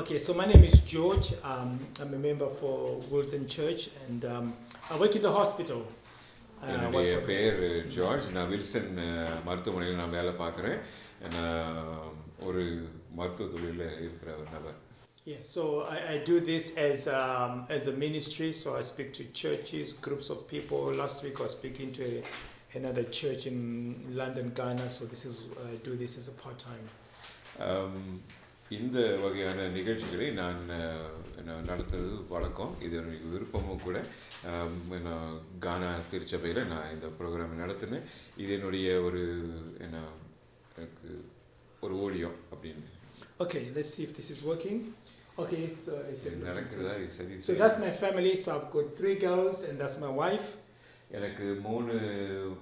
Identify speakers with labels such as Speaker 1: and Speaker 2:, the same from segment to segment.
Speaker 1: Okay, so my name is George. I'm a member for Wilton Church, and I work in the hospital.
Speaker 2: என்னுடைய பேர் George. நான் Wilson மருத்துவமனையில் நான் வேலை பார்க்குறேன். நான் ஒரு மருத்துவ தொழிலில் இருக்கிற ஒரு நபர்.
Speaker 1: Yeah, so I do this as a ministry. So I speak to churches, groups of people. Last week I was speaking to another church in London, Ghana. So I do this as a part-time.
Speaker 2: இந்த வகையான நிகழ்ச்சிகளை நான் நடத்துறது வழக்கம். இது எனக்கு விருப்பமும் கூட. நான் கானா திருச்சபையில் நான் இந்த ப்ரோக்ராம் நடத்தினேன். இது என்னுடைய எனக்கு ஒரு ஓடியம் அப்படின்னு.
Speaker 1: Okay, let's see if this is working. Okay, so
Speaker 2: நடக்கிறதா சரி.
Speaker 1: So that's my family. So I've got 3 girls and that's my wife.
Speaker 2: எனக்கு 3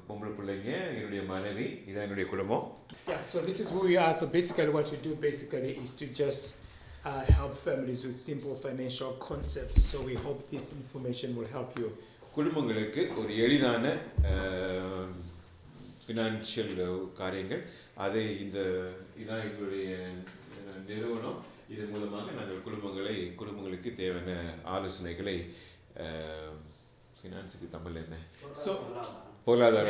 Speaker 2: பொம்பளை பிள்ளைங்க, என்னுடைய மனைவி, இதான் என்னுடைய குடும்பம்.
Speaker 1: Yeah, so this is who we are. So basically what we do is to just help families with simple financial concepts. So we hope this information will help you.
Speaker 2: குடும்பங்களுக்கு ஒரு எளிதான ஃபினான்ஷியல் காரியங்கள், அதை இதான் எங்களுடைய நிறுவனம். இதன் மூலமாக நாங்கள் குடும்பங்களுக்கு தேவையான ஆலோசனைகளை, ஃபினான்ஸுக்கு தமிழ் என்ன, பொருளாதார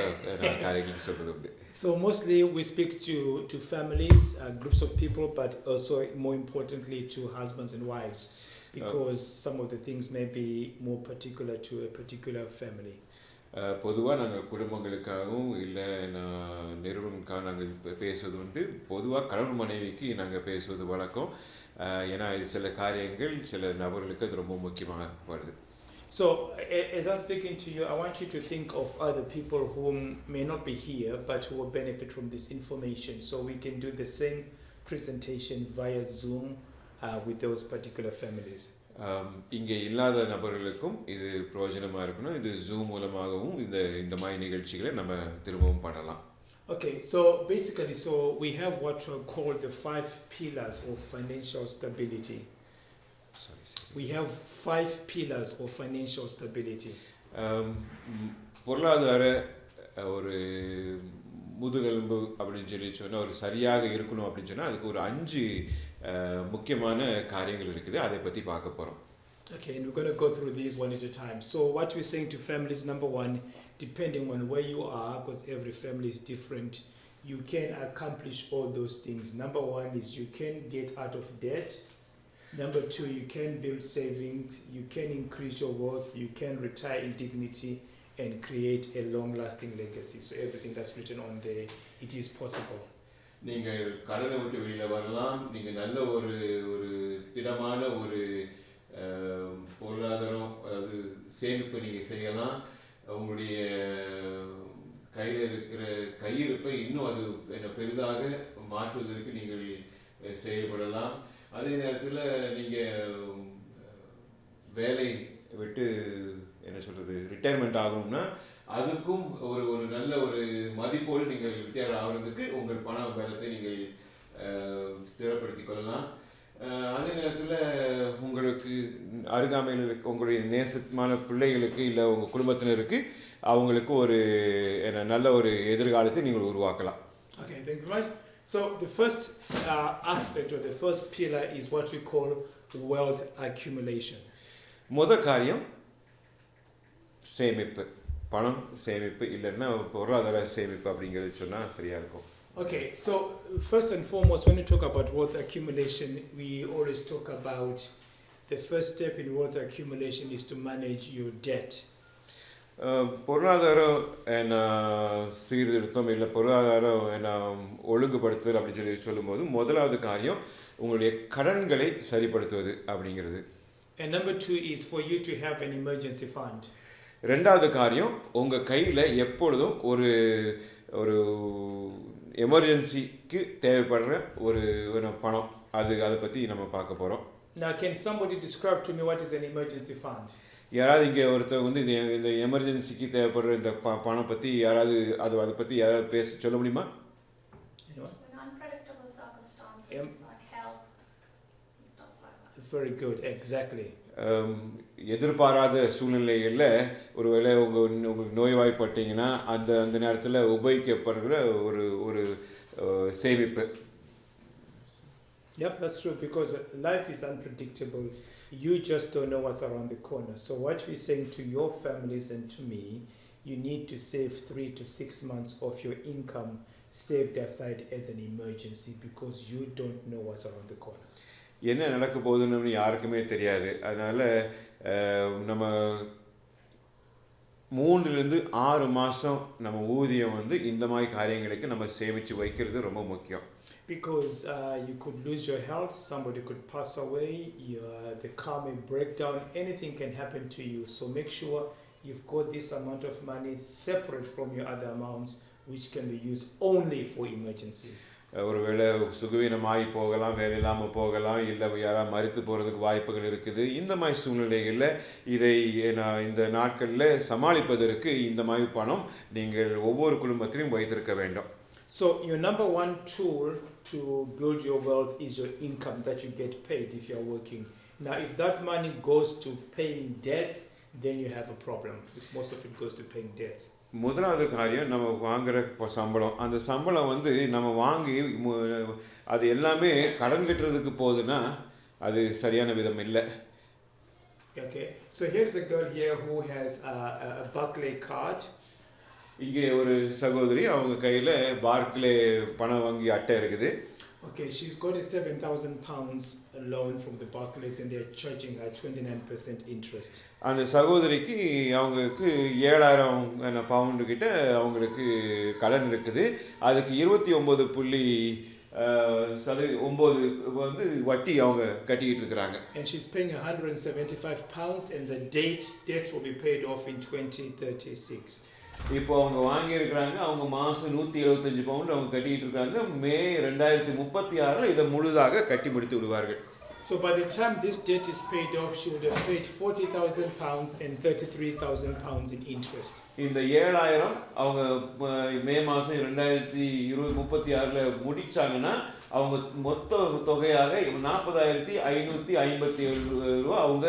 Speaker 2: காரியங்கள் சொல்றது உண்டு.
Speaker 1: So mostly we speak to families, groups of people, but also more importantly to husbands and wives, because some of the things may be more particular to a particular family.
Speaker 2: பொதுவாக நாங்கள் குடும்பங்களுக்காகவும் இல்லை நிறுவனங்களுக்காக நாங்கள் பேசுவது உண்டு. பொதுவாக கணவன் மனைவிக்கு நாங்கள் பேசுவது வழக்கம். ஏன்னா இது சில காரியங்கள் சில நபர்களுக்கு அது ரொம்ப முக்கியமாக வருது.
Speaker 1: So as I'm speaking to you, I want you to think of other people who may not be here but who will benefit from this information. So we can do the same presentation via Zoom with those particular families.
Speaker 2: இங்கே இல்லாத நபர்களுக்கும் இது பிரயோஜனமாக இருக்கணும். இது zoom மூலமாகவும் இந்த மாதிரி நிகழ்ச்சிகளை நம்ம திரும்பவும் பண்ணலாம்.
Speaker 1: Okay, so basically, we have what are called the 5 pillars of financial stability. We have 5 pillars of financial stability.
Speaker 2: பொருளாதார ஒரு முதுகெலும்பு அப்படின்னு சொன்னால், ஒரு சரியாக இருக்கணும் அப்படின்னு சொன்னால் அதுக்கு ஒரு 5 முக்கியமான காரியங்கள் இருக்குது. அதை பற்றி பார்க்க போகிறோம்.
Speaker 1: Okay, and we're going to go through these one at a time. So what we're saying to families, number 1, depending on where you are, because every family is different, you can accomplish all those things. Number 1 is you can get out of debt. Number 2, you can build savings, you can increase your wealth, you can retire in dignity and create a long-lasting legacy. So everything that's written on there, it is possible.
Speaker 2: நீங்கள் கடனை விட்டு வெளியில் வரலாம். நீங்கள் நல்ல ஒரு திடமான ஒரு பொருளாதாரம், அதாவது சேமிப்பை நீங்கள் செய்யலாம். உங்களுடைய கையில் இருக்கிற கையிருப்பை இன்னும் அது பெரிதாக மாற்றுவதற்கு நீங்கள் செயல்படலாம். அதே நேரத்தில் நீங்கள் வேலை விட்டு ரிட்டையர்மெண்ட் ஆகணும்னா அதுக்கும் ஒரு நல்ல ஒரு மதிப்போடு நீங்கள் ரிட்டையர் ஆகிறதுக்கு உங்கள் பண பலத்தை நீங்கள் ஸ்திரப்படுத்தி கொள்ளலாம். அதே நேரத்தில் உங்களுக்கு அருகாமையில் இருக்க உங்களுடைய நேசமான பிள்ளைகளுக்கு இல்லை உங்கள் குடும்பத்தினருக்கு அவங்களுக்கு ஒரு நல்ல ஒரு எதிர்காலத்தை நீங்கள் உருவாக்கலாம்.
Speaker 1: Okay, thank you very much. So the first aspect or the first pillar is what we call wealth accumulation.
Speaker 2: முதல் காரியம் சேமிப்பு, பணம் சேமிப்பு, இல்லைன்னா பொருளாதார சேமிப்பு அப்படிங்கிறது சொன்னால் சரியாக இருக்கும்.
Speaker 1: Okay, so first and foremost, when we talk about wealth accumulation, we always talk about the first step in wealth accumulation is to manage your debt.
Speaker 2: பொருளாதாரம் சீர்திருத்தம் இல்லை பொருளாதாரம் ஒழுங்குபடுத்துதல் அப்படின்னு சொல்லும்போது முதலாவது காரியம் உங்களுடைய கடன்களை சரிப்படுத்துவது அப்படிங்கிறது.
Speaker 1: And number 2 is for you to have an emergency fund.
Speaker 2: ரெண்டாவது காரியம் உங்கள் கையில் எப்பொழுதும் ஒரு எமர்ஜென்சிக்கு தேவைப்படுற ஒரு பணம், அதை பற்றி நம்ம பார்க்க போகிறோம்.
Speaker 1: Now can somebody describe to me what is an emergency fund?
Speaker 2: யாராவது இங்கே ஒருத்தர் இந்த எமர்ஜென்சிக்கு தேவைப்படுற இந்த பணம் பற்றி யாராவது அதை பற்றி யாராவது சொல்ல முடியுமா?
Speaker 3: Unpredictable circumstances like health and stuff like that.
Speaker 1: Very good, exactly.
Speaker 2: எதிர்பாராத சூழ்நிலைகளில் ஒருவேளை உங்களுக்கு நோய்வாய்ப்பட்டீங்கன்னா அந்த நேரத்தில் உபயோகிக்கப்படுகிற ஒரு சேமிப்பு.
Speaker 1: Yep, that's true, because life is unpredictable. You just don't know what's around the corner. So what we're saying to your families and to me, you need to save 3 to 6 months of your income saved aside as an emergency, because you don't know what's around the corner.
Speaker 2: என்ன நடக்க போகுதுன்னு யாருக்குமே தெரியாது. அதனால் நம்ம 3லிருந்து 6 மாதம் நம்ம ஊதியம் வந்து இந்த மாதிரி காரியங்களுக்கு நம்ம சேமித்து வைக்கிறது ரொம்ப முக்கியம்.
Speaker 1: Because you could lose your health, somebody could pass away, the car may break down, anything can happen to you. So make sure you've got this amount of money separate from your other amounts, which can be used only for emergencies.
Speaker 2: ஒருவேளை சுகவீனமாகி போகலாம், வேலை இல்லாமல் போகலாம், இல்லை யாராவது மரித்து போகிறதுக்கு வாய்ப்புகள் இருக்குது. இந்த மாதிரி சூழ்நிலைகளில் இதை இந்த நாட்களில் சமாளிப்பதற்கு இந்த மாதிரி பணம் நீங்கள் ஒவ்வொரு குடும்பத்திலும் வைத்திருக்க வேண்டும்.
Speaker 1: So your number one tool to build your wealth is your income that you get paid if you are working. Now, if that money goes to paying debts, then you have a problem. If most of it goes to paying debts.
Speaker 2: முதலாவது காரியம் நம்ம வாங்குகிற சம்பளம். அந்த சம்பளம் வந்து நம்ம வாங்கி அது எல்லாமே கடன் கட்டுறதுக்கு போகுதுன்னா அது சரியான விதம் இல்லை.
Speaker 1: Okay, so here's a girl here who has a Barclay card.
Speaker 2: இங்கே ஒரு சகோதரி அவங்க கையில் பார்க்லே பணம் வாங்கி அட்டை இருக்குது.
Speaker 1: Okay, she's got a 7,000 pounds loan from the Barclays and they're charging her 29% interest.
Speaker 2: அந்த சகோதரிக்கு அவங்களுக்கு 7,000 பவுண்டு கிட்ட அவங்களுக்கு கடன் இருக்குது. அதுக்கு 29.9 வந்து வட்டி அவங்க கட்டிட்டு இருக்காங்க.
Speaker 1: And she's paying 175 pounds and the debt will be paid off in 2036.
Speaker 2: இப்போ அவங்க வாங்கியிருக்கிறாங்க, அவங்க மாதம் 175 பவுண்டு அவங்க கட்டிகிட்டு இருக்காங்க. மே 2036 இதை முழுதாக கட்டி முடித்து விடுவார்கள்.
Speaker 1: So by the time this debt is paid off, she would have paid 40,000 pounds and 33,000 pounds in interest.
Speaker 2: இந்த 7,000 அவங்க மே மாதம் 2036 முடிச்சாங்கன்னா அவங்க மொத்த தொகையாக 40,557 ரூபா அவங்க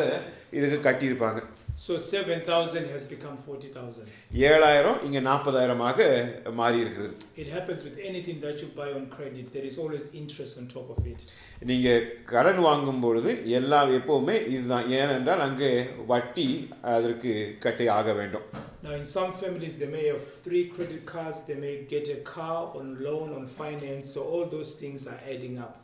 Speaker 2: இதுக்கு கட்டியிருப்பாங்க.
Speaker 1: So 7,000 has become 40,000.
Speaker 2: 7,000 இங்க 40,000 மாறி இருக்குது.
Speaker 1: It happens with anything that you buy on credit. There is always interest on top of it.
Speaker 2: நீங்க கடன் வாங்கும் பொழுது எல்லாம் எப்பவுமே இதுதான். ஏனென்றால் அங்கே வட்டி அதற்கு கட்டி ஆக வேண்டும்.
Speaker 1: Now in some families they may have 3 credit cards, they may get a car on loan, on finance, so all those things are adding up.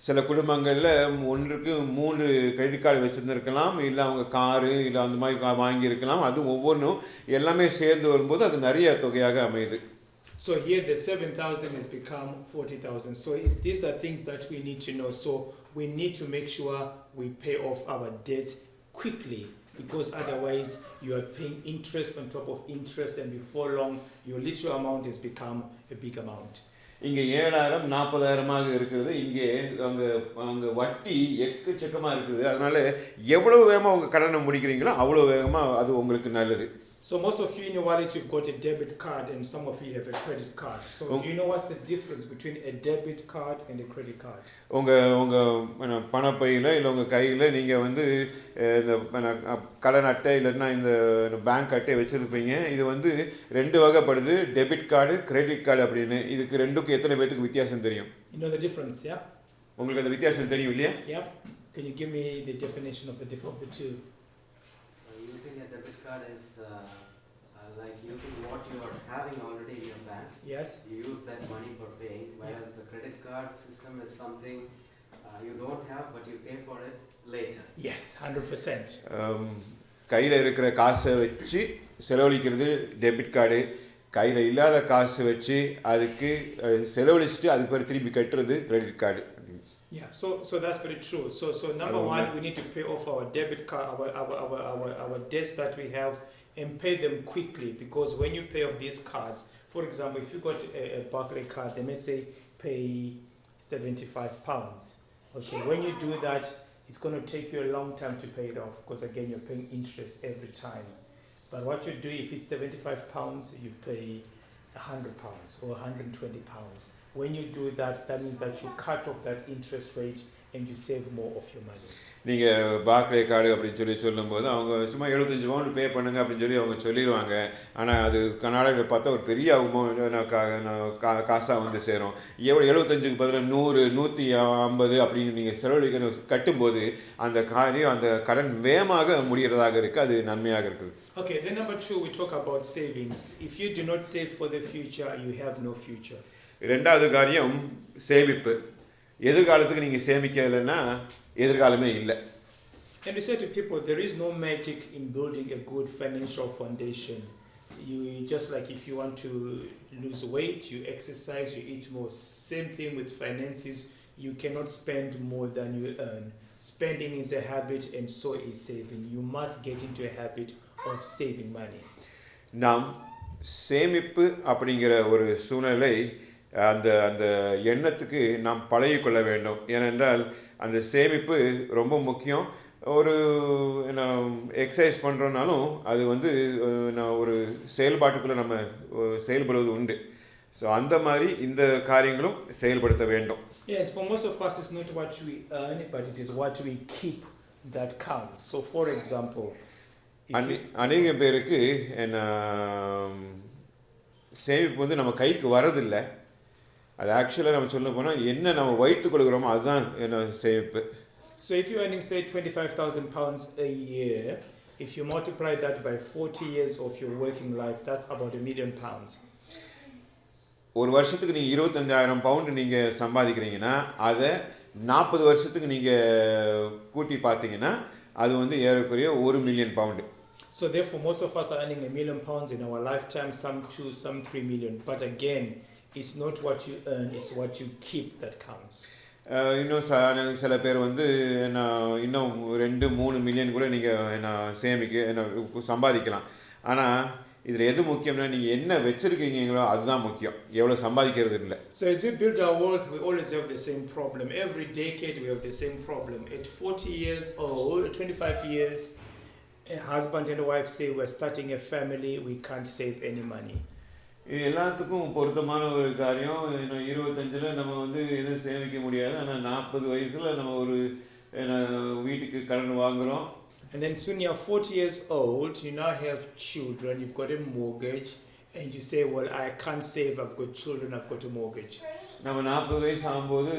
Speaker 2: சில குடும்பங்களில் ஒன்றுக்கு 3 கிரெடிட் கார்டு வச்சுருந்துருக்கலாம், இல்லை அவங்க காரு இல்லை அந்த மாதிரி வாங்கியிருக்கலாம். அது ஒவ்வொன்றும் எல்லாமே சேர்ந்து வரும்போது அது நிறைய தொகையாக அமையுது.
Speaker 1: So here the 7,000 has become 40,000. So these are things that we need to know. So we need to make sure we pay off our debts quickly, because otherwise you are paying interest on top of interest, and before long your literal amount has become a big amount.
Speaker 2: இங்கே 7,000 40,000 இருக்கிறது. இங்கே அங்கே வட்டி எக்கச்சக்கமாக இருக்குது. அதனால எவ்வளவு வேகமாக உங்கள் கடனை முடிக்கிறீங்களோ அவ்வளோ வேகமாக அது உங்களுக்கு நல்லது.
Speaker 1: So most of you in your wallets you've got a debit card and some of you have a credit card. So do you know what's the difference between a debit card and a credit card?
Speaker 2: உங்கள் பணப்பையில் இல்லை உங்கள் கையில் நீங்கள் வந்து இந்த கடன் அட்டை இல்லைன்னா இந்த பேங்க் அட்டை வச்சுருப்பீங்க. இது வந்து 2 வகைப்படுது, டெபிட் கார்டு, கிரெடிட் கார்டு அப்படின்னு. இதுக்கு ரெண்டுக்கும் எத்தனை பேருக்கு வித்தியாசம் தெரியும்?
Speaker 1: You know the difference, yeah?
Speaker 2: உங்களுக்கு அந்த வித்தியாசம் தெரியும் இல்லையா?
Speaker 1: Yeah. Can you give me the definition of the two?
Speaker 4: So using a debit card is like using what you are having already in your bank.
Speaker 1: Yes.
Speaker 4: You use that money for paying, whereas the credit card system is something you don't have but you pay for it later.
Speaker 1: Yes, 100%.
Speaker 2: கையில் இருக்கிற காசை வச்சு செலவழிக்கிறது debit card. கையில் இல்லாத காசு வச்சு அதுக்கு செலவழிச்சிட்டு அதுக்கு பிறகு திரும்பி கட்டுறது credit card.
Speaker 1: Yeah, so that's very true. So number one, we need to pay off our debit card, our debts that we have, and pay them quickly, because when you pay off these cards, for example, if you got a Barclay card, they may say pay 75 pounds. Okay, when you do that, it's going to take you a long time to pay it off, because again you're paying interest every time. But what you do, if it's 75 pounds, you pay 100 pounds or 120 pounds. When you do that, that means that you cut off that interest rate and you save more of your money.
Speaker 2: நீங்கள் Barclay card அப்படின்னு சொல்லும்போது அவங்க சும்மா 75 pound பே பண்ணுங்க அப்படின்னு சொல்லி அவங்க சொல்லிடுவாங்க. ஆனால் அது கர்நாடகாவில் பார்த்தா ஒரு பெரிய காசாக வந்து சேரும். 75க்கு பதிலாக 100 150 அப்படின்னு நீங்கள் செலவழிக்க கட்டும்போது அந்த காரியம் அந்த கடன் வேகமாக முடிகிறதாக இருக்குது. அது நன்மையாக இருக்குது.
Speaker 1: Okay, then number 2, we talk about savings. If you do not save for the future, you have no future.
Speaker 2: ரெண்டாவது காரியம் சேமிப்பு. எதிர்காலத்துக்கு நீங்கள் சேமிக்கலைன்னா எதிர்காலமே இல்லை.
Speaker 1: And we say to people, there is no magic in building a good financial foundation. You just like if you want to lose weight, you exercise, you eat more. Same thing with finances. You cannot spend more than you earn. Spending is a habit and so is saving. You must get into a habit of saving money.
Speaker 2: நாம் சேமிப்பு அப்படிங்கிற ஒரு சூழ்நிலை அந்த அந்த எண்ணத்துக்கு நாம் பழகிக்கொள்ள வேண்டும். ஏனென்றால் அந்த சேமிப்பு ரொம்ப முக்கியம். ஒரு எக்ஸசைஸ் பண்ணுறோன்னாலும் அது வந்து ஒரு செயல்பாட்டுக்குள்ளே நம்ம செயல்படுவது உண்டு. ஸோ அந்த மாதிரி இந்த காரியங்களும் செயல்படுத்த வேண்டும்.
Speaker 1: Yes, for most of us it's not what we earn, but it is what we keep that counts. So for example,
Speaker 2: அநேக பேருக்கு என்ன சேமிப்பு வந்து நம்ம கைக்கு வரதில்லை. அது ஆக்சுவலாக நம்ம சொல்ல போனால் என்ன நம்ம வைத்துக் கொள்கிறோமோ அதுதான் என்ன சேமிப்பு.
Speaker 1: So if you're earning say 25,000 pounds a year, if you multiply that by 40 years of your working life, that's about £1 million.
Speaker 2: ஒரு வருஷத்துக்கு நீங்கள் 25,000 பவுண்டு நீங்கள் சம்பாதிக்கிறீங்கன்னா அதை 40 வருஷத்துக்கு நீங்கள் கூட்டி பார்த்தீங்கன்னா அது வந்து ஏறக்குறைய 1 million pound.
Speaker 1: So therefore most of us are earning £1 million in our lifetime, some 2, some 3 million. But again, it's not what you earn, it's what you keep that counts.
Speaker 2: இன்னும் சில பேர் வந்து என்ன இன்னும் 2-3 மில்லியன் கூட நீங்கள் என்ன சம்பாதிக்கலாம். ஆனால் இதில் எது முக்கியம்னா நீங்கள் என்ன வச்சுருக்கீங்களோ அதுதான் முக்கியம், எவ்வளோ சம்பாதிக்கிறது இல்லை.
Speaker 1: So as we build our wealth, we always have the same problem. Every decade we have the same problem. At 40 years old, 25 years, a husband and a wife say we're starting a family, we can't save any money.
Speaker 2: இது எல்லாத்துக்கும் பொருத்தமான ஒரு காரியம். 25 நம்ம வந்து எதுவும் சேமிக்க முடியாது. ஆனால் 40 வயசில் நம்ம ஒரு வீட்டுக்கு கடன் வாங்குகிறோம்.
Speaker 1: And then soon you're 40 years old, you now have children, you've got a mortgage, and you say, well, I can't save, I've got children, I've got a mortgage.
Speaker 2: நம்ம 40 வயசு ஆகும்போது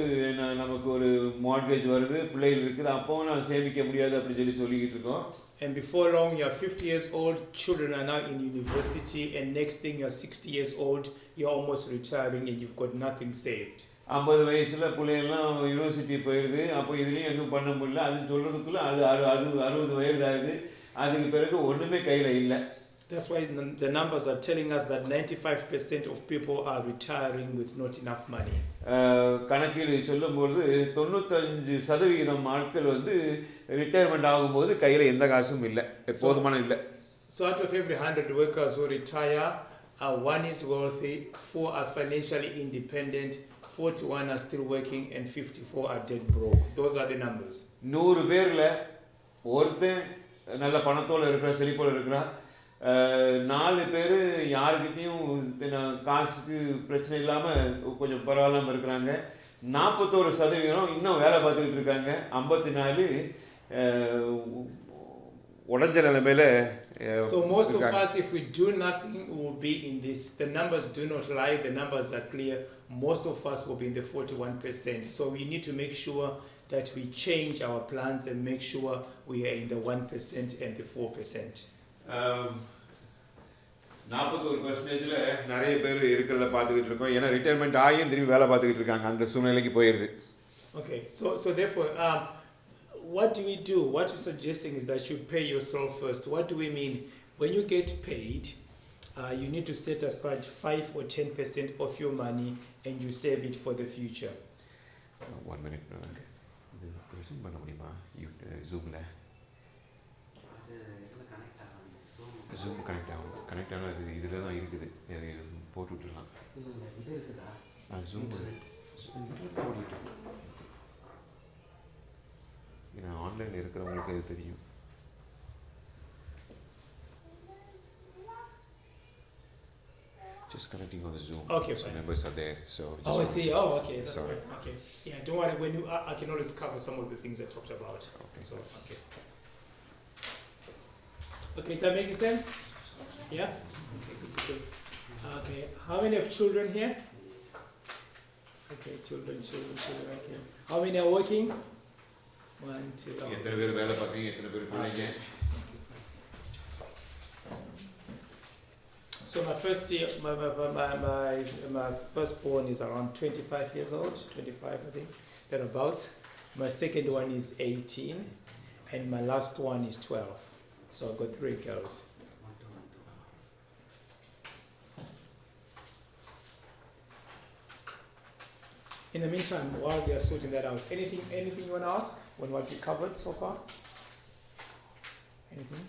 Speaker 2: நமக்கு ஒரு மார்ட்கேஜ் வருது, பிள்ளைகள் இருக்குது, அப்போவும் நான் சேமிக்க முடியாது அப்படின்னு சொல்லிக்கிட்டு இருக்கோம்.
Speaker 1: And before long you're 50 years old, children are now in university, and next thing you're 60 years old, you're almost retiring and you've got nothing saved.
Speaker 2: 50 வயசுல பிள்ளைகள்லாம் யூனிவர்சிட்டி போயிடுது, அப்போ இதுலேயும் எதுவும் பண்ண முடியல. அது சொல்கிறதுக்குள்ளே அது 60 வயது ஆகுது, அதுக்கு பிறகு ஒன்றுமே கையில் இல்லை.
Speaker 1: That's why the numbers are telling us that 95% of people are retiring with not enough money.
Speaker 2: கணக்கில் சொல்லும்போது 95% ஆட்கள் வந்து ரிட்டையர்மெண்ட் ஆகும்போது கையில் எந்த காசும் இல்லை, போதுமான இல்லை.
Speaker 1: So out of every 100 workers who retire, 1 is wealthy, 4 are financially independent, 41 are still working, and 54 are dead broke. Those are the numbers.
Speaker 2: 100 பேரில் ஒருத்தன் நல்ல பணத்தோடு இருக்கிற, செழிப்போடு இருக்கிறா. 4 பேர் யாருக்கிட்டையும் காசுக்கு பிரச்சனை இல்லாமல் கொஞ்சம் பரவாயில்லாமல் இருக்கிறாங்க. 41% இன்னும் வேலை பார்த்துக்கிட்டு இருக்காங்க. 54 உடஞ்ச நிலைமையில்.
Speaker 1: So most of us, if we do nothing, will be in this. The numbers do not lie, the numbers are clear. Most of us will be in the 41%. So we need to make sure that we change our plans and make sure we are in the 1% and the 4%.
Speaker 2: 41%ல நிறைய பேர் இருக்கிறத பார்த்துக்கிட்டு இருக்கோம். ஏன்னா retirement ஆகியும் திரும்பி வேலை பார்த்துக்கிட்டு இருக்காங்க, அந்த சூழ்நிலைக்கு போயிடுது.
Speaker 1: Okay, so therefore, what do we do? What we're suggesting is that you pay yourself first. What do we mean? When you get paid, you need to set aside 5 or 10% of your money and you save it for the future.
Speaker 2: 1 minute. இது present பண்ண முடியுமா ஜூமில்? Zoom connect ஆகும். Connect ஆனால் அது இதில் தான் இருக்குது, அது போட்டு விட்டுடலாம்.
Speaker 4: இது இருக்குதா?
Speaker 2: ஜூம் இன்டர்நெட் ஓடிட்டு ஏன்னா ஆன்லைனில் இருக்கிறவங்களுக்கு அது தெரியும். Just connecting on the Zoom.
Speaker 1: Okay,
Speaker 2: So
Speaker 1: fine.
Speaker 2: members are there. So
Speaker 1: Oh, I see. Oh, okay. That's
Speaker 2: Sorry.
Speaker 1: fine. Okay. Yeah, don't worry. When you, I can always cover some of the things I talked about.
Speaker 2: Okay.
Speaker 1: So, okay. Okay, is that making sense? Yeah? Okay, good. Okay, how many have children here? Okay, children, okay. How many are working? 1, 2, oh.
Speaker 2: எத்தனை பேர் வேலை பார்க்கறீங்க எத்தனை பேர் பிள்ளைங்க
Speaker 1: So my first year, my firstborn is around 25 years old, 25 I think, thereabouts. My second one is 18, and my last one is 12. So I've got 3 girls. In the meantime, while they are sorting that out, anything you want to ask on what we covered so far? Anything?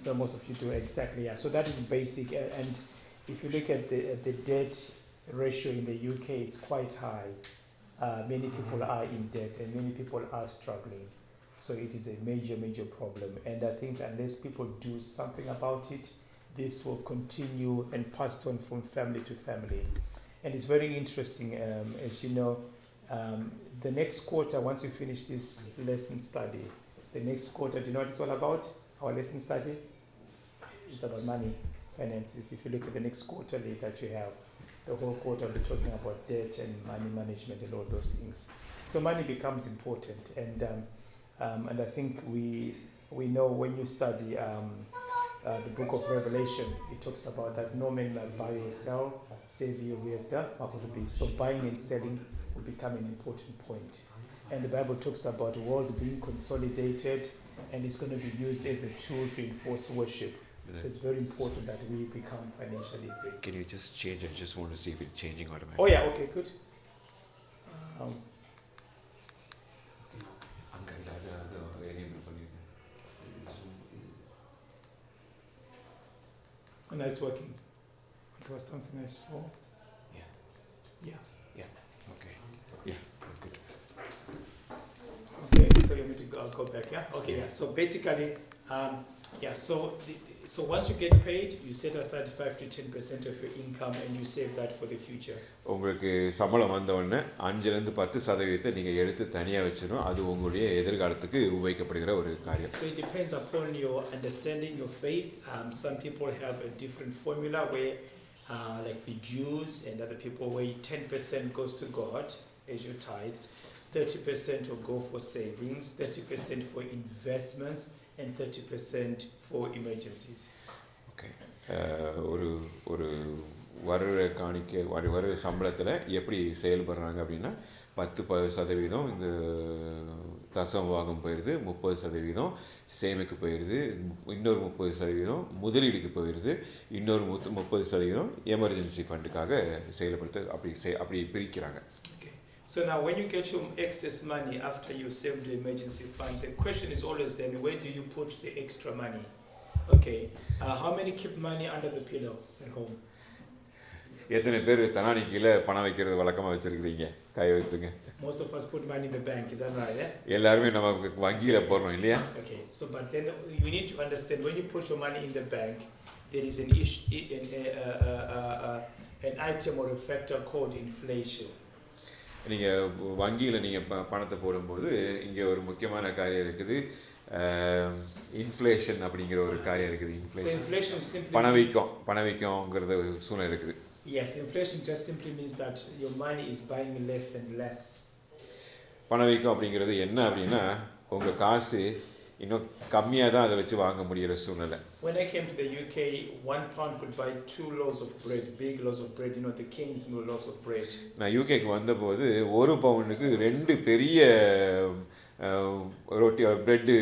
Speaker 1: So most of you do exactly, yeah. So that is basic, and if you look at the debt ratio in the UK, it's quite high. Many people are in debt, and many people are struggling. So it is a major problem. And I think unless people do something about it, this will continue and passed on from family to family. And it's very interesting, as you know, the next quarter, once we finish this lesson study, the next quarter, do you know what it's all about? Our lesson study? It's about money, finances. If you look at the next quarterly that you have, the whole quarter will be talking about debt and money management and all those things. So money becomes important, and I think we know when you study the book of Revelation, it talks about that no man may buy or sell, save you where's the market will be. So buying and selling will become an important point. And the Bible talks about the world being consolidated, and it's going to be used as a tool to enforce worship. So it's very important that we become financially free.
Speaker 2: Can you just change it? I just want to see if it's changing automatically.
Speaker 1: Oh yeah, okay, good.
Speaker 2: அங்க இல்ல அது enable பண்ணிருக்கேன்.
Speaker 1: And now it's working. It was something I saw. Yeah.
Speaker 2: Okay. Yeah, good.
Speaker 1: Okay, so you need to go back, yeah? Okay, yeah. So basically, so once you get paid, you set aside 5 to 10% of your income and you save that for the future.
Speaker 2: உங்களுக்கு சம்பளம் வந்த உடனே 5-10% நீங்க எடுத்து தனியா வச்சிரும். அது உங்களுடைய எதிர்காலத்துக்கு உபயோகிக்கப்படுகிற ஒரு காரியம்.
Speaker 1: So it depends upon your understanding, your faith. Some people have a different formula where like the Jews and other people where 10% goes to God as your tithe, 30% will go for savings, 30% for investments, and 30% for emergencies.
Speaker 2: Okay. ஒரு வருட காணிக்கை வருட சம்பளத்தில் எப்படி செயல்படுறாங்க அப்படின்னா 10% இந்த தசமபாகம் போயிடுது, 30% சேமிக்கு போயிடுது, இன்னொரு 30% முதலீடுக்கு போயிடுது, இன்னொரு 30% எமர்ஜென்சி ஃபண்டுக்காக செயல்படுத்த அப்படி பிரிக்கிறாங்க.
Speaker 1: So now when you get your excess money after you save the emergency fund, the question is always then, where do you put the extra money? Okay, how many keep money under the pillow at home?
Speaker 2: எத்தனை பேர் தனானி கீழே பணம் வைக்கிறது வழக்கமாக வச்சுருக்கிறீங்க? கை வைத்துங்க.
Speaker 1: Most of us put money in the bank, is that right? Yeah?
Speaker 2: எல்லாருமே நம்ம வங்கியில் போடுறோம் இல்லையா?
Speaker 1: Okay, so but then you need to understand when you put your money in the bank, there is an item or a factor called inflation.
Speaker 2: நீங்கள் வங்கியில் நீங்கள் பணத்தை போடும்போது இங்கே ஒரு முக்கியமான காரியம் இருக்குது, இன்ஃப்ளேஷன் அப்படிங்கிற ஒரு காரியம் இருக்குது. இன்ஃப்ளேஷன் பணவீக்கம்ங்கிறது சூழ்நிலை இருக்குது.
Speaker 1: Yes, inflation just simply means that your money is buying less and less.
Speaker 2: பணவீக்கம் அப்படிங்கிறது என்ன அப்படின்னா உங்கள் காசு இன்னும் கம்மியாக தான் அதை வச்சு வாங்க முடிகிற சூழ்நிலை.
Speaker 1: When I came to the UK, 1 pound could buy 2 loaves of bread, big loaves of bread, you know, the king's loaves of bread. நான்
Speaker 2: யூகேக்கு வந்தபோது 1 பவுண்டுக்கு 2 பெரிய ரொட்டி பிரெட்டு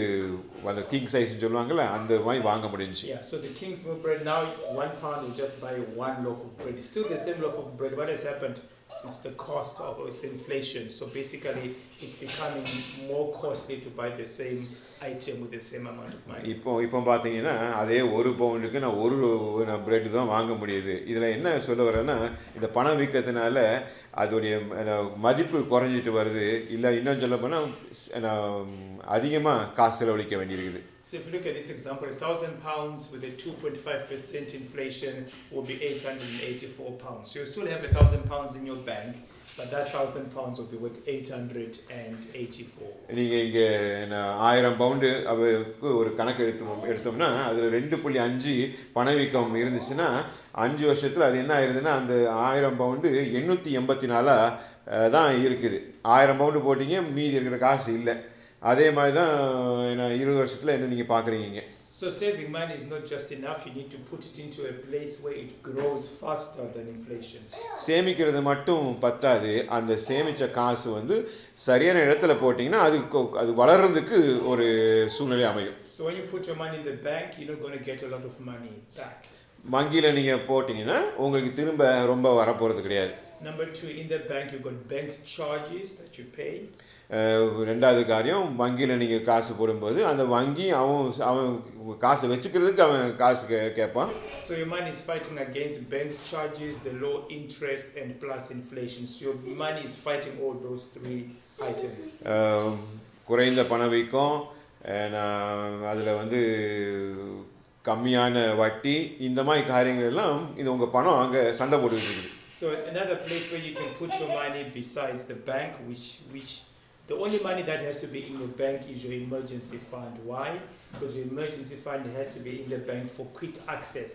Speaker 2: அந்த கிங் சைஸ்ன்னு சொல்லுவாங்கள்ல அந்த மாதிரி வாங்க முடிஞ்சுச்சு.
Speaker 1: Yeah, so the king's milk bread now 1 pound will just buy 1 loaf of bread. It's still the same loaf of bread. What has happened? It's the cost of it's inflation. So basically, it's becoming more costly to buy the same item with the same amount of money.
Speaker 2: இப்போ பார்த்தீங்கன்னா அதே 1 பவுண்டுக்கு நான் ஒரு bread தான் வாங்க முடியுது. இதில் என்ன சொல்ல வரேன்னா இந்த பணவீக்கத்தினால அதோடைய மதிப்பு குறைஞ்சிட்டு வருது, இல்லை இன்னும் சொல்ல போனால் அதிகமாக காசு செலவழிக்க வேண்டியிருக்குது.
Speaker 1: So if you look at this example, £1,000 with a 2.5% inflation will be £884. So you still have £1,000 in your bank, but that £1,000 will be worth 884.
Speaker 2: நீங்கள் இங்கே 1000 பவுண்டு அவருக்கு ஒரு கணக்கு எடுத்தோம்னா அதில் 2.5 பணவீக்கம் இருந்துச்சுன்னா 5 வருஷத்தில் அது என்ன ஆயிருதுன்னா அந்த 1000 பவுண்டு 884 தான் இருக்குது. 1000 பவுண்டு போட்டிங்க, மீதி இருக்கிற காசு இல்லை. அதே மாதிரி தான் 20 வருஷத்தில் என்ன நீங்கள் பார்க்குறீங்க.
Speaker 1: So saving money is not just enough, you need to put it into a place where it grows faster than inflation.
Speaker 2: சேமிக்கிறது மட்டும் பத்தாது, அந்த சேமித்த காசு வந்து சரியான இடத்துல போட்டிங்கன்னா அது வளர்றதுக்கு ஒரு சூழ்நிலை அமையும்.
Speaker 1: So when you put your money in the bank, you're not going to get a lot of money back.
Speaker 2: வங்கியில் நீங்கள் போட்டிங்கன்னா உங்களுக்கு திரும்ப ரொம்ப வரப்போகிறது கிடையாது.
Speaker 1: Number 2, in the bank you got bank charges that you pay.
Speaker 2: ரெண்டாவது காரியம், வங்கியில் நீங்கள் காசு போடும்போது அந்த வங்கி அவன் காசு வச்சுக்கிறதுக்கு அவன் காசு கேட்பான்.
Speaker 1: So your money is fighting against bank charges, the low interest and plus inflation. So your money is fighting all those 3 items.
Speaker 2: குறைந்த பணவீக்கம், அதில் வந்து கம்மியான வட்டி, இந்த மாதிரி காரியங்கள் எல்லாம் இது உங்கள் பணம் அங்கே சண்டை போட்டுக்கிட்டு இருக்குது.
Speaker 1: So another place where you can put your money besides the bank, which the only money that has to be in your bank is your emergency fund. Why? Because your emergency fund has to be in the bank for quick access.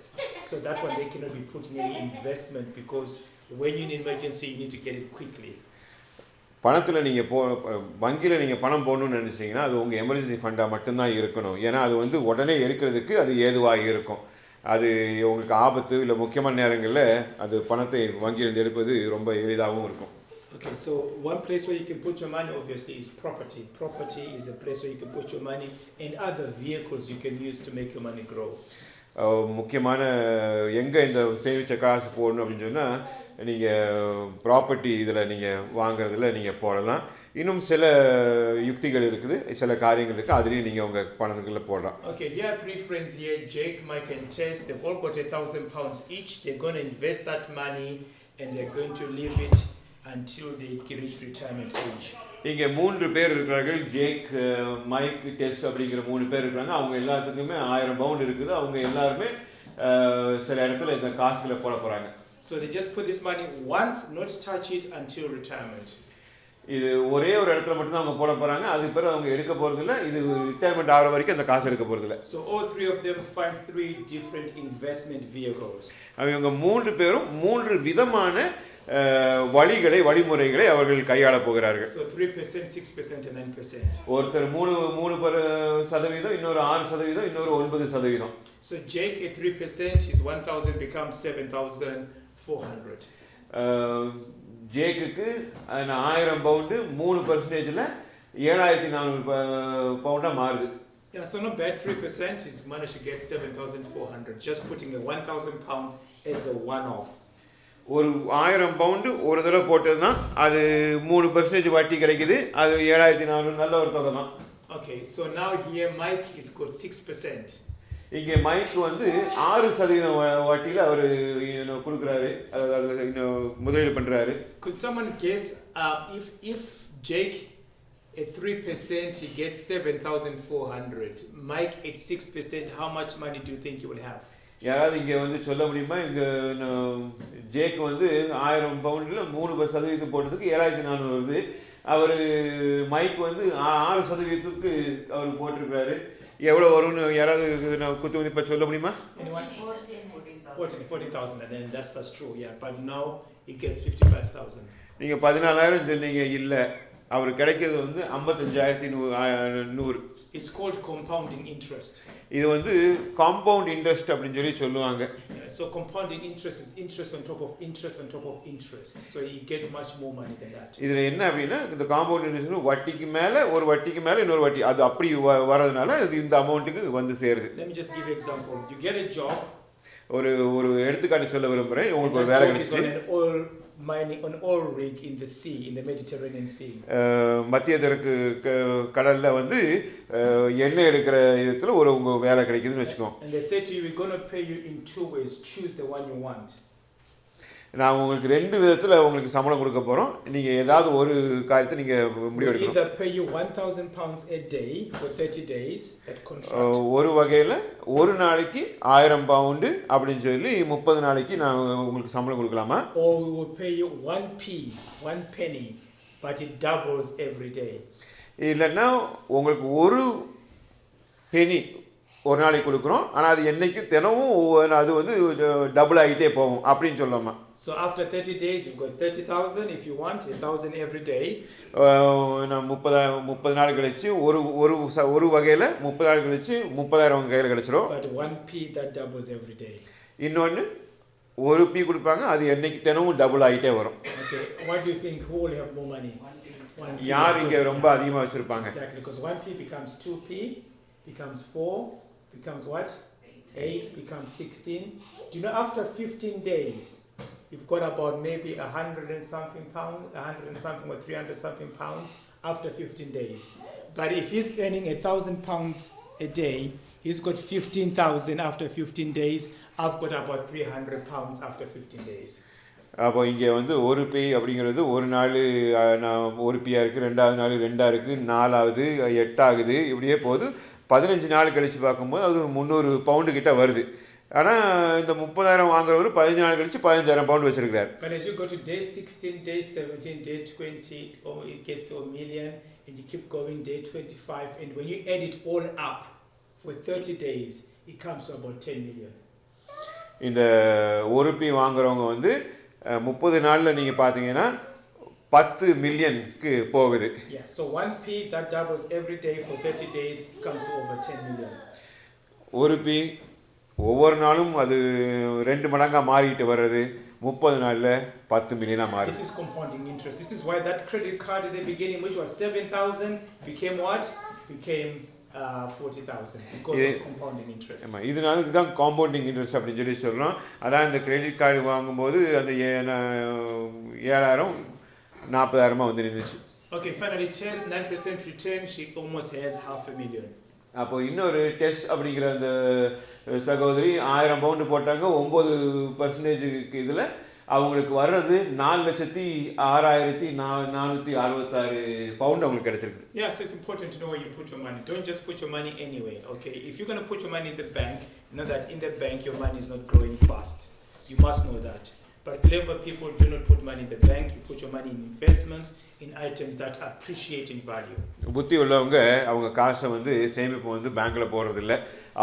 Speaker 1: So that one they cannot be putting any investment because when you're in emergency you need to get it quickly.
Speaker 2: பணத்தில் நீங்கள் வங்கியில் நீங்கள் பணம் போடணும்னு நினச்சிங்கன்னா அது உங்கள் emergency ஃபண்டாக மட்டும்தான் இருக்கணும். ஏன்னா அது வந்து உடனே எடுக்கிறதுக்கு அது ஏதுவாக இருக்கும். அது உங்களுக்கு ஆபத்து இல்லை முக்கியமான நேரங்களில் அது பணத்தை வங்கியிலிருந்து எடுப்பது ரொம்ப எளிதாகவும் இருக்கும்.
Speaker 1: Okay, so one place where you can put your money obviously is property. Property is a place where you can put your money and other vehicles you can use to make your money grow.
Speaker 2: முக்கியமான எங்கே இந்த சேமித்த காசு போடணும் அப்படின்னு சொன்னால் நீங்கள் property இதில் நீங்கள் வாங்குறதுல நீங்கள் போடலாம். இன்னும் சில யுக்திகள் இருக்குது, சில காரியங்கள் இருக்குது, அதுலேயும் நீங்கள் உங்கள் பணத்துக்குள்ளே போடலாம்.
Speaker 1: Okay, here are 3 friends here, Jake, Mike and Tess. They've all got £1,000 each. They're going to invest that money and they're going to leave it until they reach retirement age.
Speaker 2: இங்கே 3 பேர் இருக்கிறார்கள், ஜேக், மைக், டெஸ் அப்படிங்கிற 3 பேர் இருக்கிறாங்க. அவங்க எல்லாத்துக்குமே 1000 bound இருக்குது. அவங்க எல்லாருமே சில இடத்துல இந்த காசுல போட போகிறாங்க.
Speaker 1: So they just put this money once, not touch it until retirement.
Speaker 2: இது ஒரே ஒரு இடத்துல மட்டும் தான் அவங்க போட போகிறாங்க. அதுக்கு பிறகு அவங்க எடுக்க போகிறதில்ல. இது ரிட்டையர்மெண்ட் ஆகிற வரைக்கும் அந்த காசு எடுக்க போகிறதில்ல.
Speaker 1: So all 3 of them find 3 different investment vehicles.
Speaker 2: அவங்க 3 பேரும் 3 விதமான வழிமுறைகளை அவர்கள் கையாள போகிறார்கள்.
Speaker 1: So 3%, 6% and 9%.
Speaker 2: ஒருத்தர் 3%, இன்னொரு 6%, இன்னொரு 9%.
Speaker 1: So Jake at 3%, his 1,000 becomes 7,400.
Speaker 2: ஜேக்குக்கு 1000 pound 3%ல 7,400 பவுண்டா மாறுது.
Speaker 1: Yeah, so not bad. 3% is managed to get 7,400. Just putting a £1,000 as a one-off.
Speaker 2: ஒரு 1000 பவுண்டு ஒரு தடவை போட்டது தான், அது 3% வட்டி கிடைக்குது. அது 7,400 நல்ல ஒரு தொகை தான்.
Speaker 1: Okay, so now here Mike is got 6%.
Speaker 2: இங்கே மைக் வந்து 6% வட்டியில் அவர் கொடுக்குறாரு, அதாவது முதலீடு பண்ணுறாரு.
Speaker 1: Could someone guess if Jake at 3% he gets 7,400, Mike at 6%, how much money do you think he will have?
Speaker 2: யாராவது இங்கே வந்து சொல்ல முடியுமா? இங்கே ஜேக் வந்து 1000 பவுண்டில் 3% போட்டதுக்கு 7,400 வருது. அவர் மைக் வந்து 6%க்கு அவர் போட்டிருக்கிறாரு. எவ்வளோ வரும்னு யாராவது குத்து மதிப்பா சொல்ல முடியுமா?
Speaker 1: 14,000, and then that's true, yeah. But now he gets 55,000.
Speaker 2: நீங்கள் 14,000 சொன்னீங்க, இல்லை, அவர் கிடைக்கிறது வந்து 55,100.
Speaker 1: It's called compounding interest.
Speaker 2: இது வந்து காம்பவுண்ட் இன்ட்ரெஸ்ட் அப்படின்னு சொல்லுவாங்க.
Speaker 1: So compounding interest is interest on top of interest on top of interest. So you get much more money than that.
Speaker 2: இதுல என்ன அப்படின்னா இந்த காம்பவுண்ட் இன்ட்ரெஸ்ட் வட்டிக்கு மேல ஒரு வட்டிக்கு மேல இன்னொரு வட்டி, அது அப்படி வரதுனால இது இந்த அமௌண்ட்டுக்கு வந்து சேருது.
Speaker 1: Let me just give you an example. You get a job.
Speaker 2: ஒரு எடுத்துக்காட்டு சொல்ல விரும்புறேன். உங்களுக்கு ஒரு வேலை கிடைச்சு
Speaker 1: mining on oil rig in the sea, in the Mediterranean Sea.
Speaker 2: மத்திய தெற்கு கடல்ல வந்து எண்ணெய் எடுக்கிற இடத்துல உங்க வேலை கிடைக்குதுன்னு வெச்சுக்கோ.
Speaker 1: And they say to you, we're going to pay you in 2 ways. Choose the one you want.
Speaker 2: நான் உங்களுக்கு ரெண்டு விதத்தில் உங்களுக்கு சம்பளம் கொடுக்க போகிறோம். நீங்கள் ஏதாவது ஒரு காரியத்தை நீங்கள்
Speaker 1: We
Speaker 2: முடிவெடுக்கணும்.
Speaker 1: either pay you £1,000 a day for 30 days at contract.
Speaker 2: ஒரு வகையில் ஒரு நாளைக்கு 1000 பவுண்டு அப்படின்னு சொல்லி 30 நாளைக்கு நான் உங்களுக்கு சம்பளம் கொடுக்கலாமா?
Speaker 1: Or we will pay you 1 penny, but it doubles every day.
Speaker 2: இல்லைன்னா உங்களுக்கு ஒரு பெனி ஒரு நாளைக்கு கொடுக்குறோம், ஆனால் அது என்னைக்கு தினமும் அது வந்து டபுள் ஆகிட்டே போகும் அப்படின்னு சொல்லலாமா?
Speaker 1: So after 30 days, you've got 30,000 if you want, 1,000 every day.
Speaker 2: நான் 30 நாள் கழிச்சு ஒரு வகையில் 30 நாள் கழிச்சு 30,000 உங்கள் கையில் கிடச்சிரும்.
Speaker 1: But 1p that doubles every day.
Speaker 2: இன்னொன்று ஒரு பி கொடுப்பாங்க, அது என்னைக்கு தினமும் டபுள் ஆகிட்டே வரும்.
Speaker 1: Okay, what do you think? Who will have more money? 1p.
Speaker 2: யார் இங்கே ரொம்ப அதிகமாக வச்சுருப்பாங்க?
Speaker 1: Exactly, because 1p becomes 2p, becomes 4, becomes what? 8, becomes 16. Do you know after 15 days, you've got about maybe 100 and something pounds, 100 and something or 300 something pounds after 15 days. But if he's earning £1,000 a day, he's got 15,000 after 15 days. I've got about £300 after 15 days.
Speaker 2: அப்போ இங்கே வந்து ஒரு B அப்படிங்கிறது ஒரு நாள் நான் ஒரு பியாக இருக்குது, ரெண்டாவது நாள் 2 இருக்குது, 4ஆவது 8 ஆகுது, இப்படியே போகுது. 15 நாள் கழித்து பார்க்கும்போது அது 300 பவுண்டு கிட்ட வருது. ஆனால் இந்த 30,000 வாங்குறவர் 15 நாள் கழிச்சு 15,000 பவுண்டு வச்சிருக்கிறார்.
Speaker 1: But as you go to day 16, day 17, day 20, it gets to 1 million, and you keep going day 25, and when you add it all up for 30 days, it comes to about 10 million.
Speaker 2: இந்த ஒரு B வாங்குறவங்க வந்து 30 நாளில் நீங்கள் பார்த்தீங்கன்னா 10 மில்லியனுக்கு போகுது.
Speaker 1: Yeah, so 1p that doubles every day for 30 days comes to over 10 million.
Speaker 2: ஒரு பி ஒவ்வொரு நாளும் அது 2 மடங்காக மாறிட்டு வர்றது 30 நாளில் 10 மில்லியனாக மாறுது.
Speaker 1: This is compounding interest. This is why that credit card at the beginning, which was 7,000, became what? Became 40,000 because of compounding interest.
Speaker 2: ஆமாம், இதுதான் காம்பவுண்டிங் இன்ட்ரெஸ்ட் அப்படின்னு சொல்லி சொல்கிறோம். அதான் இந்த கிரெடிட் கார்டு வாங்கும்போது அந்த 7,000 40,000 வந்து நின்றுச்சு.
Speaker 1: Okay, finally, Chess 9% return. She almost has $500,000.
Speaker 2: அப்போ இன்னொரு டெஸ்ட் அப்படிங்கிற அந்த சகோதரி 1000 பவுண்டு போட்டாங்க. 9% இதில் அவங்களுக்கு வர்றது 4,06,466 பவுண்டு அவங்களுக்கு கிடைச்சிருக்கு.
Speaker 1: Yeah, so it's important to know where you put your money. Don't just put your money anywhere, okay? If you're going to put your money in the bank, know that in the bank your money is not growing fast. You must know that. But clever people do not put money in the bank. You put your money in investments, in items that appreciate in value.
Speaker 2: புத்தி உள்ளவங்க அவங்க காசை வந்து சேமிப்பு வந்து பேங்க்கில் போடுறதில்ல.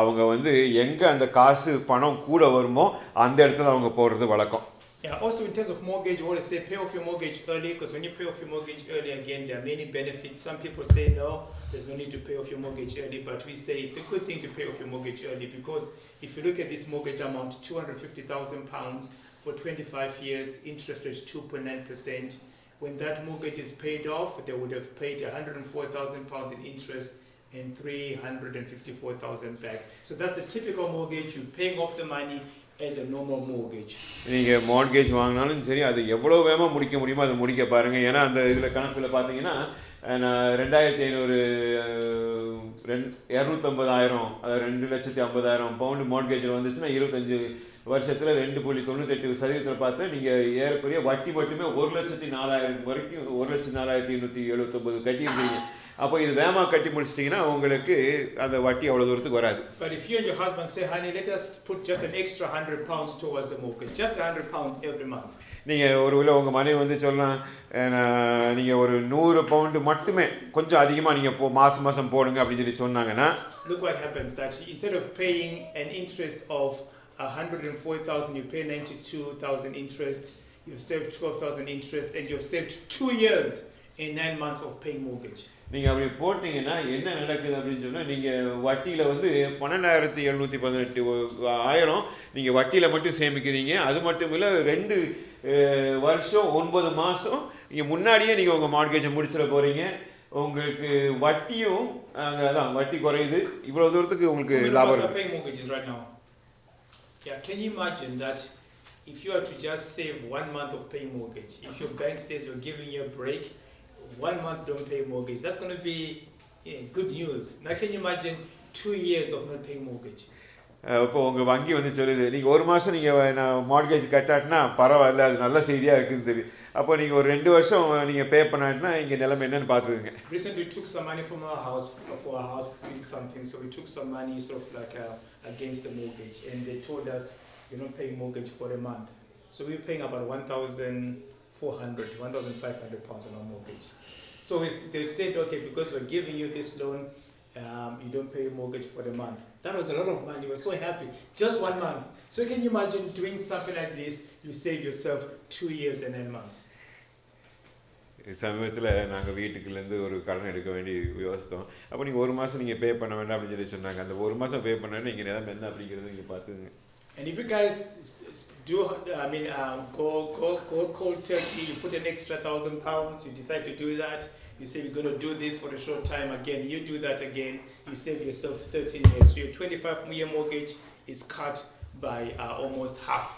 Speaker 2: அவங்க வந்து எங்கே அந்த காசு பணம் கூட வருமோ அந்த இடத்துல அவங்க போடுறது வழக்கம்.
Speaker 1: Yeah, also in terms of mortgage, you always say pay off your mortgage early, because when you pay off your mortgage early, again, there are many benefits. Some people say no, there's no need to pay off your mortgage early, but we say it's a good thing to pay off your mortgage early, because if you look at this mortgage amount, £250,000 for 25 years, interest rate 2.9%. When that mortgage is paid off, they would have paid £104,000 in interest and $354,000 back. So that's the typical mortgage. You're paying off the money as a normal mortgage.
Speaker 2: நீங்கள் mortgage வாங்கினாலும் சரி, அது எவ்வளோ வேகமாக முடிக்க முடியுமோ அதை முடிக்க பாருங்கள். ஏன்னா அந்த இதில் கணக்கில் பார்த்தீங்கன்னா நான் 2,500 250,000 அதாவது 2,50,000 பவுண்டு மார்ட்கேஜில் வந்துச்சுன்னா 25 வருஷத்தில் 2.98% பார்த்து நீங்கள் ஏறக்குறைய வட்டி மட்டுமே 1,04,000 வரைக்கும் 1,04,879 கட்டியிருக்கீங்க. அப்போ இது வேகமாக கட்டி முடிச்சிட்டிங்கன்னா உங்களுக்கு அந்த வட்டி அவ்வளோ தூரத்துக்கு வராது.
Speaker 1: But if you and your husband say, honey, let us put just an extra £100 towards the mortgage, just £100 every month.
Speaker 2: நீங்கள் ஒரு வேளை உங்கள் மனைவி வந்து சொல்லலாம், நீங்கள் ஒரு 100 பவுண்டு மட்டுமே கொஞ்சம் அதிகமாக நீங்கள் மாதம் போடுங்க அப்படின்னு சொல்லி சொன்னாங்கன்னா,
Speaker 1: look what happens, that instead of paying an interest of 104,000, you pay 92,000 interest, you've saved 12,000 interest, and you've saved 2 years in 9 months of paying mortgage.
Speaker 2: நீங்கள் அப்படி போட்டிங்கன்னா என்ன நடக்குது அப்படின்னு சொன்னால், நீங்கள் வட்டியில் வந்து 12,718 நீங்கள் வட்டியில் மட்டும் சேமிக்கிறீங்க. அது மட்டும் இல்லை 2 வருஷம் 9 மாதம் நீங்கள் முன்னாடியே நீங்கள் உங்கள் மார்ட்கேஜை முடிச்சிட போகிறீங்க. உங்களுக்கு வட்டியும் அதான் வட்டி குறையுது. இவ்வளோ தூரத்துக்கு உங்களுக்கு லாபம் இருக்குது.
Speaker 1: Paying mortgages right now. Yeah, can you imagine that if you are to just save 1 month of paying mortgage, if your bank says we're giving you a break, 1 month don't pay mortgage, that's going to be good news. Now can you imagine 2 years of not paying mortgage?
Speaker 2: இப்போ உங்கள் வங்கி வந்து சொல்லுது நீங்கள் ஒரு மாதம் நீங்கள் நான் மார்கேஜ் கட்டாட்டினா பரவாயில்ல, அது நல்ல செய்தியாக இருக்குதுன்னு தெரியும். அப்போ நீங்கள் ஒரு 2 வருஷம் நீங்கள் பே பண்ணாட்டினா இங்கே நிலைமை என்னன்னு பார்த்துக்குங்க.
Speaker 1: Recently we took some money from our house for our house doing something, so we took some money sort of like against the mortgage, and they told us you're not paying mortgage for a month. So we're paying about 1,400, 1,500 pounds on our mortgage. So they said, okay, because we're giving you this loan, you don't pay mortgage for the month. That was a lot of money. We're so happy. Just 1 month. So can you imagine doing something like this? You save yourself 2 years and 9 months.
Speaker 2: சமீபத்தில் நாங்கள் வீட்டுக்குலேருந்து ஒரு கடன் எடுக்க வேண்டி யோசித்தோம். அப்போ நீங்கள் ஒரு மாதம் நீங்கள் பே பண்ண வேண்டாம் அப்படின்னு சொல்லி சொன்னாங்க. அந்த ஒரு மாதம் பே பண்ணேன்னா இங்கே நிலைமை என்ன அப்படிங்கிறது நீங்கள் பார்த்துங்க.
Speaker 1: And if you guys do, go cold turkey, you put an extra £1,000, you decide to do that, you say we're going to do this for a short time again, you do that again, you save yourself 13 years. So your 25-year mortgage is cut by almost half,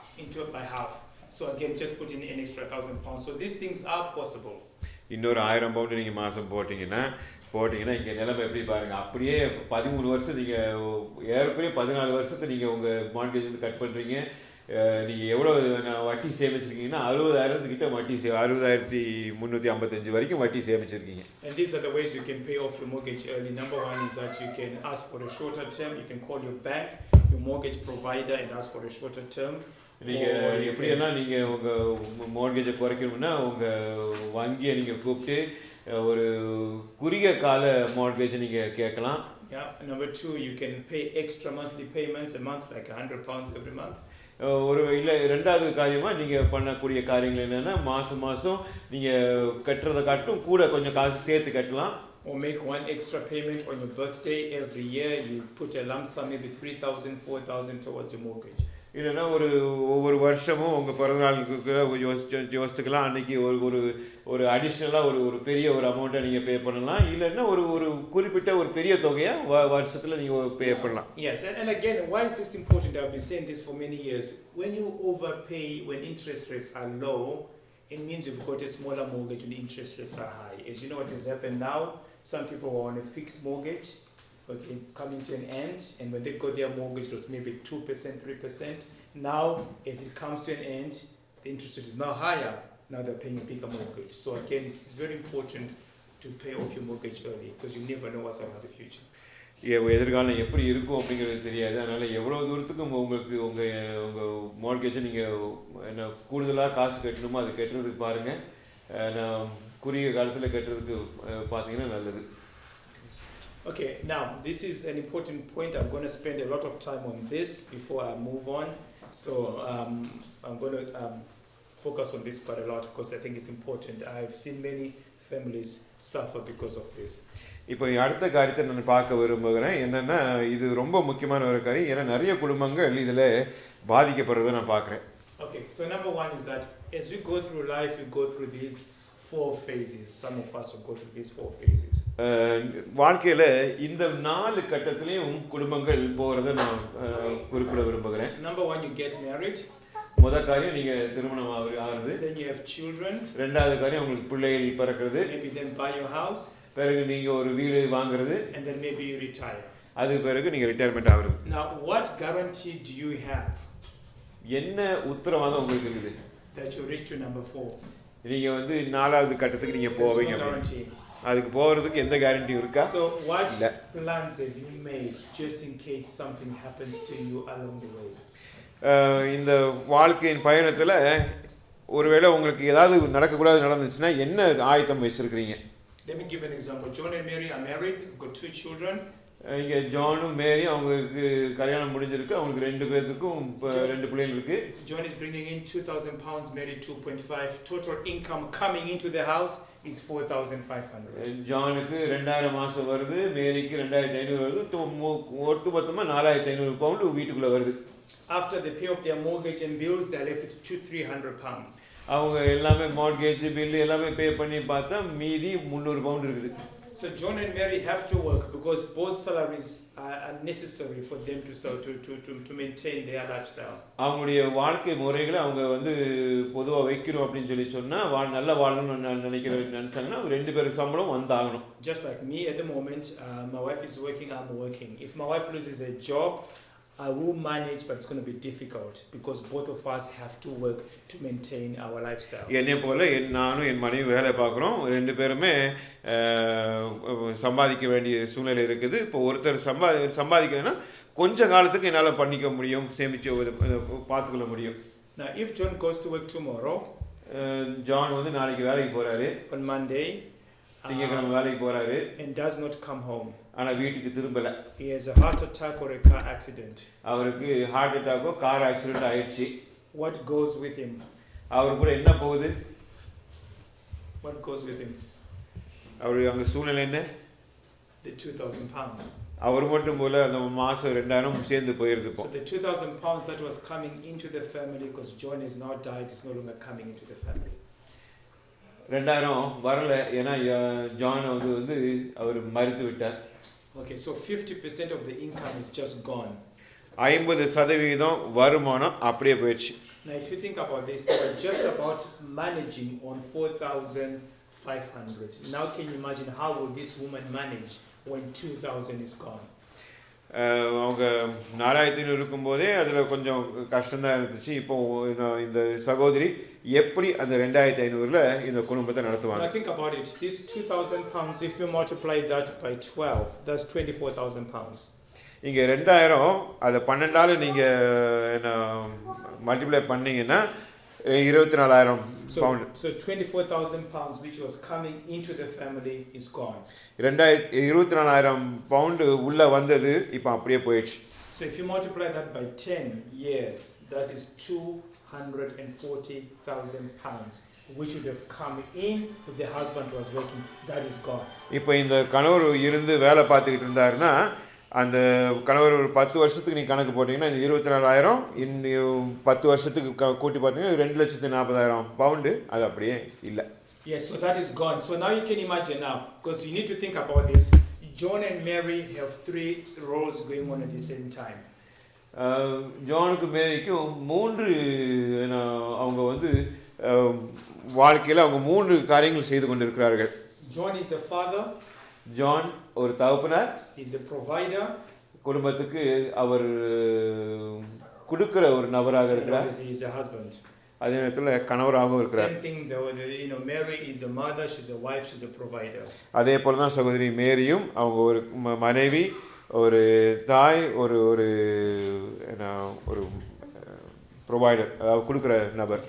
Speaker 1: by half. So again, just put in an extra £1,000. So these things are possible.
Speaker 2: இன்னொரு 1000 pound நீங்கள் மாதம் போட்டிங்கன்னா இங்கே நிலைமை எப்படி பாருங்கள். அப்படியே 13 வருஷம் நீங்கள் ஏறக்குறைய 14 வருஷத்தை நீங்கள் உங்கள் மார்கேஜ் வந்து கட் பண்ணுறீங்க. நீங்கள் எவ்வளோ வட்டி சேமிச்சிருக்கீங்கன்னா 60,000 கிட்ட வட்டி 60,355 வரைக்கும் வட்டி சேமிச்சிருக்கீங்க.
Speaker 1: And these are the ways you can pay off your mortgage early. Number one is that you can ask for a shorter term. You can call your bank, your mortgage provider, and ask for a shorter term.
Speaker 2: நீங்கள் எப்படியெல்லாம் நீங்கள் உங்கள் மார்கேஜை குறைக்கணும்னா உங்கள் வங்கியை நீங்கள் கூப்பிட்டு ஒரு குறுகிய கால மார்கேஜை நீங்கள் கேட்கலாம்.
Speaker 1: Yeah. Number two, you can pay extra monthly payments a month, like £100 every month.
Speaker 2: ஒரு இல்லை ரெண்டாவது காரியமாக நீங்கள் பண்ணக்கூடிய காரியங்கள் என்னென்னா மாதம் நீங்கள் கட்டுறதை காட்டும் கூட கொஞ்சம் காசு சேர்த்து கட்டலாம்.
Speaker 1: Or make one extra payment on your birthday every year. You put a lump sum, maybe 3,000, 4,000 towards your mortgage.
Speaker 2: இல்லைன்னா ஒவ்வொரு வருஷமும் உங்கள் பிறந்தநாளுக்கு யோசிச்சுக்கலாம். அன்றைக்கி ஒரு அடிஷ்னலாக ஒரு பெரிய ஒரு அமௌண்ட்டை நீங்கள் பே பண்ணலாம். இல்லைன்னா ஒரு குறிப்பிட்ட ஒரு பெரிய தொகையை வருஷத்தில் நீங்கள் பே பண்ணலாம்.
Speaker 1: Yes, and again, why is this important? I've been saying this for many years. When you overpay when interest rates are low, it means you've got a smaller mortgage when interest rates are high. As you know what has happened now, some people were on a fixed mortgage. Okay, it's coming to an end, and when they got their mortgage, it was maybe 2%, 3%. Now, as it comes to an end, the interest rate is now higher. Now they're paying a bigger mortgage. So again, it's very important to pay off your mortgage early, because you never know what's around the future.
Speaker 2: எதிர்காலம் எப்படி இருக்கும் அப்படிங்கிறது தெரியாது. அதனால் எவ்வளோ தூரத்துக்கு உங்களுக்கு உங்கள் மார்கேஜை நீங்கள் என்ன கூடுதலாக காசு கட்டணுமோ அது கட்டுறதுக்கு பாருங்கள். நான் குறுகிய காலத்தில் கட்டுறதுக்கு பார்த்தீங்கன்னா நல்லது.
Speaker 1: Okay, now this is an important point. I'm going to spend a lot of time on this before I move on. So I'm going to focus on this quite a lot because I think it's important. I've seen many families suffer because of this.
Speaker 2: இப்போ அடுத்த காரியத்தை நான் பார்க்க விரும்புகிறேன். என்னென்னா இது ரொம்ப முக்கியமான ஒரு காரியம். ஏன்னா நிறைய குடும்பங்கள் இதில் பாதிக்கப்படுறதை நான் பார்க்குறேன்.
Speaker 1: Okay, so number one is that as we go through life, we go through these 4 phases. Some of us will go through these 4 phases.
Speaker 2: வாழ்க்கையில் இந்த 4 கட்டத்திலையும் குடும்பங்கள் போகிறத நான் குறிப்பிட விரும்புகிறேன்.
Speaker 1: Number one, you get married.
Speaker 2: முதல் காரியம் நீங்கள் திருமணம் ஆகுது.
Speaker 1: Then you have children.
Speaker 2: ரெண்டாவது காரியம் உங்களுக்கு பிள்ளைகள் பிறக்கிறது.
Speaker 1: Maybe then buy your house.
Speaker 2: பிறகு நீங்கள் ஒரு வீடு வாங்குறது.
Speaker 1: And then maybe you retire.
Speaker 2: அதுக்கு பிறகு நீங்கள் ரிட்டையர்மெண்ட் ஆகுறது.
Speaker 1: Now, what guarantee do you have?
Speaker 2: என்ன உத்தரவாதம் உங்களுக்கு இருக்குது?
Speaker 1: That you reach to number 4.
Speaker 2: நீங்கள் வந்து 4வது கட்டத்துக்கு நீங்கள் போவீங்க. அதுக்கு போகிறதுக்கு எந்த கேரண்டியும் இருக்கா?
Speaker 1: So what plans have you made just in case something happens to you along the way?
Speaker 2: இந்த வாழ்க்கையின் பயணத்தில் ஒருவேளை உங்களுக்கு ஏதாவது நடக்கக்கூடாது நடந்துச்சுன்னா என்ன ஆயத்தம் வச்சிருக்கிறீங்க?
Speaker 1: Let me give an example. John and Mary are married. They've got 2 children.
Speaker 2: இங்கே ஜானும் மேரி அவங்களுக்கு கல்யாணம் முடிஞ்சிருக்கு. அவங்களுக்கு 2 பேருக்கும் 2 பிள்ளைகள் இருக்கு.
Speaker 1: John is bringing in £2,000, Mary 2.5. Total income coming into the house is 4,500.
Speaker 2: ஜானுக்கு 2,000 மாசம் வருது, மேரிக்கு 2,500 வருது. ஒட்டு மொத்தமாக 4,500 பவுண்டு வீட்டுக்குள்ள வருது.
Speaker 1: After they pay off their mortgage and bills, they are left with £200-300.
Speaker 2: அவங்க எல்லாமே மார்கேஜ் பில் எல்லாமே பே பண்ணி பார்த்தா மீதி 300 பவுண்ட் இருக்குது.
Speaker 1: So John and Mary have to work because both salaries are necessary for them to maintain their lifestyle.
Speaker 2: அவங்களுடைய வாழ்க்கை முறைகளை அவங்க வந்து பொதுவா வைக்கணும் அப்படினு சொல்லி சொன்னா நல்ல வாழணும்னு நினைச்சாங்கன்னா 2 பேருக்கு சம்பளம் வந்தாகணும்.
Speaker 1: Just like me at the moment, my wife is working, I'm working. If my wife loses a job, I will manage, but it's going to be difficult because both of us have to work to maintain our lifestyle.
Speaker 2: என்னை போல நானும் என் மனைவி வேலை பார்க்குறோம், ரெண்டு பேருமே சம்பாதிக்க வேண்டிய சூழ்நிலை இருக்குது. இப்போ ஒருத்தர் சம்பாதிக்கணும்னா கொஞ்ச காலத்துக்கு என்னால் பண்ணிக்க முடியும், சேமித்து பார்த்துக்கொள்ள முடியும்.
Speaker 1: Now if John goes to work tomorrow,
Speaker 2: John வந்து நாளைக்கு வேலைக்கு போகிறாரு,
Speaker 1: on Monday,
Speaker 2: திங்கட்கிழமை வேலைக்கு போகிறாரு,
Speaker 1: and does not come home,
Speaker 2: ஆனால் வீட்டுக்கு திரும்பலை,
Speaker 1: he has a heart attack or a car accident,
Speaker 2: அவருக்கு ஹார்ட் அட்டாக்கோ கார் ஆக்சிடென்ட் ஆயிடுச்சு,
Speaker 1: what goes with him?
Speaker 2: அவர் கூட என்ன போகுது?
Speaker 1: What goes with him?
Speaker 2: அவரு அங்கே சூழ்நிலை என்ன?
Speaker 1: The 2,000 pounds.
Speaker 2: அவர் மட்டும் போல அந்த மாதம் 2000 சேர்ந்து போயிருது.
Speaker 1: So the 2,000 pounds that was coming into the family, because John has now died, is no longer coming into the family.
Speaker 2: 2000 வரல, ஏன்னா ஜான் வந்து அவர் மரித்து விட்டார்.
Speaker 1: Okay, so 50% of the income is just gone.
Speaker 2: 50% வருமானம் அப்படியே போயிடுச்சு.
Speaker 1: Now if you think about this, they were just about managing on 4,500. Now can you imagine how will this woman manage when 2,000 is gone?
Speaker 2: அவங்க 4500 இருக்கும்போதே அதில் கொஞ்சம் கஷ்டம்தான் இருந்துச்சு. இப்போ இந்த சகோதரி எப்படி அந்த 2500ல இந்த குடும்பத்தை நடத்துவாங்க?
Speaker 1: Now think about it. This 2,000 pounds, if you multiply that by 12, that's 24,000 pounds.
Speaker 2: இங்கே 2000 அதை 12ஆல் நீங்கள் மல்டிப்ளை பண்ணீங்கன்னா 24,000 bound.
Speaker 1: So 24,000 pounds which was coming into the family is gone.
Speaker 2: 24,000 pound உள்ளே வந்தது இப்போ அப்படியே போயிடுச்சு.
Speaker 1: So if you multiply that by 10 years, that is 240,000 pounds which would have come in if the husband was working. That is gone.
Speaker 2: இப்போ இந்த கணவர் இருந்து வேலை பார்த்துக்கிட்டு இருந்தாருன்னா அந்த கணவர் ஒரு 10 வருஷத்துக்கு நீ கணக்கு போட்டிங்கன்னா இந்த 24,000 இன்னும் 10 வருஷத்துக்கு கூட்டி பார்த்தீங்கன்னா 2,40,000 பவுண்டு அது அப்படியே இல்லை.
Speaker 1: Yes, so that is gone. So now you can imagine now, because you need to think about this. John and Mary have 3 roles going on at the same time.
Speaker 2: ஜானுக்கு மேரிக்கும் 3 அவங்க வந்து வாழ்க்கையில் அவங்க 3 காரியங்கள் செய்து கொண்டிருக்கிறார்கள்.
Speaker 1: John is a father.
Speaker 2: John ஒரு தகப்பனார்.
Speaker 1: He is a provider.
Speaker 2: குடும்பத்துக்கு அவர் கொடுக்கிற ஒரு நபராக இருக்கிறார்.
Speaker 1: He is a husband.
Speaker 2: அதே நேரத்தில் கணவராகவும் இருக்கிறார்.
Speaker 1: Same thing, Mary is a mother, she's a wife, she's a provider.
Speaker 2: அதே போல தான் சகோதரி மேரியும் அவங்க ஒரு மனைவி, ஒரு தாய், ஒரு ஒரு ஒரு ப்ரொவைடர், கொடுக்குற நபர்,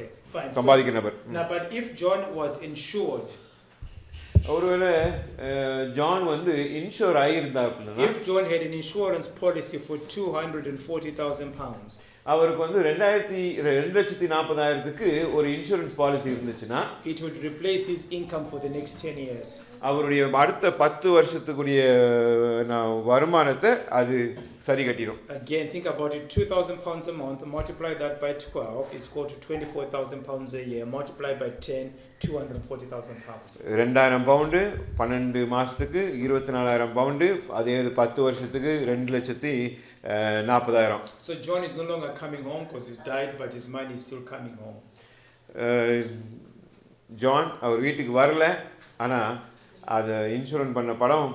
Speaker 2: சம்பாதிக்கிற நபர்.
Speaker 1: Now but if John was insured,
Speaker 2: ஒருவேளை ஜான் வந்து insure ஆகியிருந்தாருன்னா,
Speaker 1: if John had an insurance policy for 240,000 pounds,
Speaker 2: அவருக்கு வந்து 2,40,000க்கு ஒரு இன்சூரன்ஸ் பாலிசி இருந்துச்சுன்னா,
Speaker 1: it would replace his income for the next 10 years.
Speaker 2: அவருடைய அடுத்த 10 வருஷத்துக்குரிய வருமானத்தை அது சரி கட்டிடும்.
Speaker 1: Again, think about it. 2,000 pounds a month, multiply that by 12 is equal to 24,000 pounds a year. Multiply by 10, 240,000 pounds.
Speaker 2: 2000 pound 12 மாசத்துக்கு 24,000 pound, அதே 10 வருஷத்துக்கு 2,40,000.
Speaker 1: So John is no longer coming home because he's died, but his money is still coming home.
Speaker 2: John அவர் வீட்டுக்கு வரல, ஆனால் அதை insurance பண்ண பணம்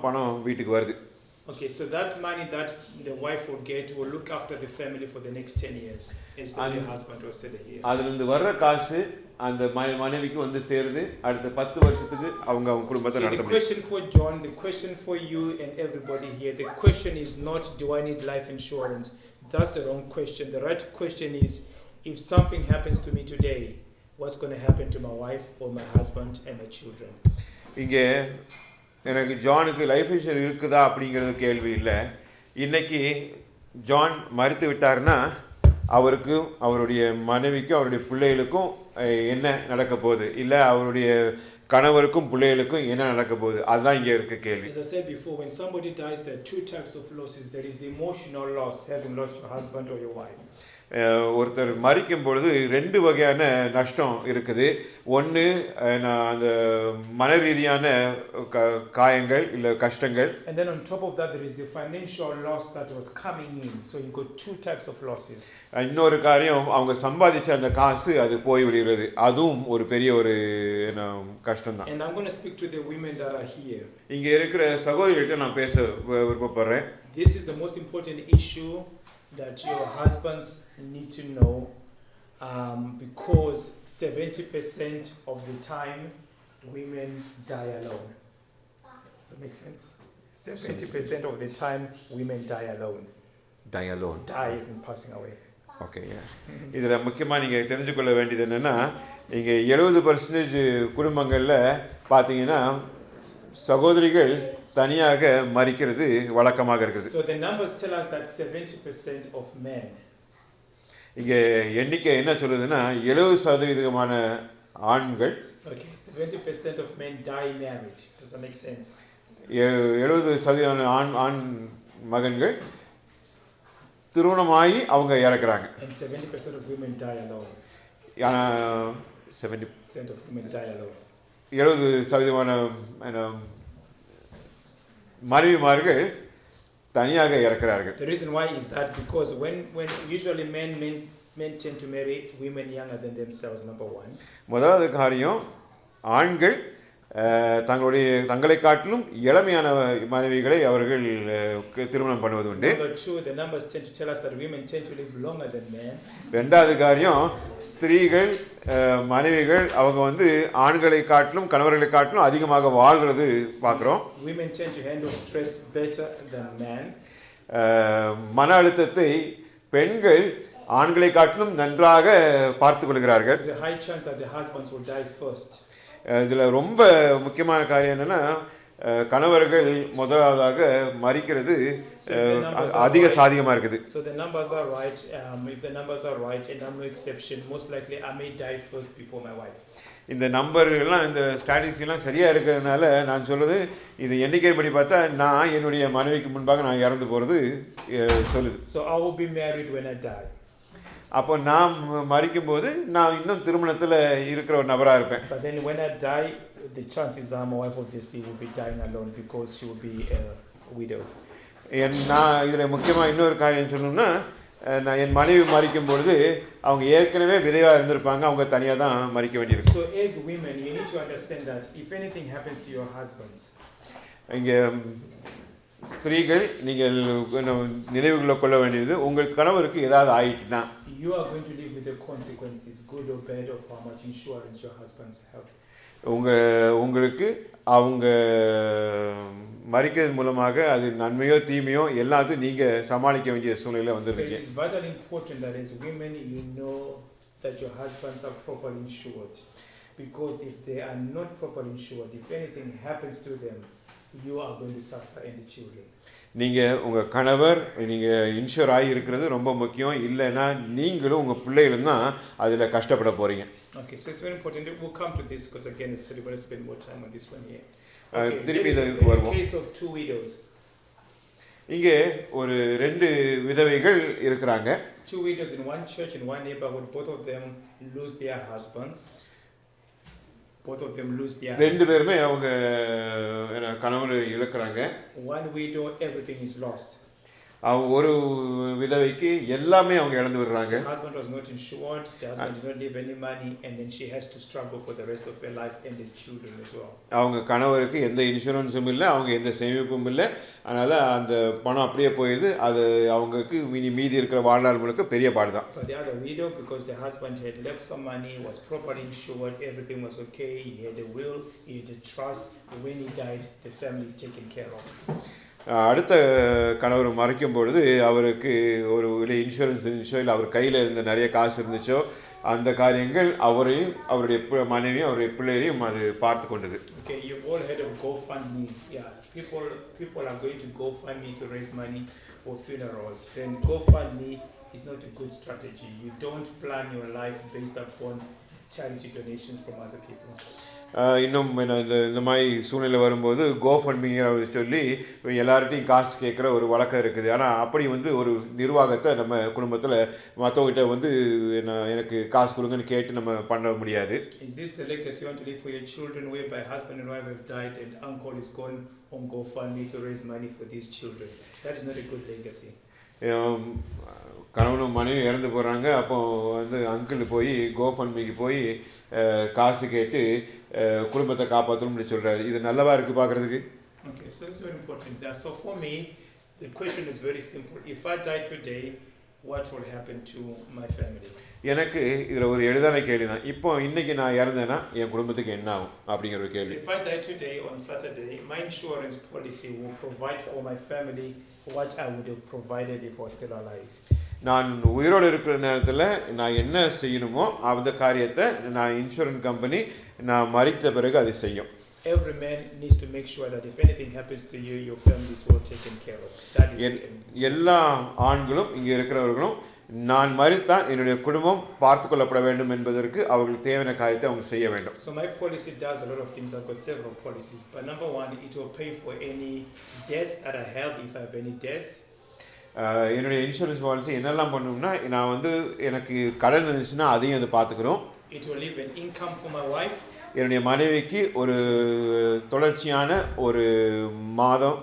Speaker 2: வீட்டுக்கு வருது.
Speaker 1: Okay, so that money that the wife will get will look after the family for the next 10 years as the husband was still here.
Speaker 2: அதிலிருந்து வர்ற காசு அந்த மனைவிக்கு வந்து சேருது, அடுத்த 10 வருஷத்துக்கு அவங்க குடும்பத்தை நடத்த முடியும்.
Speaker 1: The question for John, the question for you and everybody here, the question is not do I need life insurance? That's the wrong question. The right question is if something happens to me today, what's going to happen to my wife or my husband and my children?
Speaker 2: இங்கே எனக்கு ஜானுக்கு life insurance இருக்குதா அப்படிங்கிறது கேள்வி இல்லை. இன்னைக்கு John மரித்து விட்டார்னா அவருக்கும் அவருடைய மனைவிக்கும் அவருடைய பிள்ளைகளுக்கும் என்ன நடக்க போகுது, இல்லை அவருடைய கணவருக்கும் பிள்ளைகளுக்கும் என்ன நடக்க போகுது, அதுதான் இங்கே இருக்க கேள்வி.
Speaker 1: As I said before, when somebody dies, there are 2 types of losses. There is the emotional loss, having lost your husband or your wife.
Speaker 2: ஒருத்தர் மரிக்கும் பொழுது 2 வகையான நஷ்டம் இருக்குது. ஒன்று அந்த மன ரீதியான காயங்கள் இல்லை கஷ்டங்கள்.
Speaker 1: And then on top of that there is the financial loss that was coming in. So you got 2 types of losses.
Speaker 2: இன்னொரு காரியம் அவங்க சம்பாதிச்ச அந்த காசு அது போய் விடுகிறது, அதுவும் ஒரு பெரிய ஒரு கஷ்டம் தான்.
Speaker 1: And I'm going to speak to the women that are here.
Speaker 2: இங்கே இருக்கிற சகோதரிகிட்ட நான் பேச விருப்பப்படுறேன்.
Speaker 1: This is the most important issue that your husbands need to know, because 70% of the time women die alone. Does that make sense? 70% of the time women die alone.
Speaker 2: டயலோன்.
Speaker 1: Die isn't passing away.
Speaker 2: Okay. இதில் முக்கியமாக நீங்கள் தெரிஞ்சுக்கொள்ள வேண்டியது என்னென்னா, இங்கே 70% குடும்பங்களில் பார்த்தீங்கன்னா சகோதரிகள் தனியாக மரிக்கிறது வழக்கமாக இருக்குது.
Speaker 1: So the numbers tell us that 70% of men.
Speaker 2: இங்கே எண்ணிக்கை என்ன சொல்லுதுன்னா 70% ஆண்கள்.
Speaker 1: Okay, 70% of men die married. Does that make sense?
Speaker 2: 70% ஆண் மகன்கள் திருமணமாகி அவங்க இறக்குறாங்க.
Speaker 1: And 70% of women die alone.
Speaker 2: 70%
Speaker 1: of women die alone.
Speaker 2: 70% மனைவிமார்கள் தனியாக இறக்கிறார்கள்.
Speaker 1: The reason why is that because when usually men tend to marry women younger than themselves, number one.
Speaker 2: முதலாவது காரியம், ஆண்கள் தங்களை காட்டிலும் இளமையான மனைவிகளை அவர்கள் திருமணம் பண்ணுவது உண்டு.
Speaker 1: Number two, the numbers tend to tell us that women tend to live longer than men.
Speaker 2: ரெண்டாவது காரியம், ஸ்திரீகள் மனைவிகள் அவங்க ஆண்களை காட்டிலும் கணவர்களை காட்டிலும் அதிகமாக வாழ்றது பார்க்குறோம்.
Speaker 1: Women tend to handle stress better than men.
Speaker 2: மன அழுத்தத்தை பெண்கள் ஆண்களை காட்டிலும் நன்றாக பார்த்து கொள்கிறார்கள்.
Speaker 1: There's a high chance that the husbands will die first.
Speaker 2: இதில் ரொம்ப முக்கியமான காரியம் என்னென்னா, கணவர்கள் முதலாவதாக மரிக்கிறது அதிக சாதிகமாக இருக்குது.
Speaker 1: So the numbers are right. If the numbers are right and I'm no exception, most likely I may die first before my wife.
Speaker 2: இந்த நம்பர்கள்லாம் இந்த ஸ்ட்ராட்டஜிலாம் சரியாக இருக்கிறதுனால நான் சொல்லுது, இது எண்ணிக்கைப்படி பார்த்தா நான் என்னுடைய மனைவிக்கு முன்பாக நான் இறந்து போகிறது சொல்லுது.
Speaker 1: So I will be married when I die.
Speaker 2: அப்போ நான் மரிக்கும்போது நான் இன்னும் திருமணத்தில் இருக்கிற ஒரு நபராக இருப்பேன்.
Speaker 1: But then when I die, the chances are my wife obviously will be dying alone because she will be a widow.
Speaker 2: நான் இதில் முக்கியமாக இன்னொரு காரியம் சொல்லணும்னா, நான் என் மனைவி மரிக்கும் பொழுது அவங்க ஏற்கனவே விதையாக இருந்திருப்பாங்க, அவங்க தனியாக தான் மரிக்க வேண்டியிருக்கும்.
Speaker 1: So as women, you need to understand that if anything happens to your husbands,
Speaker 2: இங்கே ஸ்திரீகள் நீங்கள் நினைவுகளை கொள்ள வேண்டியது, உங்கள் கணவருக்கு ஏதாவது ஆயிட்டுனா
Speaker 1: you are going to live with the consequences, good or bad, of how much insurance your husbands have.
Speaker 2: உங்களுக்கு அவங்க மரிக்கிறது மூலமாக அது நன்மையோ தீமையோ எல்லாத்தையும் நீங்கள் சமாளிக்க வேண்டிய சூழ்நிலை வந்துருக்கீங்க.
Speaker 1: So it is vitally important that as women you know that your husbands are properly insured, because if they are not properly insured, if anything happens to them, you are going to suffer and the children.
Speaker 2: நீங்கள் உங்கள் கணவர் நீங்கள் insure ஆகி இருக்கிறது ரொம்ப முக்கியம். இல்லைன்னா நீங்களும் உங்கள் பிள்ளைகளும் தான் அதில் கஷ்டப்பட போகிறீங்க.
Speaker 1: Okay, so it's very important. We'll come to this because again it's going to spend more time on this one here.
Speaker 2: திருப்பி
Speaker 1: இதுக்கு வருவோம். Case of two widows.
Speaker 2: இங்கே ஒரு ரெண்டு விதவைகள் இருக்கிறாங்க.
Speaker 1: Two widows in one church in one neighborhood, both of them lose their husbands. ரெண்டு பேருமே அவங்க கணவனை இழக்கிறாங்க. One widow, everything is lost.
Speaker 2: அவங்க ஒரு விதவைக்கு எல்லாமே அவங்க இழந்து விடுறாங்க.
Speaker 1: The husband was not insured, the husband did not leave any money, and then she has to struggle for the rest of her life and the children as well.
Speaker 2: அவங்க கணவருக்கு எந்த இன்சூரன்ஸும் இல்லை, அவங்க எந்த சேமிப்பும் இல்லை, அதனால் அந்த பணம் அப்படியே போயிடுது. அது அவங்களுக்கு மீதி இருக்கிற வாழ்நாள் முழுக்க பெரிய பாடு தான்.
Speaker 1: But the other widow, because the husband had left some money, was properly insured, everything was okay, he had a will, he had a trust, when he died, the family is taken care of.
Speaker 2: அடுத்த கணவர் மறைக்கும் பொழுது அவருக்கு ஒரு insurance இருந்துச்சோ இல்லை அவர் கையில் இருந்த நிறைய காசு இருந்துச்சோ அந்த காரியங்கள் அவரையும் அவருடைய மனைவியும் அவருடைய பிள்ளைகளையும் அது பார்த்து கொண்டது.
Speaker 1: Okay, you've all heard of GoFundMe. Yeah, people are going to GoFundMe to raise money for funerals. Then GoFundMe is not a good strategy. You don't plan your life based upon charity donations from other people.
Speaker 2: இன்னும் இந்த மாதிரி சூழ்நிலை வரும்போது கோஃபண்ட்மிங்கிற சொல்லி எல்லார்ட்டையும் காசு கேட்குற ஒரு வழக்கம் இருக்குது. ஆனால் அப்படி ஒரு நிர்வாகத்தை நம்ம குடும்பத்தில் மற்றவங்ககிட்ட எனக்கு காசு கொடுங்கன்னு கேட்டு நம்ம பண்ண முடியாது.
Speaker 1: Is this the legacy you want to leave for your children, whereby husband and wife have died and uncle is gone on GoFundMe to raise money for these children? That is not a good legacy.
Speaker 2: கணவனும் மனைவி இறந்து போகிறாங்க. அப்போ uncle போய் கோஃபண்ட்மிக்கு போய் காசு கேட்டு குடும்பத்தை காப்பாற்றணும்னு சொல்கிறாரு. இது நல்லவா இருக்குது பார்க்குறதுக்கு?
Speaker 1: Okay, so it's very important. So for me, the question is very simple. If I die today what will happen to my family?
Speaker 2: எனக்கு இதில் ஒரு எளிதான கேள்வி தான். இப்போ இன்னைக்கு நான் இறந்தேன்னா என் குடும்பத்துக்கு என்ன ஆகும் அப்படிங்கிற ஒரு
Speaker 1: So
Speaker 2: கேள்வி.
Speaker 1: if I die today on Saturday, my insurance policy will provide for my family what I would have provided if I was still alive.
Speaker 2: நான் உயிரோடு இருக்கிற நேரத்தில் நான் என்ன செய்யணுமோ அந்த காரியத்தை நான் இன்சூரன்ஸ் கம்பெனி நான் மறித்த பிறகு அதை செய்யும்.
Speaker 1: Every man needs to make sure that if anything happens to you, your family is well taken care of. That is
Speaker 2: எல்லா ஆண்களும் இங்கே இருக்கிறவர்களும் நான் மறித்தால் என்னுடைய குடும்பம் பார்த்து கொள்ளப்பட வேண்டும் என்பதற்கு அவர்களுக்கு தேவையான காரியத்தை அவங்க செய்ய வேண்டும்.
Speaker 1: So my policy does a lot of things. I've got several policies. But number one, it will pay for any debts that I have if I have any debts.
Speaker 2: என்னுடைய இன்சூரன்ஸ் பாலிசி என்னெல்லாம் பண்ணும்னா நான் வந்து எனக்கு கடன் இருந்துச்சுன்னா அதையும் அதை பார்த்துக்கிறோம்.
Speaker 1: It will leave an income for my wife.
Speaker 2: என்னுடைய மனைவிக்கு ஒரு தொடர்ச்சியான ஒரு மாதம்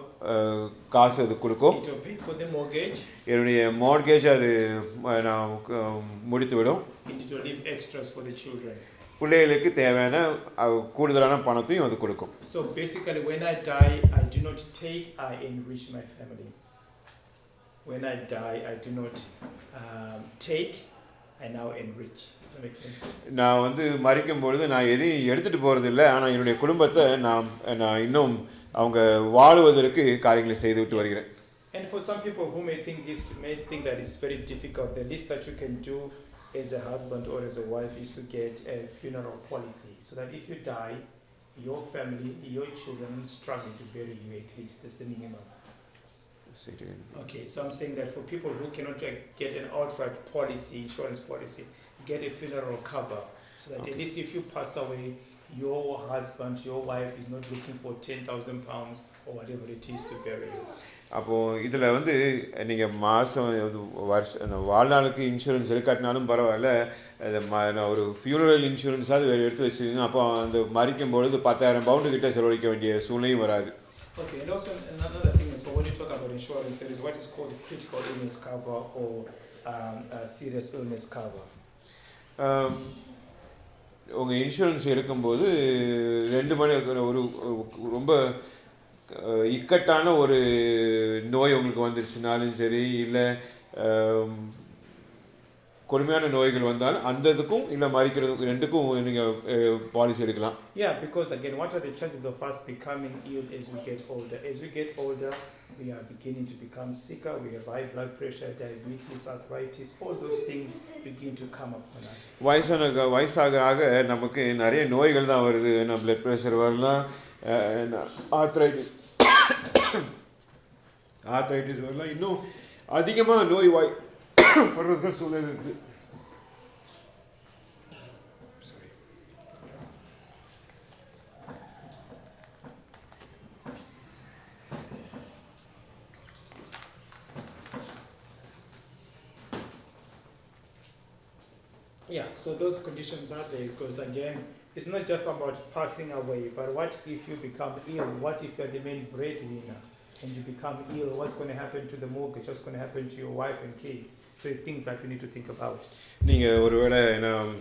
Speaker 2: காசு அது கொடுக்கும்.
Speaker 1: It will pay for the mortgage.
Speaker 2: என்னுடைய மார்கேஜ் அது நான் முடித்துவிடும்.
Speaker 1: And it will leave extras for the children.
Speaker 2: பிள்ளைகளுக்கு தேவையான கூடுதலான பணத்தையும் அது கொடுக்கும்.
Speaker 1: So basically when I die, I do not take, I enrich my family. When I die, I do not take, I now enrich. Does that make sense?
Speaker 2: நான் வந்து மரிக்கும் பொழுது நான் எதையும் எடுத்துகிட்டு போகிறது இல்லை, ஆனால் என்னுடைய குடும்பத்தை நான் இன்னும் அவங்க வாழுவதற்கு காரியங்களை செய்துவிட்டு வருகிறேன்.
Speaker 1: And for some people who may think that it's very difficult, the least that you can do as a husband or as a wife is to get a funeral policy, so that if you die, your family, your children struggle to bury you at least. That's the minimum. Okay, so I'm saying that for people who cannot get an outright policy, insurance policy, get a funeral cover, so that at least if you pass away, your husband, your wife is not looking for 10,000 pounds or whatever it is to bury you.
Speaker 2: அப்போது இதில் வந்து நீங்கள் மாதம் வருஷம் வாழ்நாளுக்கு insurance எடுக்காட்டினாலும் பரவாயில்ல, ஒரு funeral இன்சூரன்ஸாவது எடுத்து வச்சுக்கோங்க. அப்போ அந்த மறிக்கும் பொழுது 10,000 பவுண்டு கிட்ட செலவழிக்க வேண்டிய சூழ்நிலையும் வராது.
Speaker 1: Okay, and also another thing is, so when you talk about insurance, there is what is called critical illness cover or serious illness cover.
Speaker 2: உங்கள் இன்சூரன்ஸ் எடுக்கும்போது 2 மணி ஒரு ரொம்ப இக்கட்டான ஒரு நோய் உங்களுக்கு வந்துருச்சுனாலும் சரி, இல்லை கொடுமையான நோய்கள் வந்தாலும் அந்த இதுக்கும் இல்லை மறிக்கிறதுக்கும் ரெண்டுக்கும் நீங்கள் பாலிசி எடுக்கலாம்.
Speaker 1: Yeah, because again, what are the chances of us becoming ill as we get older? As we get older, we are beginning to become sicker. We have high blood pressure, diabetes, arthritis. All those things begin to come upon us.
Speaker 2: வயசாக நமக்கு நிறைய நோய்கள் தான் வருது. நம்ம blood pressure வரலாம், arthritis வரலாம், இன்னும் அதிகமாக நோய் வர்றதுக்கு சூழ்நிலை இருக்குது.
Speaker 1: Yeah, so those conditions are there because again, it's not just about passing away, but what if you become ill? What if you're the main breadwinner and you become ill? What's going to happen to the mortgage? What's going to happen to your wife and kids? So things that we need to think about.
Speaker 2: நீங்கள் ஒருவேளை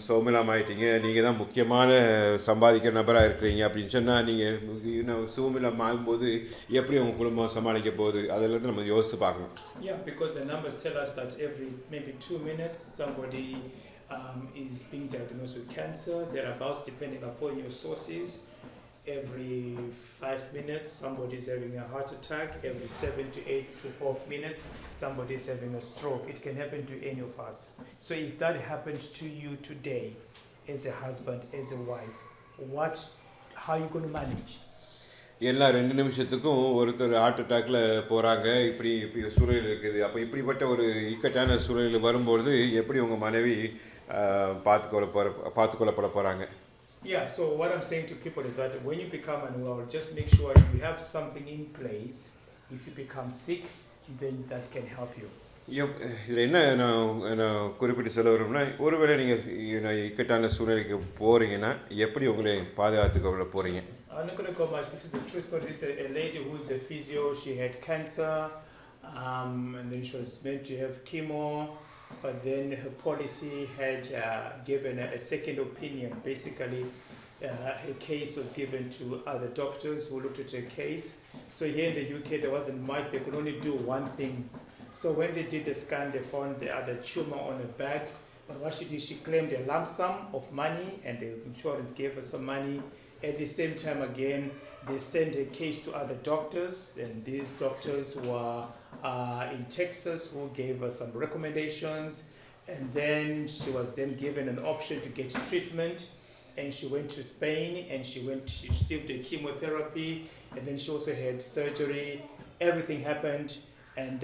Speaker 2: சோமிலாம் ஆகிட்டீங்க, நீங்கள் தான் முக்கியமான சம்பாதிக்கிற நபராக இருக்கிறீங்க அப்படின்னு சொன்னால் நீங்கள் சோமிலாம் ஆகும்போது எப்படி உங்கள் குடும்பம் சமாளிக்க போகுது, அதில் நம்ம யோசித்து பார்க்கணும்.
Speaker 1: Yeah, because the numbers tell us that every maybe 2 minutes somebody is being diagnosed with cancer, thereabouts, depending upon your sources. Every 5 minutes, somebody is having a heart attack. Every 7 to 8 to 12 minutes, somebody is having a stroke. It can happen to any of us. So if that happened to you today, as a husband, as a wife, how are you going to manage?
Speaker 2: எல்லா 2 நிமிஷத்துக்கும் ஒருத்தர் heart அட்டாக்ல போகிறாங்க. இப்படி சூழல் இருக்குது. அப்போ இப்படிப்பட்ட ஒரு இக்கட்டான சூழலில் வரும்பொழுது எப்படி உங்கள் மனைவி பார்த்துக்கொள்ளப்பட போகிறாங்க?
Speaker 1: Yeah, so what I'm saying to people is that when you become unwell, just make sure you have something in place. If you become sick, then that can help you.
Speaker 2: இதில் என்ன நான் குறிப்பிட்டு சொல்ல வரும்னா, ஒருவேளை நீங்கள் இக்கட்டான சூழ்நிலைக்கு போகிறீங்கன்னா எப்படி உங்களை பாதுகாத்துக்கொள்ள போகிறீங்க?
Speaker 1: I'm not going to go much. This is a true story. This is a lady who is a physio. She had cancer, and then she was meant to have chemo. But then her policy had given a second opinion. Basically, her case was given to other doctors who looked at her case. So here in the UK, there wasn't much. They could only do one thing. So when they did the scan, they found the other tumor on her back. But what she did, she claimed a lump sum of money, and the insurance gave her some money. At the same time, again, they sent a case to other doctors, and these doctors were in Texas, who gave her some recommendations. And then she was then given an option to get treatment, and she went to Spain, and she received a chemotherapy, and then she also had surgery. Everything happened, and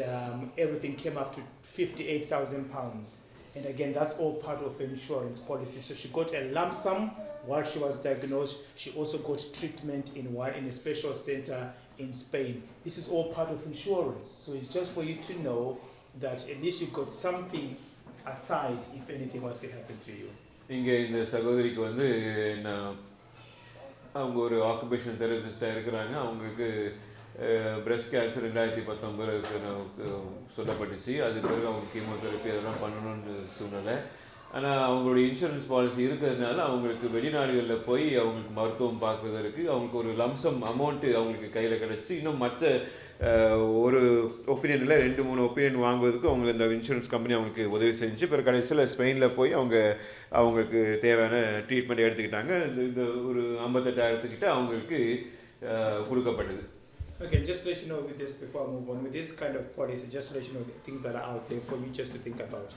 Speaker 1: everything came up to £58,000. And again, that's all part of insurance policy. So she got a lump sum while she was diagnosed. She also got treatment in a special center in Spain. This is all part of insurance. So it's just for you to know that at least you got something aside if anything was to happen to you.
Speaker 2: இங்கே இந்த சகோதரிக்கு வந்து அவங்க ஒரு occupation தெரபிஸ்டாக இருக்கிறாங்க. அவங்களுக்கு breast cancer 2019 சொல்லப்பட்டுச்சு. அது பிறகு அவங்க கீமோதெரப்பி அதெல்லாம் பண்ணணும்னு சூழ்நிலை. ஆனால் அவங்களுடைய இன்சூரன்ஸ் பாலிசி இருக்கிறதுனால அவங்களுக்கு வெளிநாடுகளில் போய் அவங்களுக்கு மருத்துவம் பார்க்குறதுக்கு அவங்களுக்கு ஒரு லம்சம் அமௌண்ட்டு அவங்களுக்கு கையில் கிடச்சி, இன்னும் மற்ற ஒரு ஒப்பீனியனில் 2-3 ஒப்பீனியன் வாங்குவதுக்கு அவங்களுக்கு இந்த இன்சூரன்ஸ் கம்பெனி அவங்களுக்கு உதவி செஞ்சு பிறகு கடைசியில் ஸ்பெயினில் போய் அவங்களுக்கு தேவையான ட்ரீட்மெண்ட் எடுத்துக்கிட்டாங்க. இந்த ஒரு 58,000 அவங்களுக்கு கொடுக்கப்பட்டது.
Speaker 1: Okay, just to let you know with this, before I move on, with this kind of policy, just to let you know the things that are out there for you just to think about.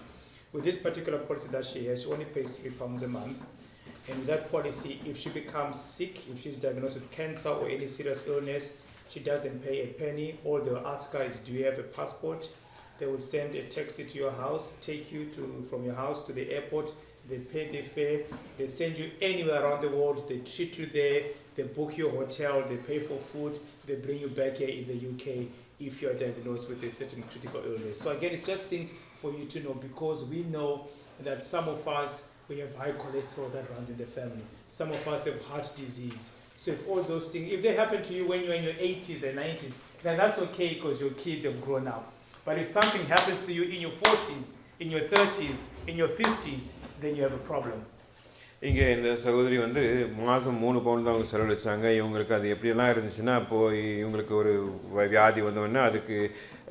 Speaker 1: With this particular policy that she has, she only pays £3 a month. And with that policy, if she becomes sick, if she's diagnosed with cancer or any serious illness, she doesn't pay a penny. All they'll ask her is, do you have a passport? They will send a taxi to your house, take you from your house to the airport. They pay the fare. They send you anywhere around the world. They treat you there. They book your hotel. They pay for food. They bring you back here in the UK if you are diagnosed with a certain critical illness. So again, it's just things for you to know, because we know that some of us, we have high cholesterol that runs in the family. Some of us have heart disease. So if all those things, if they happen to you when you're in your 80s and 90s, then that's okay because your kids have grown up. But if something happens to you in your 40s, in your 30s, in your 50s, then you have a problem.
Speaker 2: இங்கே இந்த சகோதரி வந்து மாதம் 3 பவுன் தான் அவங்க செலவழிச்சாங்க. இவங்களுக்கு அது எப்படியெல்லாம் இருந்துச்சுன்னா, இப்போது இவங்களுக்கு ஒரு வியாதி வந்தோடனே அதுக்கு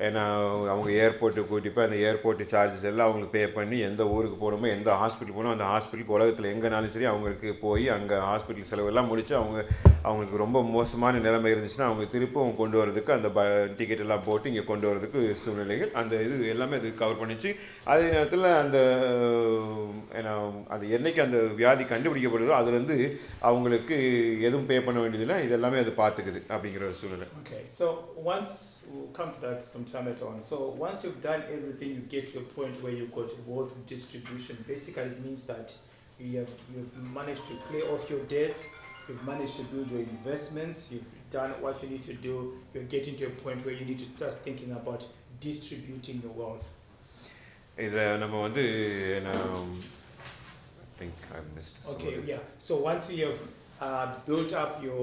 Speaker 2: ஏன்னா அவங்க ஏர்போர்ட்டுக்கு கூட்டிப்போ அந்த ஏர்போர்ட்டு சார்ஜஸ் எல்லாம் அவங்களுக்கு பே பண்ணி, எந்த ஊருக்கு போகணுமோ எந்த ஹாஸ்பிட்டல் போகணும் அந்த ஹாஸ்பிட்டலுக்கு உலகத்தில் எங்கேனாலும் சரி அவங்களுக்கு போய் அங்கே ஹாஸ்பிட்டல் செலவெல்லாம் முடித்து அவங்களுக்கு ரொம்ப மோசமான நிலைமை இருந்துச்சுன்னா அவங்க திருப்பவும் கொண்டு வரதுக்கு அந்த டிக்கெட் எல்லாம் போட்டு இங்கே கொண்டு வரதுக்கு சூழ்நிலைகள் அந்த இது எல்லாமே அது கவர் பண்ணிச்சு. அதே நேரத்தில் அந்த ஏன்னா அது என்னைக்கு அந்த வியாதி கண்டுபிடிக்கப்படுதோ அதுலேருந்து அவங்களுக்கு எதுவும் பே பண்ண வேண்டியதில்லை, இதெல்லாமே அது பார்த்துக்குது அப்படிங்கிற ஒரு சூழ்நிலை.
Speaker 1: Okay, so once we'll come to that sometime later on. So once you've done everything, you get to a point where you've got wealth distribution. Basically, it means that you've managed to clear off your debts, you've managed to build your investments, you've done what you need to do. You're getting to a point where you need to start thinking about distributing your wealth.
Speaker 2: இதில் நம்ம வந்து I think I missed.
Speaker 1: Okay, yeah. So once you have built up your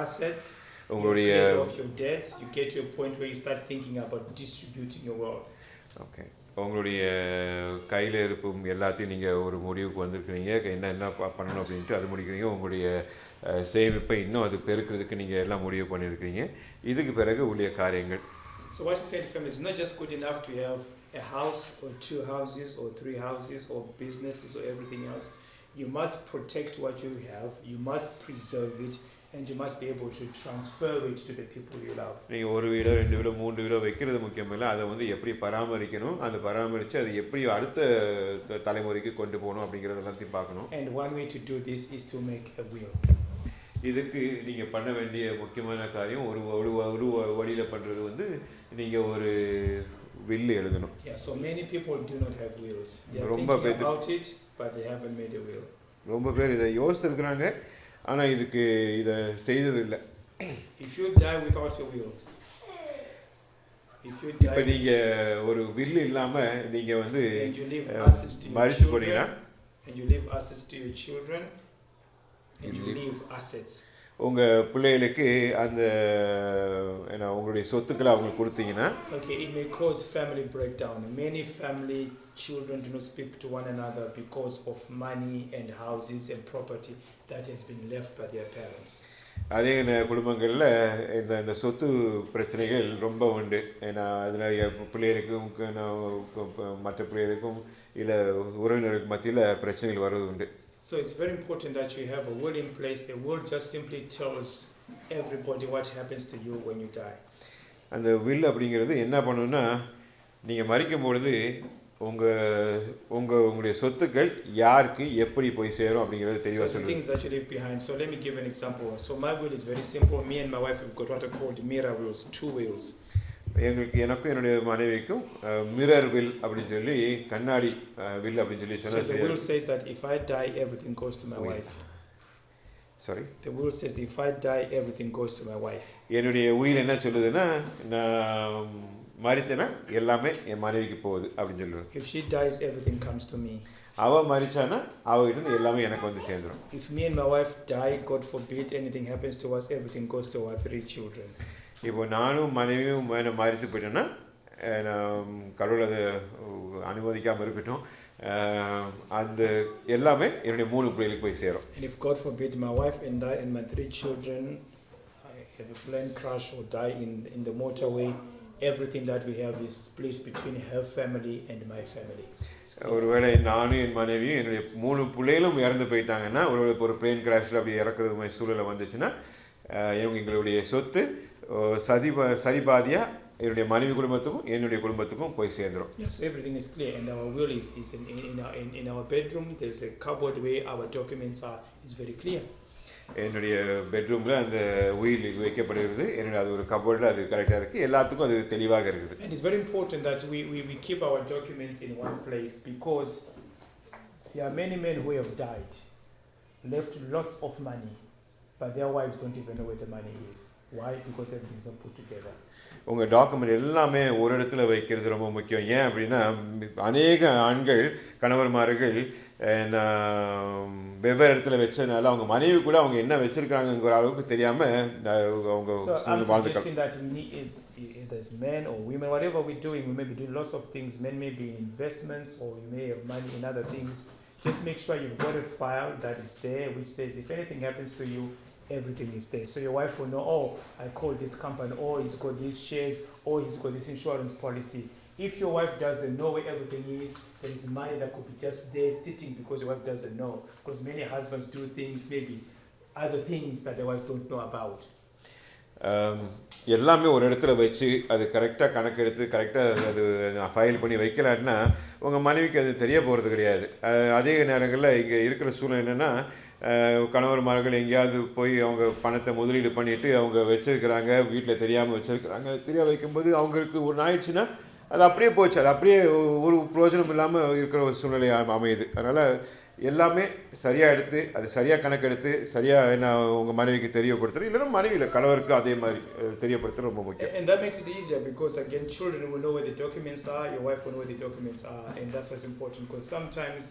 Speaker 1: assets, you've cleared off your debts, you get to a point where you start thinking about distributing your wealth.
Speaker 2: Okay. உங்களுடைய கையில் இருக்கும் எல்லாத்தையும் நீங்கள் ஒரு முடிவுக்கு வந்திருக்கிறீங்க, என்ன பண்ணணும் அப்படின்ட்டு அது முடிக்கிறீங்க. உங்களுடைய சேமிப்பை இன்னும் அது பெருக்கிறதுக்கு நீங்கள் எல்லாம் முடிவு பண்ணியிருக்கிறீங்க. இதுக்கு பிறகு உள்ள காரியங்கள்.
Speaker 1: So what you say to families is not just good enough to have a house or 2 houses or 3 houses or businesses or everything else. You must protect what you have, you must preserve it, and you must be able to transfer it to the people you love.
Speaker 2: நீங்கள் 1 வீடோ 2 வீடோ 3 வீடோ வைக்கிறது முக்கியம் இல்லை, அதை வந்து எப்படி பராமரிக்கணும், அதை பராமரித்து அது எப்படி அடுத்த தலைமுறைக்கு கொண்டு போகணும் அப்படிங்கிறது எல்லாத்தையும் பார்க்கணும்.
Speaker 1: And one way to do this is to make a will.
Speaker 2: இதுக்கு நீங்கள் பண்ண வேண்டிய முக்கியமான காரியம் ஒரு வழியில் பண்ணுறது வந்து நீங்கள் ஒரு will எழுதணும்.
Speaker 1: Yeah, so many people do not have wills. They are thinking about it, but they haven't made a will.
Speaker 2: ரொம்ப பேர் இதை யோசிச்சிருக்கிறாங்க, ஆனால் இதை செய்தது இல்லை.
Speaker 1: If you die without a will,
Speaker 2: இப்போ நீங்கள் ஒரு will இல்லாமல் நீங்கள் வந்து
Speaker 1: மரிச்சு போனீங்கன்னா, and you leave assets to your children, and you leave assets.
Speaker 2: உங்கள் பிள்ளைகளுக்கு அந்த உங்களுடைய சொத்துக்களை அவங்களுக்கு கொடுத்தீங்கன்னா,
Speaker 1: okay, it may cause family breakdown. Many family children do not speak to one another because of money and houses and property that has been left by their parents.
Speaker 2: அதே குடும்பங்களில் இந்த சொத்து பிரச்சனைகள் ரொம்ப உண்டு. ஏன்னா அதில் பிள்ளைகளுக்கும் மற்ற பிள்ளைகளுக்கும் இல்லை உறவினர்களுக்கு மத்தியில் பிரச்சனைகள் வர்றது உண்டு.
Speaker 1: So it's very important that you have a will in place. A will just simply tells everybody what happens to you when you die.
Speaker 2: அந்த வில் அப்படிங்கிறது என்ன பண்ணுன்னா, நீங்கள் மரிக்கும் பொழுது உங்களுடைய சொத்துக்கள் யாருக்கு எப்படி போய் சேரும் அப்படிங்கிறது தெளிவாக சொல்லுங்க.
Speaker 1: Things that you leave behind. So let me give an example. So my will is very simple. Me and my wife have got what are called mirror wills, 2 wills.
Speaker 2: எனக்கும் என்னுடைய மனைவிக்கும் மிரர் வில் அப்படின்னு சொல்லி கண்ணாடி will அப்படின்னு சொல்லி
Speaker 1: So the will says that if I die everything goes to my wife.
Speaker 2: Sorry?
Speaker 1: The will says if I die everything goes to my wife.
Speaker 2: என்னுடைய உயில் என்ன சொல்லுதுன்னா, நான் மரித்தேன்னா எல்லாமே என் மனைவிக்கு போகுது அப்படின்னு சொல்லுவேன்.
Speaker 1: If she dies everything comes to me.
Speaker 2: அவ மரிச்சானா அவகிட்ட இருந்து எல்லாமே எனக்கு வந்து சேர்ந்துடும்.
Speaker 1: If me and my wife die, God forbid anything happens to us, everything goes to our 3 children.
Speaker 2: இப்போ நானும் மனைவியும் மரித்து போயிட்டேன்னா கடவுள் அதை அனுமதிக்காமல் இருக்கட்டும், அந்த எல்லாமே என்னுடைய 3 பிள்ளைகளுக்கு போய் சேரும்.
Speaker 1: And if God forbid my wife and I and my 3 children have a plane crash or die in the motorway, everything that we have is split between her family and my family.
Speaker 2: ஒருவேளை நானும் என் மனைவியும் என்னுடைய 3 பிள்ளைகளும் இறந்து போயிட்டாங்கன்னா, ஒரு plane கிராஷில் அப்படி இறக்குறது மாதிரி சூழலை வந்துச்சுன்னா, எங்களுடைய சொத்து சரிபாதியாக என்னுடைய மனைவி குடும்பத்துக்கும் என்னுடைய குடும்பத்துக்கும் போய் சேர்ந்துடும்.
Speaker 1: Yes, everything is clear, and our will is in our bedroom. There's a cupboard where our documents are. It's very clear.
Speaker 2: என்னுடைய பெட்ரூமில் அந்த உயில் வைக்கப்படுகிறது. என்னுடைய அது ஒரு கபோர்டில் அது கரெக்டாக இருக்குது. எல்லாத்துக்கும் அது தெளிவாக இருக்குது.
Speaker 1: And it's very important that we keep our documents in one place, because there are many men who have died, left lots of money, but their wives don't even know where the money is. Why? Because everything is not put together.
Speaker 2: உங்கள் document எல்லாமே ஒரு இடத்துல வைக்கிறது ரொம்ப முக்கியம். ஏன் அப்படின்னா, அநேக ஆண்கள் கணவர்மார்கள் வெவ்வேறு இடத்துல வச்சதுனால அவங்க மனைவி கூட அவங்க என்ன வச்சிருக்காங்கிற அளவுக்கு தெரியாமல் அவங்க வாழ்ந்துக்கலாம்.
Speaker 1: There's men or women, whatever we're doing, we may be doing lots of things. Men may be in investments, or you may have money in other things. Just make sure you've got a file that is there which says if anything happens to you, everything is there. So your wife will know, oh, I called this company, or he's got these shares, or he's got this insurance policy. If your wife doesn't know where everything is, there is money that could be just there sitting because your wife doesn't know. Because many husbands do things, maybe other things that their wives don't know about.
Speaker 2: எல்லாமே ஒரு இடத்துல வச்சு அது கரெக்டாக கணக்கெடுத்து கரெக்டாக அது file பண்ணி வைக்கலான்னா உங்கள் மனைவிக்கு அது தெரிய போகிறது கிடையாது. அதே நேரங்களில் இங்கே இருக்கிற சூழ்நிலை என்னென்னா, கணவர்மார்கள் எங்கேயாவது போய் அவங்க பணத்தை முதலீடு பண்ணிவிட்டு அவங்க வச்சுருக்கிறாங்க, வீட்டில் தெரியாமல் வச்சுருக்கிறாங்க. தெரியாமல் வைக்கும்போது அவங்களுக்கு ஒன்று ஆயிடுச்சுன்னா அது அப்படியே போச்சு, அது அப்படியே ஒரு பிரயோஜனம் இல்லாமல் இருக்கிற ஒரு சூழ்நிலை அமையுது. அதனால் எல்லாமே சரியாக எடுத்து அது சரியாக கணக்கெடுத்து சரியாக என்ன உங்கள் மனைவிக்கு தெரியப்படுத்துறது, இல்லைன்னா மனைவியில் கணவருக்கு அதே மாதிரி தெரியப்படுத்துறது ரொம்ப முக்கியம்.
Speaker 1: And that makes it easier because again children will know where the documents are, your wife will know where the documents are, and that's what's important, because sometimes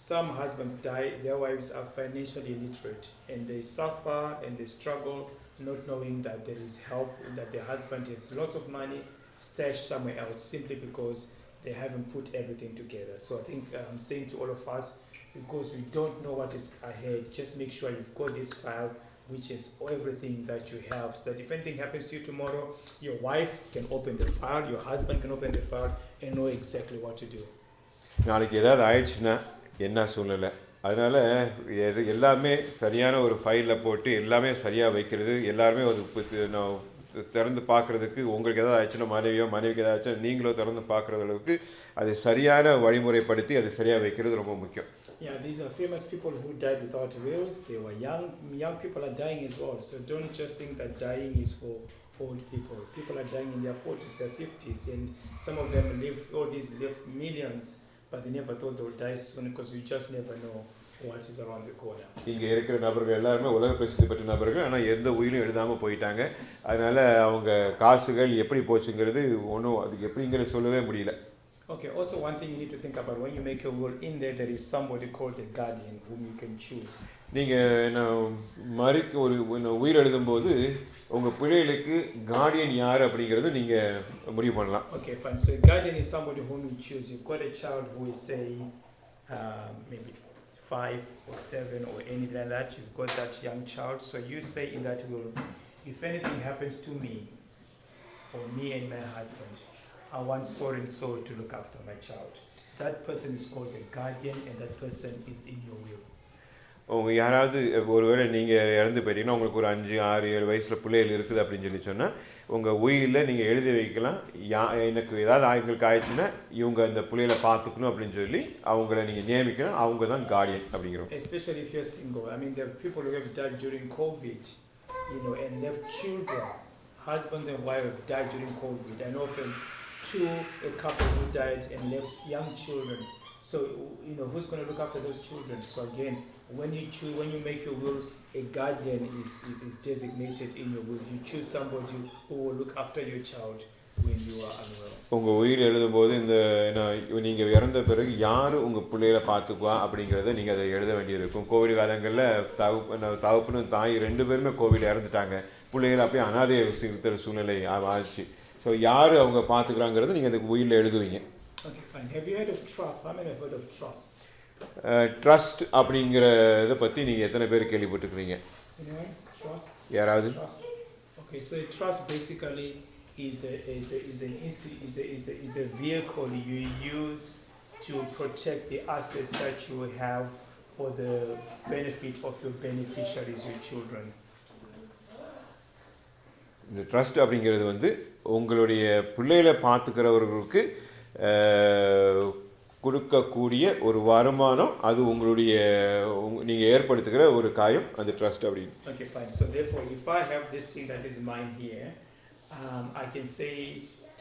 Speaker 1: some husbands die, their wives are financially illiterate and they suffer and they struggle not knowing that there is help, that their husband has lots of money stashed somewhere else simply because they haven't put everything together. So I think I'm saying to all of us, because we don't know what is ahead, just make sure you've got this file which is everything that you have, so that if anything happens to you tomorrow, your wife can open the file, your husband can open the file and know exactly what to do.
Speaker 2: நாளைக்கு ஏதாவது ஆயிடுச்சுன்னா என்ன சூழ்நிலை, அதனால் எல்லாமே சரியான ஒரு ஃபைலில் போட்டு எல்லாமே சரியாக வைக்கிறது, எல்லாருமே ஒரு திறந்து பார்க்குறதுக்கு, உங்களுக்கு ஏதாவது ஆச்சுன்னா மனைவிக்கு ஏதாவது ஆச்சுன்னா நீங்களோ திறந்து பார்க்குற அளவுக்கு அது சரியான வழிமுறைப்படுத்தி அது சரியாக வைக்கிறது ரொம்ப முக்கியம்.
Speaker 1: Yeah, these are famous people who died without wills. They were young people are dying as well. So don't just think that dying is for old people. People are dying in their 40s, their 50s, and some of them live millions, but they never thought they would die soon, because you just never know what is around the corner.
Speaker 2: இங்கே இருக்கிற நபர்கள் எல்லாருமே உலக பிரசித்தி பெற்ற நபர்கள், ஆனால் எந்த உயிரும் எழுதாமல் போயிட்டாங்க. அதனால் அவங்க காசுகள் எப்படி போச்சுங்கிறது ஒன்றும் அதுக்கு எப்படிங்கிறது சொல்லவே முடியல.
Speaker 1: Okay, also one thing you need to think about, when you make a will, in there is somebody called a guardian whom you can choose.
Speaker 2: நீங்கள் ஒரு உயிர் எழுதும்போது உங்கள் பிள்ளைகளுக்கு கார்டியன் யார் அப்படிங்கிறது நீங்கள் முடிவு பண்ணலாம்.
Speaker 1: Okay, fine. So a guardian is somebody whom you choose. You've got a child who is, say, maybe 5 or 7 or anything like that, you've got that young child, so you say in that will, if anything happens to me or me and my husband, I want so and so to look after my child. That person is called a guardian and that person is in your will.
Speaker 2: உங்கள் யாராவது ஒருவேளை நீங்கள் இறந்து போயிட்டீங்கன்னா உங்களுக்கு ஒரு 5, 6, 7 வயசில் பிள்ளைகள் இருக்குது அப்படின்னு சொன்னால் உங்கள் உயிரில் நீங்கள் எழுதி வைக்கலாம், எனக்கு ஏதாவது எங்களுக்கு ஆயிடுச்சுன்னா இவங்க அந்த பிள்ளைகளை பார்த்துக்கணும் அப்படின்னு சொல்லி அவங்கள நீங்கள் நியமிக்கணும், அவங்க தான் கார்டியன் அப்படிங்கிறோம்.
Speaker 1: Especially if you're single. I mean, there are people who have died during COVID, and they have children. Husbands and wives have died during COVID. I know of a couple who died and left young children. So, who's going to look after those children? So again, when you make your will, a guardian is designated in your will. You choose somebody who will look after your child when you are unwell.
Speaker 2: உங்கள் உயிர் எழுதும்போது நீங்கள் இறந்த பிறகு யார் உங்கள் பிள்ளைகளை பார்த்துக்குவா அப்படிங்கிறத நீங்கள் அதை எழுத வேண்டியிருக்கும். கோவிட் காலங்களில் தகப்பனும் தாய் 2 பேருமே கோவிட் இறந்துட்டாங்க, பிள்ளைகளை அப்படியே அனாதை இருக்கிற சூழ்நிலை ஆச்சு. ஸோ யார் அவங்க பார்த்துக்கிறாங்கிறத நீங்கள் அதுக்கு உயிரில் எழுதுவீங்க.
Speaker 1: Okay, fine. Have you heard of trust? How many have heard of trust?
Speaker 2: Trust அப்படிங்கிறத பற்றி நீங்கள் எத்தனை பேர் கேள்விப்பட்டுக்கிறீங்க?
Speaker 1: Trust?
Speaker 2: யாராவது?
Speaker 1: Trust. Okay, so a trust basically is a vehicle you use to protect the assets that you have for the benefit of your beneficiaries, your children.
Speaker 2: இந்த trust அப்படிங்கிறது உங்களுடைய பிள்ளைகளை பார்த்துக்கிறவர்களுக்கு கொடுக்கக்கூடிய ஒரு வருமானம், அது உங்களுடைய நீங்கள் ஏற்படுத்துகிற ஒரு காரியம், அந்த ட்ரஸ்ட் அப்படின்னு.
Speaker 1: Okay, fine. So therefore, if I have this thing that is mine here, I can say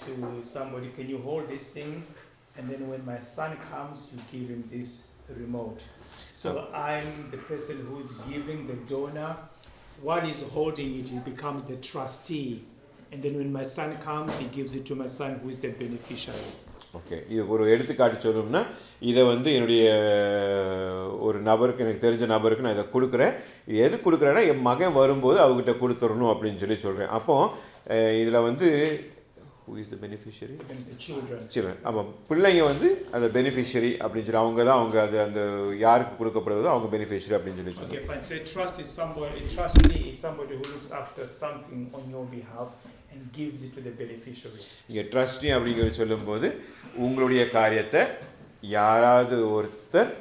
Speaker 1: to somebody, can you hold this thing? And then when my son comes, you give him this remote. So I'm the person who is giving the donor. While he's holding it, he becomes the trustee. And then when my son comes, he gives it to my son who is the beneficiary.
Speaker 2: Okay, இது ஒரு எடுத்துக்காட்டு சொல்லணும்னா, இதை என்னுடைய ஒரு நபருக்கு, எனக்கு தெரிஞ்ச நபருக்கு நான் இதை கொடுக்குறேன். இது எது கொடுக்குறேன்னா என் மகன் வரும்போது அவங்ககிட்ட கொடுத்துடணும் அப்படின்னு சொல்கிறேன். அப்போது இதில் who is the beneficiary?
Speaker 1: The children.
Speaker 2: அப்போ பிள்ளைங்க அந்த பெனிஃபிஷரி அப்படின்னு சொல்லி அவங்க தான் அந்த யாருக்கு கொடுக்கப்படுவதோ அவங்க பெனிஃபிஷரி அப்படின்னு சொல்லி.
Speaker 1: Okay, fine. So a trustee is somebody who looks after something on your behalf and gives it to the beneficiary.
Speaker 2: இங்கே ட்ரஸ்டி அப்படிங்கிறது சொல்லும்போது உங்களுடைய காரியத்தை யாராவது ஒருத்தர்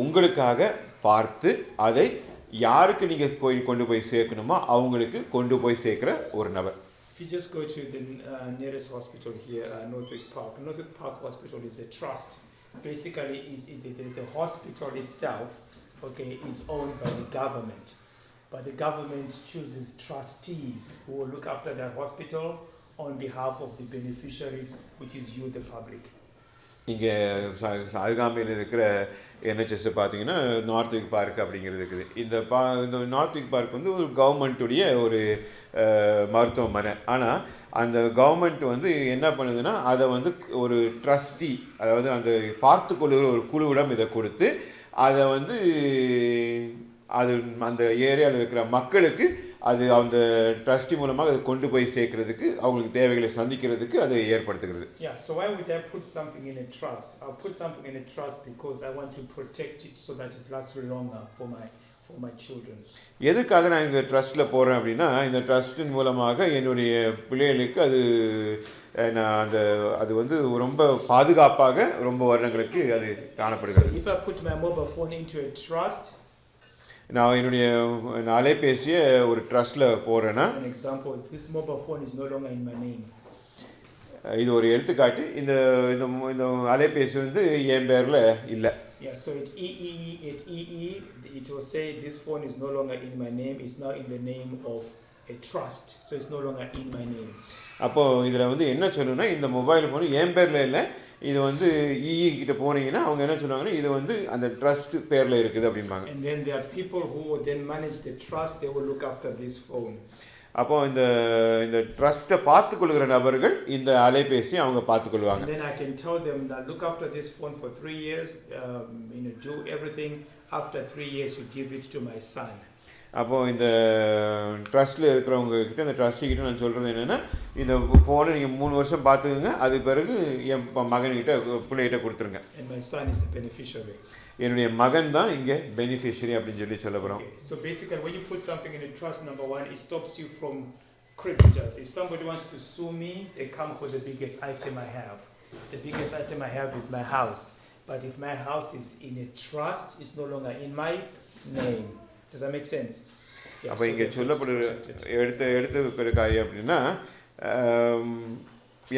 Speaker 2: உங்களுக்காக பார்த்து அதை யாருக்கு நீங்கள் கொண்டு போய் சேர்க்கணுமோ அவங்களுக்கு கொண்டு போய் சேர்க்குற ஒரு நபர்.
Speaker 1: If you just go to the nearest hospital here, Northwick Park Hospital is a trust. Basically, the hospital itself, is owned by the government. But the government chooses trustees who will look after that hospital on behalf of the beneficiaries, which is you, the public.
Speaker 2: இங்கே அருகாமையில் இருக்கிற NHS பார்த்தீங்கன்னா நார்த்விக் park அப்படிங்கிறது இருக்குது. இந்த நார்த்விக் park ஒரு கவர்மெண்ட்டுடைய ஒரு மருத்துவமனை. ஆனால் அந்த கவர்மெண்ட் என்ன பண்ணுதுன்னா அதை ஒரு ட்ரஸ்டி, அதாவது அந்த பார்த்துக்கொள்ளுகிற ஒரு குழுவிடம் இதை கொடுத்து அதை அது அந்த ஏரியாவில் இருக்கிற மக்களுக்கு அது அந்த ட்ரஸ்டி மூலமாக அதை கொண்டு போய் சேர்க்கறதுக்கு, அவங்களுக்கு தேவைகளை சந்திக்கிறதுக்கு அதை ஏற்படுத்துகிறது.
Speaker 1: Yeah, so why would I put something in a trust? I'll put something in a trust because I want to protect it so that it lasts longer for my children.
Speaker 2: எதுக்காக நான் இங்கே ட்ரஸ்ட்டில் போகிறேன் அப்படின்னா, இந்த ட்ரஸ்டின் மூலமாக என்னுடைய பிள்ளைகளுக்கு அது ரொம்ப பாதுகாப்பாக ரொம்ப வருடங்களுக்கு அது காணப்படுகிறது.
Speaker 1: If I put my mobile phone into a trust,
Speaker 2: நான் என்னுடைய அலைபேசியை ஒரு ட்ரஸ்ட்டில் போகிறேன்னா,
Speaker 1: an example, this mobile phone is no longer in my name.
Speaker 2: இது ஒரு எடுத்துக்காட்டு. இந்த அலைபேசி என் பேரில் இல்லை.
Speaker 1: Yeah, so at EE it will say this phone is no longer in my name, it's now in the name of a trust, so it's no longer in my name.
Speaker 2: அப்போது இதில் என்ன சொல்லணும்னா, இந்த மொபைல் ஃபோன் என் பேரில் இல்லை, இது EE கிட்ட போனீங்கன்னா அவங்க என்ன சொல்லுவாங்கன்னா இது அந்த ட்ரஸ்ட் பேரில் இருக்குது அப்படிம்பாங்க.
Speaker 1: And then there are people who will then manage the trust, they will look after this phone.
Speaker 2: அப்போ இந்த ட்ரஸ்ட்டை பார்த்துக்கொள்கிற நபர்கள் இந்த அலைபேசி அவங்க பார்த்துக்கொள்வாங்க.
Speaker 1: And then I can tell them that look after this phone for 3 years, do everything. After 3 years you give it to my son.
Speaker 2: அப்போது இந்த ட்ரஸ்ட்டில் இருக்கிறவங்க கிட்ட இந்த ட்ரஸ்டிக்கிட்ட நான் சொல்கிறது என்னென்னா இந்த ஃபோனை நீங்கள் 3 வருஷம் பார்த்துக்குங்க, அது பிறகு என் மகன்கிட்ட பிள்ளைகிட்ட கொடுத்துருங்க.
Speaker 1: And my son is the beneficiary.
Speaker 2: என்னுடைய மகன் தான் இங்கே பெனிஃபிஷரி அப்படின்னு சொல்ல போகிறோம்.
Speaker 1: Okay. So basically when you put something in a trust, number one, it stops you from creditors. If somebody wants to sue me, they come for the biggest item I have. The biggest item I have is my house. But if my house is in a trust, it's no longer in my name. Does that make sense? Yeah,
Speaker 2: அப்போ
Speaker 1: so
Speaker 2: இங்கே
Speaker 1: therefore it's
Speaker 2: சொல்லப்படுற
Speaker 1: protected.
Speaker 2: எடுத்துக்கிற காரியம் அப்படின்னா,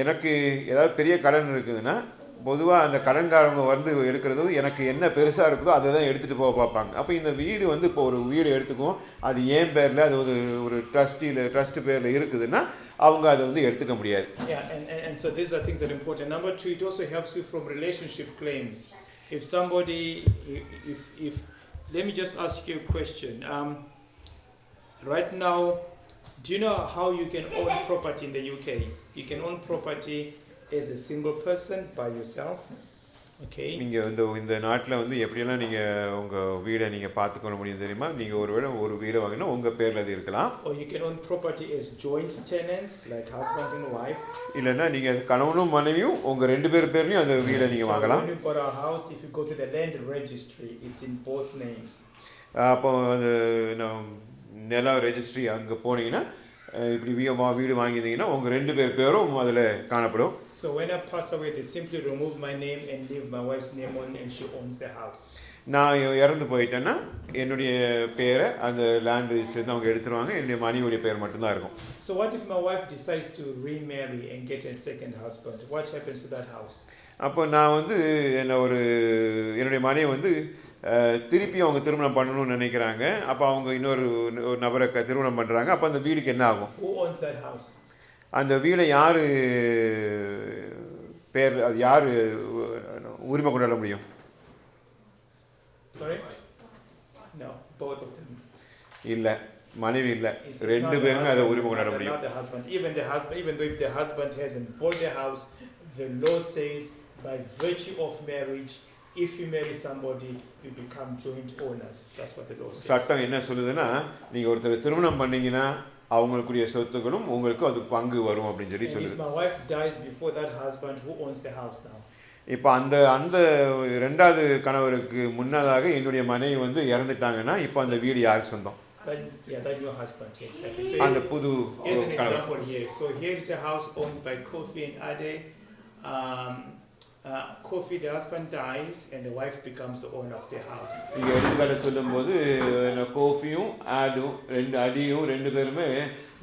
Speaker 2: எனக்கு ஏதாவது பெரிய கடன் இருக்குதுன்னா பொதுவாக அந்த கடன்காரங்க வந்து எடுக்கிறது எனக்கு என்ன பெருசாக இருக்குதோ அதை தான் எடுத்துகிட்டு போக பார்ப்பாங்க. அப்போ இந்த வீடு வந்து இப்போ ஒரு வீடு எடுத்துக்குவோம், அது ஏன் பேரில் அது ஒரு ட்ரஸ்ட் பேரில் இருக்குதுன்னா அவங்க அதை வந்து எடுத்துக்க முடியாது.
Speaker 1: Yeah, and so these are things that are important. Number two, it also helps you from relationship claims. If somebody, if let me just ask you a question. Right now, do you know how you can own property in the UK? You can own property as a single person by yourself. Okay.
Speaker 2: நீங்கள் இந்த நாட்டில் வந்து எப்படியெல்லாம் நீங்கள் உங்கள் வீடை நீங்கள் பார்த்துக்கொள்ள முடியும் தெரியுமா? நீங்கள் ஒரு வீடை வாங்கினா உங்கள் பேரில் அது இருக்கலாம்.
Speaker 1: Or you can own property as joint tenants, like husband and wife.
Speaker 2: இல்லைன்னா நீங்கள் கணவனும் மனைவியும் உங்கள் 2 பேர் பேர்லையும் அந்த வீடை நீங்கள் வாங்கலாம்.
Speaker 1: So when you bought a house, if you go to the land registry, it's in both names.
Speaker 2: அப்போ அந்த நில ரெஜிஸ்ட்ரி அங்கே போனீங்கன்னா இப்படி வீடு வாங்கியிருந்தீங்கன்னா உங்கள் 2 பேர் பேரும் அதில் காணப்படும்.
Speaker 1: So when I pass away, they simply remove my name and leave my wife's name on, and she owns the house.
Speaker 2: நான் இறந்து போயிட்டேன்னா என்னுடைய பேரை அந்த லேண்ட் ரெஜிஸ்ட்ரி அவங்க எடுத்துருவாங்க, என்னுடைய மனைவியுடைய பேர் மட்டும்தான் இருக்கும்.
Speaker 1: So what if my wife decides to remarry and get a second husband? What happens to that house?
Speaker 2: அப்போ நான் வந்து என்னுடைய மனைவி வந்து திருப்பி அவங்க திருமணம் பண்ணணும்னு நினைக்கிறாங்க. அப்போ அவங்க இன்னொரு நபரை திருமணம் பண்ணுறாங்க. அப்போ அந்த வீடுக்கு என்ன ஆகும்?
Speaker 1: Who owns that house?
Speaker 2: அந்த வீடை யார் பேர், அது யார் உரிமை கொண்டாட முடியும்?
Speaker 1: Sorry? No, both of them.
Speaker 2: இல்லை, மனைவி இல்லை,
Speaker 1: It's
Speaker 2: 2 பேருமே அதை உரிமை கொண்டாட முடியும்.
Speaker 1: Not the husband. Even though if the husband hasn't bought the house, the law says by virtue of marriage, if you marry somebody, you become joint owners. That's what the law says.
Speaker 2: சட்டம் என்ன சொல்லுதுன்னா, நீங்கள் ஒருத்தர் திருமணம் பண்ணீங்கன்னா அவங்களுக்குரிய சொத்துக்களும் உங்களுக்கு அது பங்கு வரும் அப்படின்னு சொல்லி சொல்லுது.
Speaker 1: If my wife dies before that husband, who owns the house now?
Speaker 2: இப்போ அந்த 2வது கணவருக்கு முன்னதாக என்னுடைய மனைவி வந்து இறந்துட்டாங்கன்னா இப்போ அந்த வீடு யாருக்கு சொந்தம்?
Speaker 1: That your husband. Yeah, exactly. So
Speaker 2: அந்த புது
Speaker 1: here's an
Speaker 2: கணவர்.
Speaker 1: example here. So here is a house owned by Kofi and Ade. Kofi, the husband dies and the wife becomes the owner of the house.
Speaker 2: இங்கே எடுத்துக்காட்ட சொல்லும்போது கோஃபியும் ஆடும் 2 அடியும் 2 பேருமே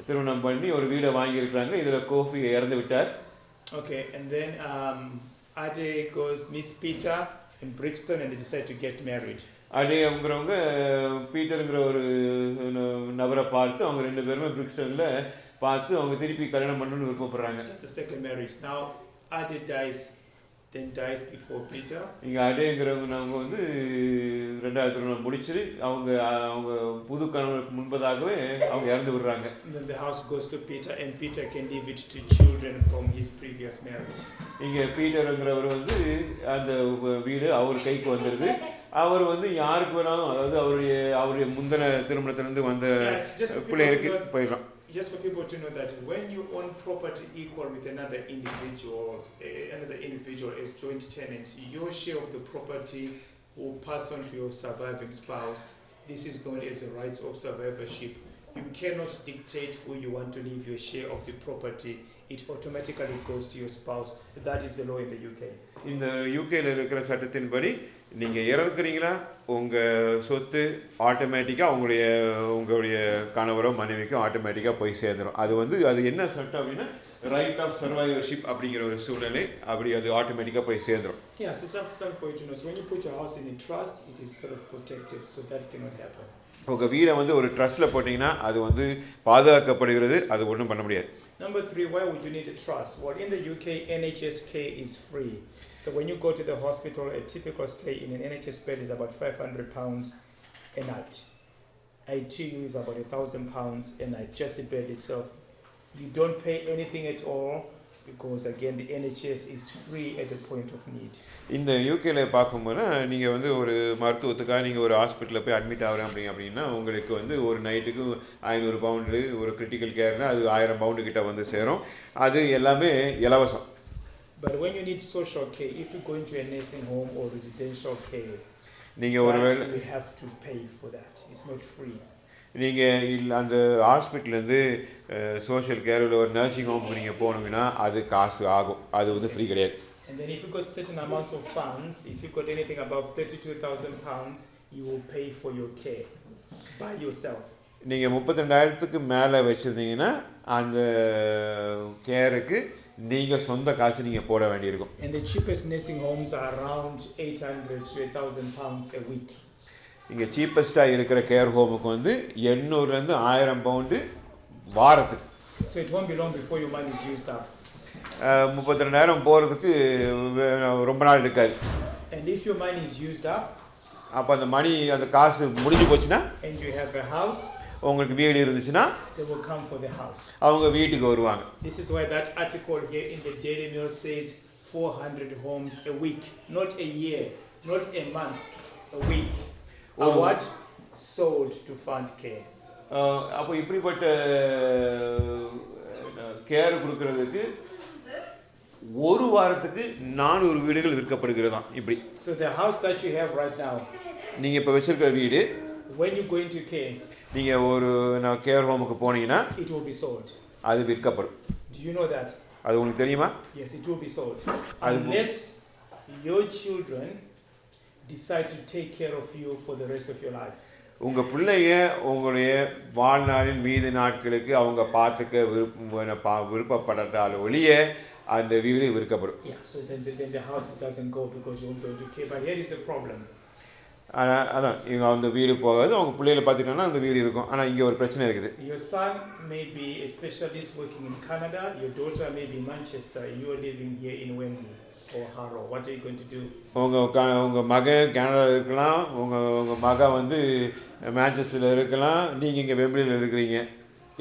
Speaker 2: திருமணம் பண்ணி ஒரு வீடை வாங்கியிருக்கிறாங்க. இதில் கோஃபி இறந்து விட்டார்.
Speaker 1: Okay, and then Ade goes meets Peter in Brixton and they decide to get married.
Speaker 2: அடேங்கிறவங்க பீட்டருங்கிற ஒரு நபரை பார்த்து அவங்க 2 பேருமே பிரிக்ஸ்டனில் பார்த்து அவங்க திருப்பி கல்யாணம் பண்ணணும்னு விருப்பப்படுறாங்க.
Speaker 1: That's the second marriage. Now Ade dies before Peter.
Speaker 2: இங்கே அடேங்கிறவங்க வந்து 2வது திருமணம் முடிச்சுட்டு அவங்க புது கணவனுக்கு முன்பதாகவே அவங்க இறந்து விடுறாங்க.
Speaker 1: And then the house goes to Peter and Peter can leave it to children from his previous marriage.
Speaker 2: இங்கே பீட்டருங்கிறவர் வந்து அந்த வீடு அவர் கைக்கு வந்துடுது. அவர் வந்து யாருக்கு வேணாலும், அதாவது அவருடைய முந்தின திருமணத்திலிருந்து வந்த பிள்ளைகளுக்கு போயிடலாம்.
Speaker 1: Just for people to know that when you own property equal with another individual as joint tenants, your share of the property will pass on to your surviving spouse. This is known as the rights of survivorship. You cannot dictate who you want to leave your share of the property. It automatically goes to your spouse. That is the law in the UK.
Speaker 2: இந்த யூகேல இருக்கிற சட்டத்தின்படி நீங்கள் இறக்குறீங்கன்னா உங்கள் சொத்து ஆட்டோமேட்டிக்காக உங்களுடைய கணவரோ மனைவிக்கோ ஆட்டோமேட்டிக்காக போய் சேர்ந்துடும். அது என்ன சட்டம் அப்படின்னா ரைட் ஆஃப் சர்வைவர்ஷிப் அப்படிங்கிற ஒரு சூழ்நிலை, அப்படி அது ஆட்டோமேட்டிக்காக போய் சேர்ந்துடும்.
Speaker 1: Yeah, so something for you to know. So when you put your house in a trust, it is sort of protected, so that cannot happen.
Speaker 2: உங்கள் வீடை வந்து ஒரு ட்ரஸ்ட்டில் போட்டிங்கன்னா அது பாதுகாக்கப்படுகிறது, அது ஒன்றும் பண்ண முடியாது.
Speaker 1: Number 3, why would you need a trust? Well, in the UK, NHS care is free. So when you go to the hospital, a typical stay in an NHS bed is about £500 a night. ITU is about £1,000 a night, just the bed itself. You don't pay anything at all because again the NHS is free at the point of need.
Speaker 2: இந்த யூகேல பார்க்கும்போது நீங்கள் வந்து ஒரு மருத்துவத்துக்காக நீங்கள் ஒரு ஹாஸ்பிட்டலில் போய் அட்மிட் ஆகிறேன் அப்படின்னா உங்களுக்கு வந்து ஒரு நைட்டுக்கு 500 பவுண்டு, ஒரு கிரிட்டிக்கல் கேர்னால் அது 1000 பவுண்டு கிட்ட வந்து சேரும். அது எல்லாமே இலவசம்.
Speaker 1: But when you need social care, if you go into a nursing home or residential care,
Speaker 2: நீங்கள் ஒருவேளை
Speaker 1: you have to pay for that. It's not free.
Speaker 2: நீங்கள் அந்த ஹாஸ்பிட்டல்லேருந்து சோஷியல் கேர் இல்லை ஒரு நர்சிங் ஹோமுக்கு நீங்கள் போனீங்கன்னா அது காசு ஆகும். அது வந்து ஃப்ரீ கிடையாது.
Speaker 1: And then if you got certain amounts of funds, if you got anything above £32,000, you will pay for your care by yourself.
Speaker 2: நீங்கள் 32,000க்கு மேலே வச்சுருந்தீங்கன்னா அந்த கேருக்கு நீங்கள் சொந்த காசு நீங்கள் போட வேண்டியிருக்கும்.
Speaker 1: And the cheapest nursing homes are around £800 to £1,000 a week.
Speaker 2: இங்கே சீப்பஸ்ட்டாக இருக்கிற கேர் ஹோமுக்கு வந்து 800லேருந்து 1000 பவுண்டு வாரத்துக்கு.
Speaker 1: So it won't be long before your money is used up.
Speaker 2: 32,000 போகிறதுக்கு ரொம்ப நாள் இருக்காது.
Speaker 1: And if your money is used up,
Speaker 2: அப்போ அந்த காசு முடிஞ்சு போச்சுன்னா,
Speaker 1: and you have a house,
Speaker 2: உங்களுக்கு வீடு இருந்துச்சுன்னா
Speaker 1: they will come for the house.
Speaker 2: அவங்க வீட்டுக்கு வருவாங்க.
Speaker 1: This is why that article here in the Daily Mail says 400 homes a week, not a year, not a month, a week. Are what? Sold to fund care.
Speaker 2: அப்போ இப்படிப்பட்ட care கொடுக்கறதுக்கு ஒரு வாரத்துக்கு 400 வீடுகள் விற்கப்படுகிறதாம். இப்படி.
Speaker 1: So the house that you have right now,
Speaker 2: நீங்கள் இப்போ வச்சிருக்கிற வீடு,
Speaker 1: when you go into care,
Speaker 2: நீங்கள் ஒரு கேர் ஹோமுக்கு போனீங்கன்னா
Speaker 1: it will be sold.
Speaker 2: அது விற்கப்படும்.
Speaker 1: Do you know that?
Speaker 2: அது உங்களுக்கு தெரியுமா?
Speaker 1: Yes, it will be sold. Unless your children decide to take care of you for the rest of your life.
Speaker 2: உங்கள் பிள்ளைய உங்களுடைய வாழ்நாளின் மீது நாட்களுக்கு அவங்க பார்த்துக்க விருப்பப்படாத ஒழிய அந்த வீடு விற்கப்படும்.
Speaker 1: Yeah, so then the house doesn't go because you won't go into care. But here is a problem.
Speaker 2: அதான் இவங்க அந்த வீடு போகாது, அவங்க பிள்ளைகளை பார்த்துட்டோன்னா அந்த வீடு இருக்கும். ஆனால் இங்கே ஒரு பிரச்சனை இருக்குது.
Speaker 1: Your son may be a specialist working in Canada, your daughter may be in Manchester, and you are living here in Wembley or Harrow. What are you going to do?
Speaker 2: உங்கள் மகன் கனடாவில் இருக்கலாம், உங்கள் மகன் வந்து மேன்செஸ்டரில் இருக்கலாம், நீங்கள் இங்கே வெம்பிளியில் இருக்கிறீங்க.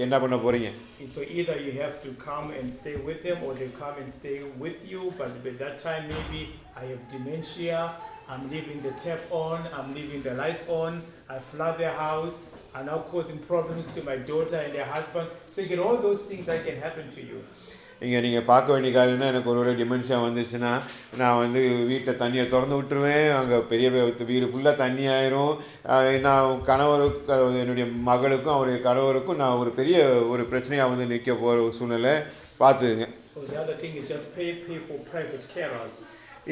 Speaker 2: என்ன பண்ண போகிறீங்க?
Speaker 1: So either you have to come and stay with them or they come and stay with you, but by that time maybe I have dementia, I'm leaving the tap on, I'm leaving the lights on, I flood their house, I'm now causing problems to my daughter and their husband. So you get all those things that can happen to you.
Speaker 2: இங்கே நீங்கள் பார்க்க வேண்டிய காரியம்னா, எனக்கு ஒரு dementia வந்துச்சுன்னா நான் வந்து வீட்டில் தண்ணியை திறந்து விட்டுருவேன். அங்கே பெரிய வீடு ஃபுல்லாக தண்ணி ஆயிரும். நான் கணவருக்கு, என்னுடைய மகளுக்கும் அவருடைய கணவருக்கும் நான் ஒரு பெரிய ஒரு பிரச்சனையாக வந்து நிற்க போகிற ஒரு சூழ்நிலை பார்த்துங்க.
Speaker 1: The other thing is just pay for private carers.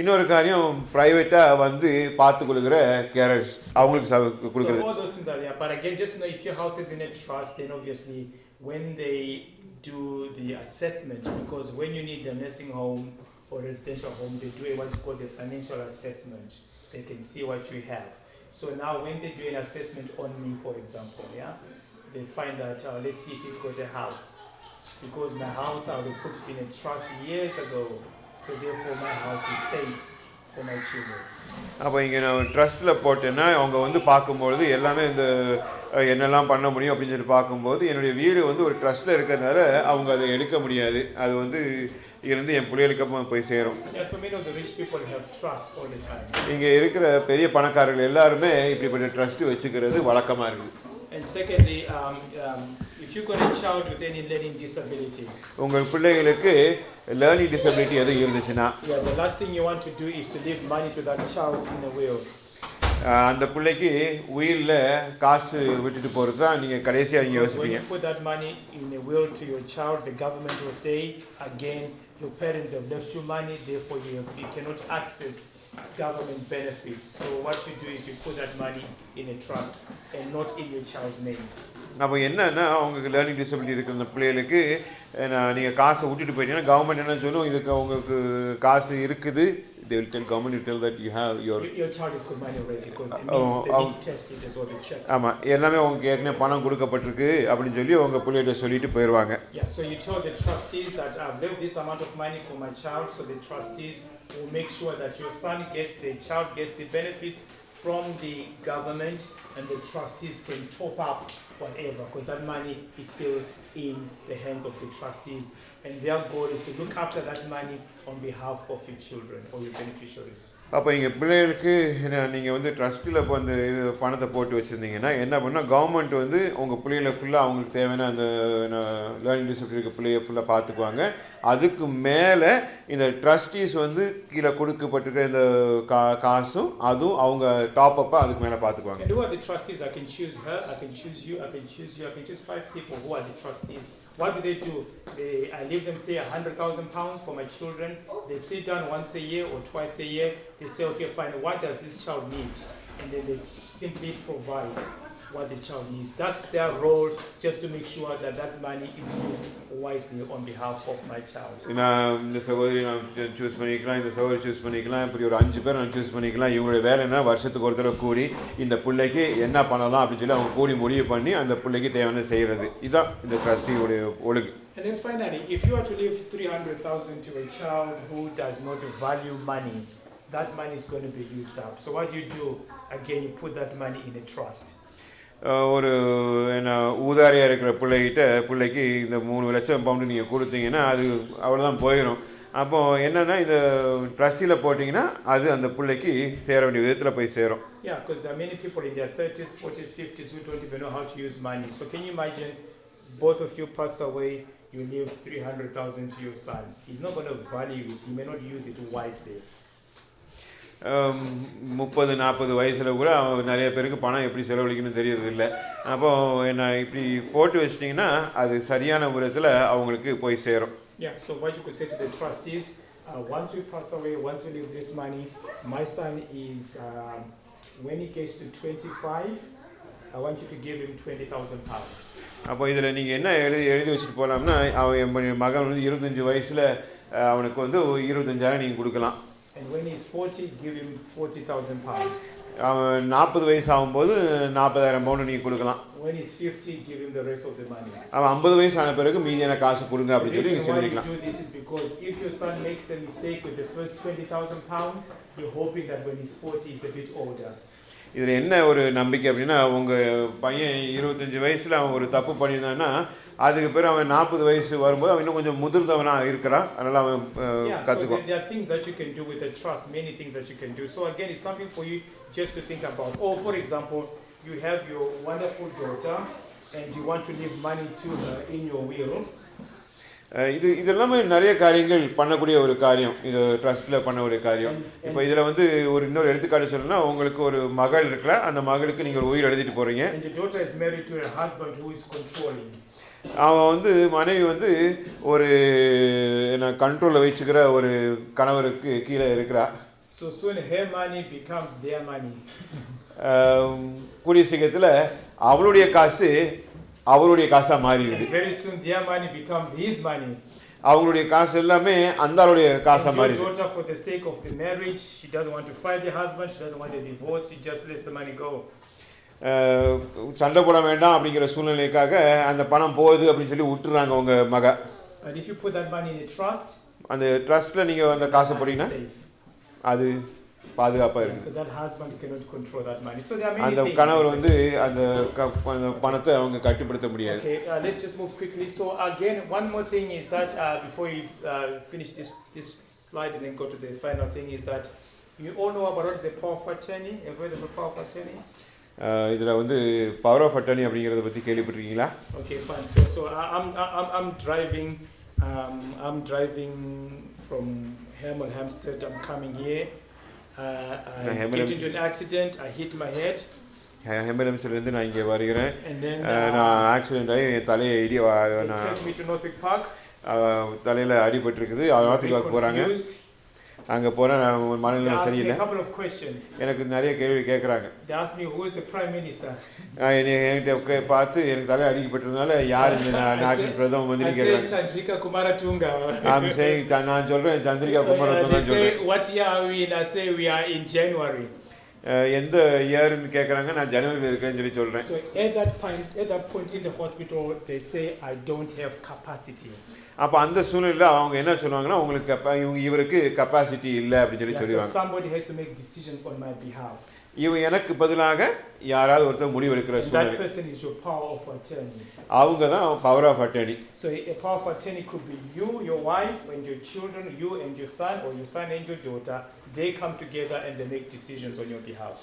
Speaker 2: இன்னொரு காரியம் ப்ரைவேட்டாக வந்து பார்த்து கொடுக்குற கேரர்ஸ், அவங்களுக்கு கொடுக்குறது.
Speaker 1: So all those things are there. But again, just know if your house is in a trust, then obviously when they do the assessment, because when you need a nursing home or residential home, they do what's called a financial assessment. They can see what you have. So now when they do an assessment on me, for example, yeah, they find that let's see if he's got a house, because my house I would put it in a trust years ago, so therefore my house is safe for my children.
Speaker 2: அப்போ இங்கே நான் ட்ரஸ்ட்டில் போட்டேன்னா அவங்க வந்து பார்க்கும்பொழுது எல்லாமே இந்த என்னெல்லாம் பண்ண முடியும் அப்படின்னு சொல்லி பார்க்கும்போது என்னுடைய வீடு வந்து ஒரு ட்ரஸ்ட்டில் இருக்கிறதுனால அவங்க அதை எடுக்க முடியாது. அது வந்து இருந்து என் பிள்ளைகளுக்கு போய் சேரும்.
Speaker 1: So many of the rich people have trust all the time.
Speaker 2: இங்கே இருக்கிற பெரிய பணக்காரர்கள் எல்லாருமே இப்படிப்பட்ட ட்ரஸ்ட்டு வச்சுக்கிறது வழக்கமாக இருக்குது.
Speaker 1: And secondly, if you've got a child with any learning disabilities,
Speaker 2: உங்கள் பிள்ளைகளுக்கு லேர்னிங் டிசபிலிட்டி எதுவும் இருந்துச்சுன்னா,
Speaker 1: the last thing you want to do is to leave money to that child in a will.
Speaker 2: அந்த பிள்ளைக்கு உயிரில் காசு விட்டுட்டு போகிறது தான் நீங்கள் கடைசியாக நீங்கள் யோசிப்பீங்க.
Speaker 1: When you put that money in a will to your child, the government will say again, your parents have left you money, therefore you cannot access government benefits. So what you do is you put that money in a trust and not in your child's name.
Speaker 2: அப்போ என்னன்னா அவங்களுக்கு learning disability இருக்கிற அந்த பிள்ளைகளுக்கு நீங்கள் காசை விட்டுட்டு போயிட்டீங்கன்னா கவர்மெண்ட் என்ன சொல்லும், இதுக்கு உங்களுக்கு காசு இருக்குது. They will tell government, you tell that you have your
Speaker 1: child is good money already because the needs tested as well, they check.
Speaker 2: ஆமாம், எல்லாமே உங்களுக்கு ஏற்கனவே பணம் கொடுக்கப்பட்டிருக்கு அப்படின்னு சொல்லி உங்கள் பிள்ளைகிட்ட சொல்லிட்டு போயிடுவாங்க.
Speaker 1: Yeah, so you tell the trustees that I've left this amount of money for my child, so the trustees will make sure that your son gets, the child gets the benefits from the government, and the trustees can top up whatever, because that money is still in the hands of the trustees, and their goal is to look after that money on behalf of your children or your beneficiaries.
Speaker 2: அப்போ இங்கே பிள்ளைகளுக்கு நீங்கள் வந்து ட்ரஸ்ட்டில் இப்போ அந்த இது பணத்தை போட்டு வச்சுருந்தீங்கன்னா என்ன பண்ணால் கவர்மெண்ட் வந்து உங்கள் பிள்ளைகளை ஃபுல்லாக அவங்களுக்கு தேவையான அந்த லேர்னிங் டிசபிலிட்டி இருக்க பிள்ளைய ஃபுல்லாக பார்த்துக்குவாங்க. அதுக்கு மேலே இந்த ட்ரஸ்டீஸ் வந்து கீழே கொடுக்கப்பட்டிருக்கிற இந்த காசும் அதுவும் அவங்க டாப் அப்பாக அதுக்கு மேலே பார்த்துக்குவாங்க.
Speaker 1: And who are the trustees? I can choose her, I can choose you, I can choose you, I can choose 5 people who are the trustees. What do? I leave them say £100,000 for my children. They sit down once a year or twice a year. They say, okay, fine, what does this child need? And then they simply provide what the child needs. That's their role, just to make sure that that money is used wisely on behalf of my child.
Speaker 2: நான் இந்த சகோதரி நான் choose பண்ணிக்கலாம், இந்த சகோதரி choose பண்ணிக்கலாம், இப்படி ஒரு 5 பேர் நான் சூஸ் பண்ணிக்கலாம். இவங்களுடைய வேலை என்ன, வருஷத்துக்கு ஒரு தடவை கூடி இந்த பிள்ளைக்கு என்ன பண்ணலாம் அப்படின்னு சொல்லி அவங்க கூடி முடிவு பண்ணி அந்த பிள்ளைக்கு தேவையானது செய்கிறது. இதுதான் இந்த ட்ரஸ்டியோடைய ஒழுங்கு.
Speaker 1: And then finally, if you are to leave 300,000 to a child who does not value money, that money is going to be used up. So what do? Again, you put that money in a trust.
Speaker 2: ஒரு என்ன ஊதாரியாக இருக்கிற பிள்ளைக்கு இந்த 3 லட்சம் pound நீங்கள் கொடுத்தீங்கன்னா அது அவ்வளோதான் போயிடும். அப்போது என்னென்னா இந்த ட்ரஸ்டியில் போட்டிங்கன்னா அது அந்த பிள்ளைக்கு சேர வேண்டிய விதத்தில் போய் சேரும்.
Speaker 1: Yeah, because there are many people in their 30s, 40s, 50s who don't even know how to use money. So can you imagine both of you pass away, you leave 300,000 to your son. He's not going to value it. He may not use it wisely.
Speaker 2: 30-40 வயசில் கூட நிறைய பேருக்கு பணம் எப்படி செலவழிக்கணும்னு தெரியறதில்ல. அப்போது என்ன இப்படி போட்டு வச்சிட்டிங்கன்னா அது சரியான விதத்தில் அவங்களுக்கு போய் சேரும்.
Speaker 1: Yeah, so what you could say to the trustees, once we pass away, once we leave this money, my son is, when he gets to 25, I want you to give him £20,000.
Speaker 2: அப்போ இதில் நீங்கள் என்ன எழுதி வச்சுட்டு போகலாம்னா, அவன் மகன் வந்து 25 வயசில் அவனுக்கு வந்து 25,000 நீங்கள் கொடுக்கலாம்.
Speaker 1: And when he's 40, give him £40,000.
Speaker 2: அவன் 40 வயசு ஆகும்போது 40,000 பவுண்டு நீங்கள் கொடுக்கலாம்.
Speaker 1: When he's 50, give him the rest of the money.
Speaker 2: அவன் 50 வயசு ஆன பிறகு மீதியான காசு கொடுங்க அப்படின்னு சொல்லி
Speaker 1: The reason why you
Speaker 2: சொல்லிக்கலாம்.
Speaker 1: do this is because if your son makes a mistake with the first £20,000, you're hoping that when he's 40, he's a bit older.
Speaker 2: இதில் என்ன ஒரு நம்பிக்கை அப்படின்னா, உங்கள் பையன் 25 வயசில் அவன் ஒரு தப்பு பண்ணியிருந்தான்னா அதுக்கு பிறகு அவன் 40 வயசு வரும்போது அவன் இன்னும் கொஞ்சம் முதிர்ந்தவனாக இருக்கிறான். அதனால் அவன் கற்றுக்குவான்.
Speaker 1: So there are things that you can do with a trust, many things that you can do. So again, it's something for you just to think about. Or for example, you have your wonderful daughter and you want to leave money to her in your will.
Speaker 2: இதெல்லாமே நிறைய காரியங்கள் பண்ணக்கூடிய ஒரு காரியம், இது ட்ரஸ்ட்டில் பண்ண ஒரு காரியம். இப்போ இதில் வந்து ஒரு இன்னொரு எடுத்துக்காட்டு சொல்லணும்னா, உங்களுக்கு ஒரு மகள் இருக்கிற அந்த மகளுக்கு நீங்கள் ஒரு உயிர் எழுதிட்டு போகிறீங்க.
Speaker 1: And your daughter is married to a husband who is controlling.
Speaker 2: அவன் வந்து மனைவி வந்து ஒரு என்ன கண்ட்ரோலில் வச்சுக்கிற ஒரு கணவருக்கு கீழே இருக்கிறா.
Speaker 1: So soon her money becomes their money.
Speaker 2: கூடிய சீக்கிரத்தில் அவளுடைய காசு அவருடைய காசாக மாறிடுது.
Speaker 1: Very soon their money becomes his money.
Speaker 2: அவங்களுடைய காசு எல்லாமே அந்த ஆளுடைய காசாக மாறிடுது.
Speaker 1: Your daughter, for the sake of the marriage, she doesn't want to fight the husband, she doesn't want a divorce, she just lets the money go.
Speaker 2: சண்டை போட வேண்டாம் அப்படிங்கிற சூழ்நிலைக்காக அந்த பணம் போகுது அப்படின்னு சொல்லி விட்டுறாங்க உங்க மக.
Speaker 1: But if you put that money in a trust,
Speaker 2: அந்த ட்ரஸ்ட்ல நீங்க அந்த காசு போட்டீங்கன்னா அது பாதுகாப்பா இருக்கு.
Speaker 1: So that husband cannot control that money. So there are many
Speaker 2: அந்த கணவர் வந்து அந்த பணத்தை அவங்க கட்டுப்படுத்த முடியாது.
Speaker 1: Okay, let's just move quickly. So again, one more thing is that before you finish this slide and then go to the final thing, is that you all know about what is a power of attorney? Have you heard of a power of attorney?
Speaker 2: இதில் வந்து power of attorney அப்படிங்கிறத பற்றி கேள்விப்பட்டிருக்கீங்களா?
Speaker 1: Okay, fine. So I'm driving from Hampstead. I'm coming here. I get into an accident. I hit my head.
Speaker 2: ஹெம்பலம்ஸ்லேருந்து நான் இங்கே வருகிறேன்.
Speaker 1: And then
Speaker 2: நான் accident ஆகி என் தலையை
Speaker 1: take me to Norfolk Park.
Speaker 2: தலையில் அடிபட்டிருக்குது. நார்த்திக் பார்க் போகிறாங்க. அங்கே போனால் நான் மனநிலை சரியில்லை. எனக்கு நிறைய கேள்வி கேட்குறாங்க. என்கிட்ட பார்த்து எனக்கு தலை அடிக்கப்பட்டிருந்தால யார் இந்த நாட்டின் பிரதம மந்திரி கேட்குறாங்க. நான் சொல்கிறேன் சந்திரிகா குமாரதுங்கன்னு சொல்கிறேன். எந்த இயர்னு கேட்குறாங்க. நான் ஜனவரியில் இருக்கிறேன்னு சொல்லி சொல்கிறேன்.
Speaker 1: So at that point in the hospital they say I don't have capacity.
Speaker 2: அப்போ அந்த சூழ்நிலையில் அவங்க என்ன சொல்லுவாங்கன்னா உங்களுக்கு இவருக்கு கெப்பாசிட்டி இல்லை அப்படின்னு
Speaker 1: Yeah, so
Speaker 2: சொல்லுவாங்க.
Speaker 1: somebody has to make decisions on my behalf.
Speaker 2: இவன் எனக்கு பதிலாக யாராவது ஒருத்தர் முடிவெடுக்கிற
Speaker 1: And that
Speaker 2: சூழ்நிலை,
Speaker 1: person is your power of attorney.
Speaker 2: அவங்க தான் power of attorney.
Speaker 1: So a power of attorney could be you, your wife, and your children, you and your son, or your son and your daughter. They come together and they make decisions on your behalf.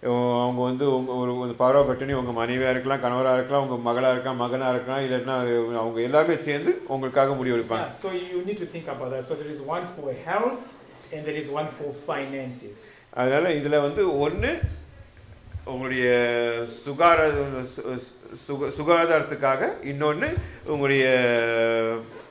Speaker 2: அவங்க வந்து ஒரு power of attorney உங்கள் மனைவியாக இருக்கலாம், கணவராக இருக்கலாம், உங்கள் மகளாக இருக்கலாம், மகனாக இருக்கலாம், இல்லைன்னா அவங்க எல்லாருமே சேர்ந்து உங்களுக்காக முடிவெடுப்பாங்க.
Speaker 1: Yeah, so you need to think about that. So there is one for health and there is one for finances.
Speaker 2: அதனால் இதில் வந்து ஒன்று உங்களுடைய சுகாதாரத்துக்காக, இன்னொன்று உங்களுடைய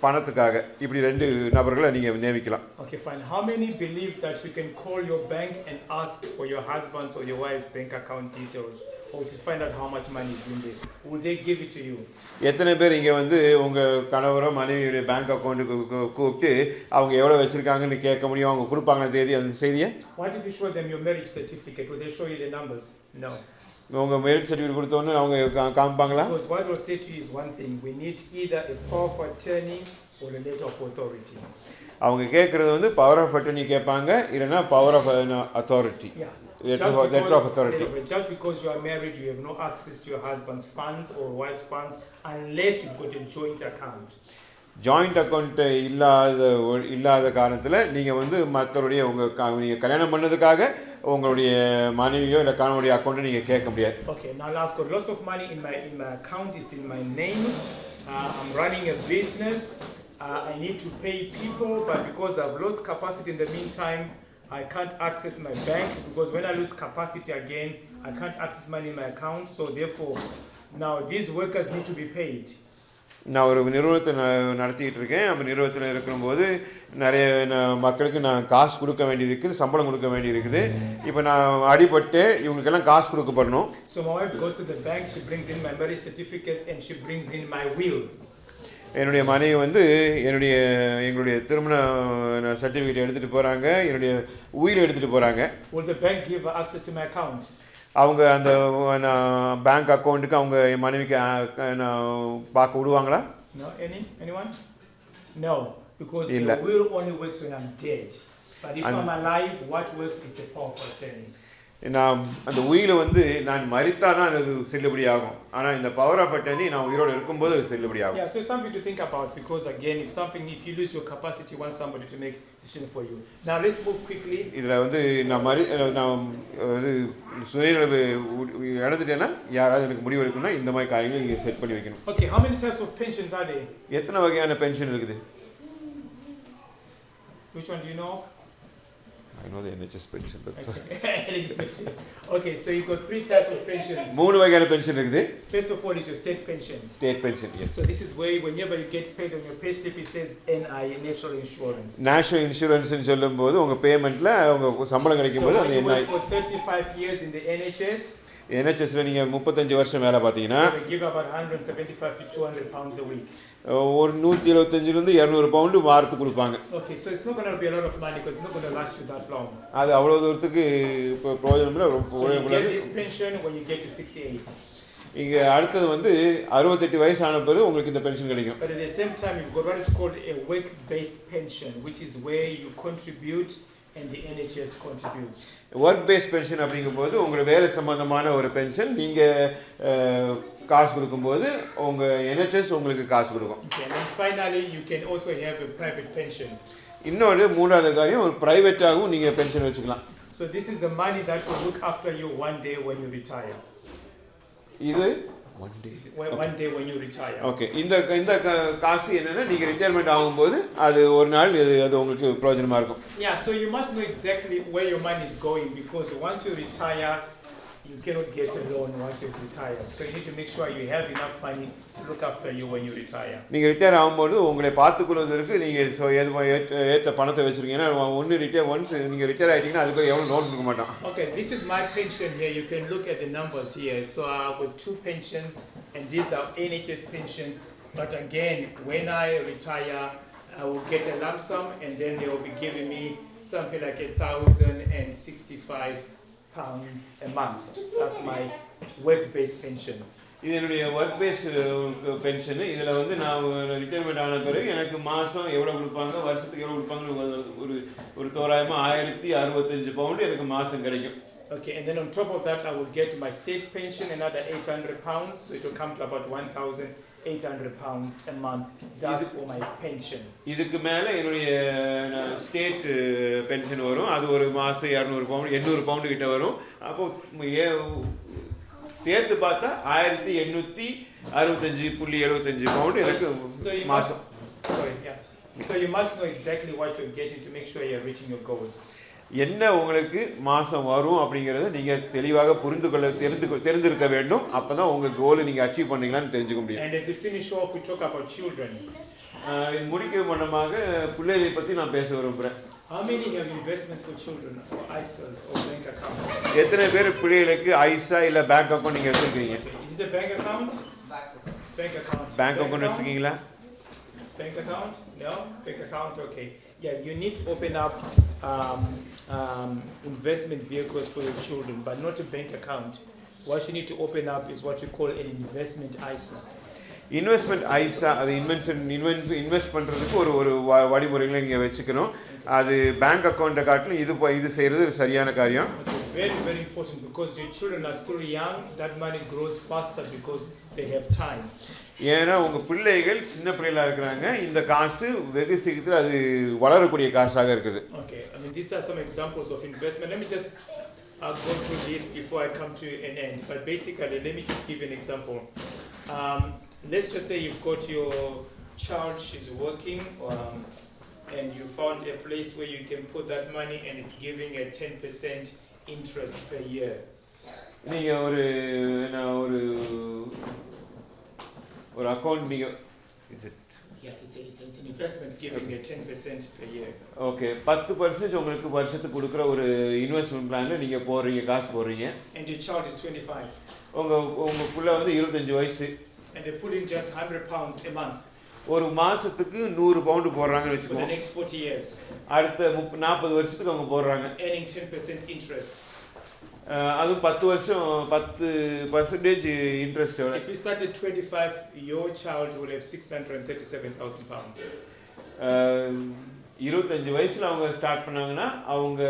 Speaker 2: பணத்துக்காக, இப்படி 2 நபர்களை நீங்கள் நியமிக்கலாம்.
Speaker 1: Okay, fine. How many believe that you can call your bank and ask for your husband's or your wife's bank account details or to find out how much money is in there? Will they give it to you?
Speaker 2: எத்தனை பேர் இங்கே வந்து உங்கள் கணவரோ மனைவியுடைய bank அக்கௌண்ட்டுக்கு கூப்பிட்டு அவங்க எவ்வளோ வச்சுருக்காங்கன்னு கேட்க முடியும்? அவங்க கொடுப்பாங்க தேதி அந்த செய்தியை.
Speaker 1: What if you show them your marriage certificate? Will they show you the numbers? No.
Speaker 2: உங்கள் மேரிட் சர்டிஃபிகேட் கொடுத்தோன்னு அவங்க காமிப்பாங்களா?
Speaker 1: Because what will say to you is one thing. We need either a power of attorney or a letter of authority.
Speaker 2: அவங்க கேட்குறது வந்து power of attorney கேட்பாங்க, இல்லைன்னா power of authority.
Speaker 1: Yeah.
Speaker 2: Letter of authority.
Speaker 1: Just because you are married, you have no access to your husband's funds or wife's funds unless you've got a joint account.
Speaker 2: Joint account இல்லாத காரணத்தில் நீங்கள் வந்து மற்றவருடைய நீங்கள் கல்யாணம் பண்ணதுக்காக உங்களுடைய மனைவியோ இல்லை கணவனுடைய அக்கௌண்ட்டை நீங்கள் கேட்க முடியாது.
Speaker 1: Okay, now I've got lots of money in my account. It's in my name. I'm running a business. I need to pay people, but because I've lost capacity in the meantime, I can't access my bank, because when I lose capacity again, I can't access money in my account. So therefore, now these workers need to be paid.
Speaker 2: நான் ஒரு நிறுவனத்தை நடத்திக்கிட்டு இருக்கேன். அந்த நிறுவனத்தில் இருக்கும்போது நிறைய மக்களுக்கு நான் காசு கொடுக்க வேண்டியது இருக்குது, சம்பளம் கொடுக்க வேண்டியது இருக்குது. இப்போ நான் அடிபட்டு இவங்களுக்கெல்லாம் காசு கொடுக்கப்படணும்.
Speaker 1: So my wife goes to the bank, she brings in my marriage certificates and she brings in my will.
Speaker 2: என்னுடைய மனைவி வந்து எங்களுடைய திருமண சர்டிஃபிகேட் எடுத்துகிட்டு போகிறாங்க, என்னுடைய உயிரை எடுத்துகிட்டு போகிறாங்க.
Speaker 1: Will the bank give her access to my account?
Speaker 2: அவங்க அந்த பேங்க் அக்கௌண்ட்டுக்கு அவங்க என் மனைவிக்கு பார்க்க விடுவாங்களா?
Speaker 1: No, anyone? No, because the will only works when I'm dead. But if I'm alive, what works is the power of attorney.
Speaker 2: நான் அந்த உயிரை வந்து நான் மரித்தா தான் அது செல்லுபடி ஆகும். ஆனால் இந்த பவர் ஆஃப் அட்டர்னி நான் உயிரோடு இருக்கும்போது அது செல்லுபடி ஆகும்.
Speaker 1: Yeah, so it's something to think about, because again, if you lose your capacity, you want somebody to make decision for you. Now let's move quickly.
Speaker 2: இதில் வந்து நான் சுயநலவு இழந்துட்டேன்னா யாராவது எனக்கு முடிவு எடுக்கணும்னா இந்த மாதிரி காரியங்கள் நீங்கள் செட் பண்ணி வைக்கணும்.
Speaker 1: Okay, how many types of pensions are there?
Speaker 2: எத்தனை வகையான பென்ஷன் இருக்குது?
Speaker 1: Which one do you know of?
Speaker 2: I know the NHS pension. That's
Speaker 1: okay. NHS pension. Okay, so you've got 3 types of pensions.
Speaker 2: 3 வகையான pension இருக்குது.
Speaker 1: First of all is your state pension.
Speaker 2: State pension, yes.
Speaker 1: So this is where whenever you get paid on your pay slip, it says NI, National Insurance.
Speaker 2: National Insurance னு சொல்லும்போது உங்க பேமெண்ட்ல உங்க சம்பளம் கிடைக்கும்போது அந்த NI.
Speaker 1: So you work for 35 years in the NHS.
Speaker 2: NHSல நீங்க 35 வருஷம் வேலை பார்த்தீங்கன்னா
Speaker 1: So they give about 175 to 200 pounds a week.
Speaker 2: ஒரு 175 ல இருந்து 200 பவுண்ட் வாரத்துக்கு கொடுப்பாங்க.
Speaker 1: Okay, so it's not going to be a lot of money because it's not going to last you that long.
Speaker 2: அது அவ்வளவு தூரத்துக்கு பிரயோஜனம் இல்ல.
Speaker 1: So you get this pension when you get to 68.
Speaker 2: இங்க அடுத்து வந்து 68 வயசு ஆன பிறகு உங்களுக்கு இந்த பென்ஷன் கிடைக்கும்.
Speaker 1: But at the same time you've got what is called a work based pension, which is where you contribute and the NHS contributes.
Speaker 2: Work based pension அப்படிங்கும்போது உங்க வேலை சம்பந்தமான ஒரு பென்ஷன், நீங்க காசு கொடுக்கும்போது உங்க NHS உங்களுக்கு காசு கொடுக்கும்.
Speaker 1: Okay, and finally you can also have a private pension.
Speaker 2: இன்னொரு மூன்றாவது காரியம், ஒரு பிரைவேட்டாகவும் நீங்க பென்ஷன் வச்சுக்கலாம்.
Speaker 1: So this is the money that will look after you one day when you retire.
Speaker 2: இது
Speaker 1: one day when you retire.
Speaker 2: Okay, இந்த காசு என்னன்னா நீங்க ரிட்டையர்மென்ட் ஆகும்போது அது ஒரு நாள் அது உங்களுக்கு பிரயோஜனமா இருக்கும்.
Speaker 1: Yeah, so you must know exactly where your money is going, because once you retire you cannot get a loan once you've retired. So you need to make sure you have enough money to look after you when you retire.
Speaker 2: நீங்க retire ஆகும்போது உங்களை பார்த்துக்கொள்வதற்கு நீங்க ஏற்ற பணத்தை வச்சிருக்கீங்கன்னா once நீங்க retire ஆயிட்டீங்கன்னா அதுக்கு எவ்வளவு loan கொடுக்க மாட்டான்.
Speaker 1: Okay, this is my pension here. You can look at the numbers here. So I've got 2 pensions and these are NHS pensions. But again, when I retire, I will get a lump sum and then they will be giving me something like £1,065 a month. That's my work-based pension.
Speaker 2: இது என்னுடைய work base pension. இதில் வந்து நான் retirement ஆன பிறகு எனக்கு மாதம் எவ்வளோ கொடுப்பாங்க, வருஷத்துக்கு எவ்வளோ கொடுப்பாங்க, ஒரு தோராயமாக 1065 பவுண்டு எனக்கு மாதம் கிடைக்கும்.
Speaker 1: Okay, and then on top of that, I will get my state pension, another £800, so it will come to about £1,800 a month. That's for my pension.
Speaker 2: இதுக்கு மேலே என்னுடைய ஸ்டேட் பென்ஷன் வரும். அது ஒரு மாதம் 200 பவுண்டு 800 பவுண்டு கிட்ட வரும். அப்போ சேர்த்து பார்த்தா 1865.75 பவுண்டு எனக்கு மாதம்.
Speaker 1: So you must know exactly what you're getting to make sure you're reaching your goals.
Speaker 2: என்ன உங்களுக்கு மாதம் வரும் அப்படிங்கிறத நீங்கள் தெளிவாக தெரிந்திருக்க வேண்டும். அப்போ தான் உங்கள் கோலை நீங்கள் அச்சீவ் பண்ணீங்களான்னு தெரிஞ்சுக்க முடியும்.
Speaker 1: And as we finish off, we talk about children.
Speaker 2: முடிக்க மன்னமாக பிள்ளைகளை பற்றி நான் பேச விரும்புகிறேன்.
Speaker 1: How many have investments for children or ISAs or bank accounts?
Speaker 2: எத்தனை பேர் பிள்ளைகளுக்கு ஐசா இல்லை பேங்க் அக்கௌண்ட் நீங்கள் எடுத்துருக்கீங்க?
Speaker 1: Is it a bank account? Bank account.
Speaker 2: Bank account வச்சுருக்கீங்களா?
Speaker 1: Bank account? No? Bank account, okay. Yeah, you need to open up investment vehicles for your children, but not a bank account. What you need to open up is what you call an investment ISA.
Speaker 2: Investment ஐசா, அது invest பண்ணுறதுக்கு ஒரு வழிமுறைகளை இங்கே வச்சுக்கணும். அது bank அக்கௌண்ட்டை காட்டிலும் இது செய்கிறது சரியான காரியம்.
Speaker 1: Very, very important because your children are still young. That money grows faster because they have time.
Speaker 2: ஏன்னா உங்கள் பிள்ளைகள் சின்ன பிள்ளைகளாக இருக்கிறாங்க. இந்த காசு வெகு சீக்கிரத்தில் அது வளரக்கூடிய காசாக இருக்குது.
Speaker 1: Okay, I mean these are some examples of investment. Let me just go through this before I come to an end. But basically, let me just give you an example. Let's just say you've got your child, she's working, and you found a place where you can put that money and it's giving a 10% interest per year.
Speaker 2: நீங்கள் ஒரு account நீங்கள் is it?
Speaker 1: Yeah, it's an investment giving a 10% per year.
Speaker 2: Okay, 10% உங்களுக்கு வருஷத்துக்கு கொடுக்குற ஒரு investment பிளானில் நீங்கள் போடுறீங்க, காசு போடுறீங்க.
Speaker 1: And your child is 25.
Speaker 2: உங்கள் பிள்ளை வந்து 25 வயசு.
Speaker 1: And they put in just £100 a month.
Speaker 2: ஒரு மாசத்துக்கு 100 பவுண்டு போடுறாங்கன்னு
Speaker 1: For the
Speaker 2: வச்சுக்கோங்க.
Speaker 1: next 40 years.
Speaker 2: அடுத்த 40 வருஷத்துக்கு அவங்க போடுறாங்க.
Speaker 1: Earning 10% interest.
Speaker 2: அதுவும் 10 வருஷம் 10% interest.
Speaker 1: If you start at 25, your child will have £637,000.
Speaker 2: 25 வயசுல அவங்க ஸ்டார்ட் பண்ணாங்கன்னா அவங்க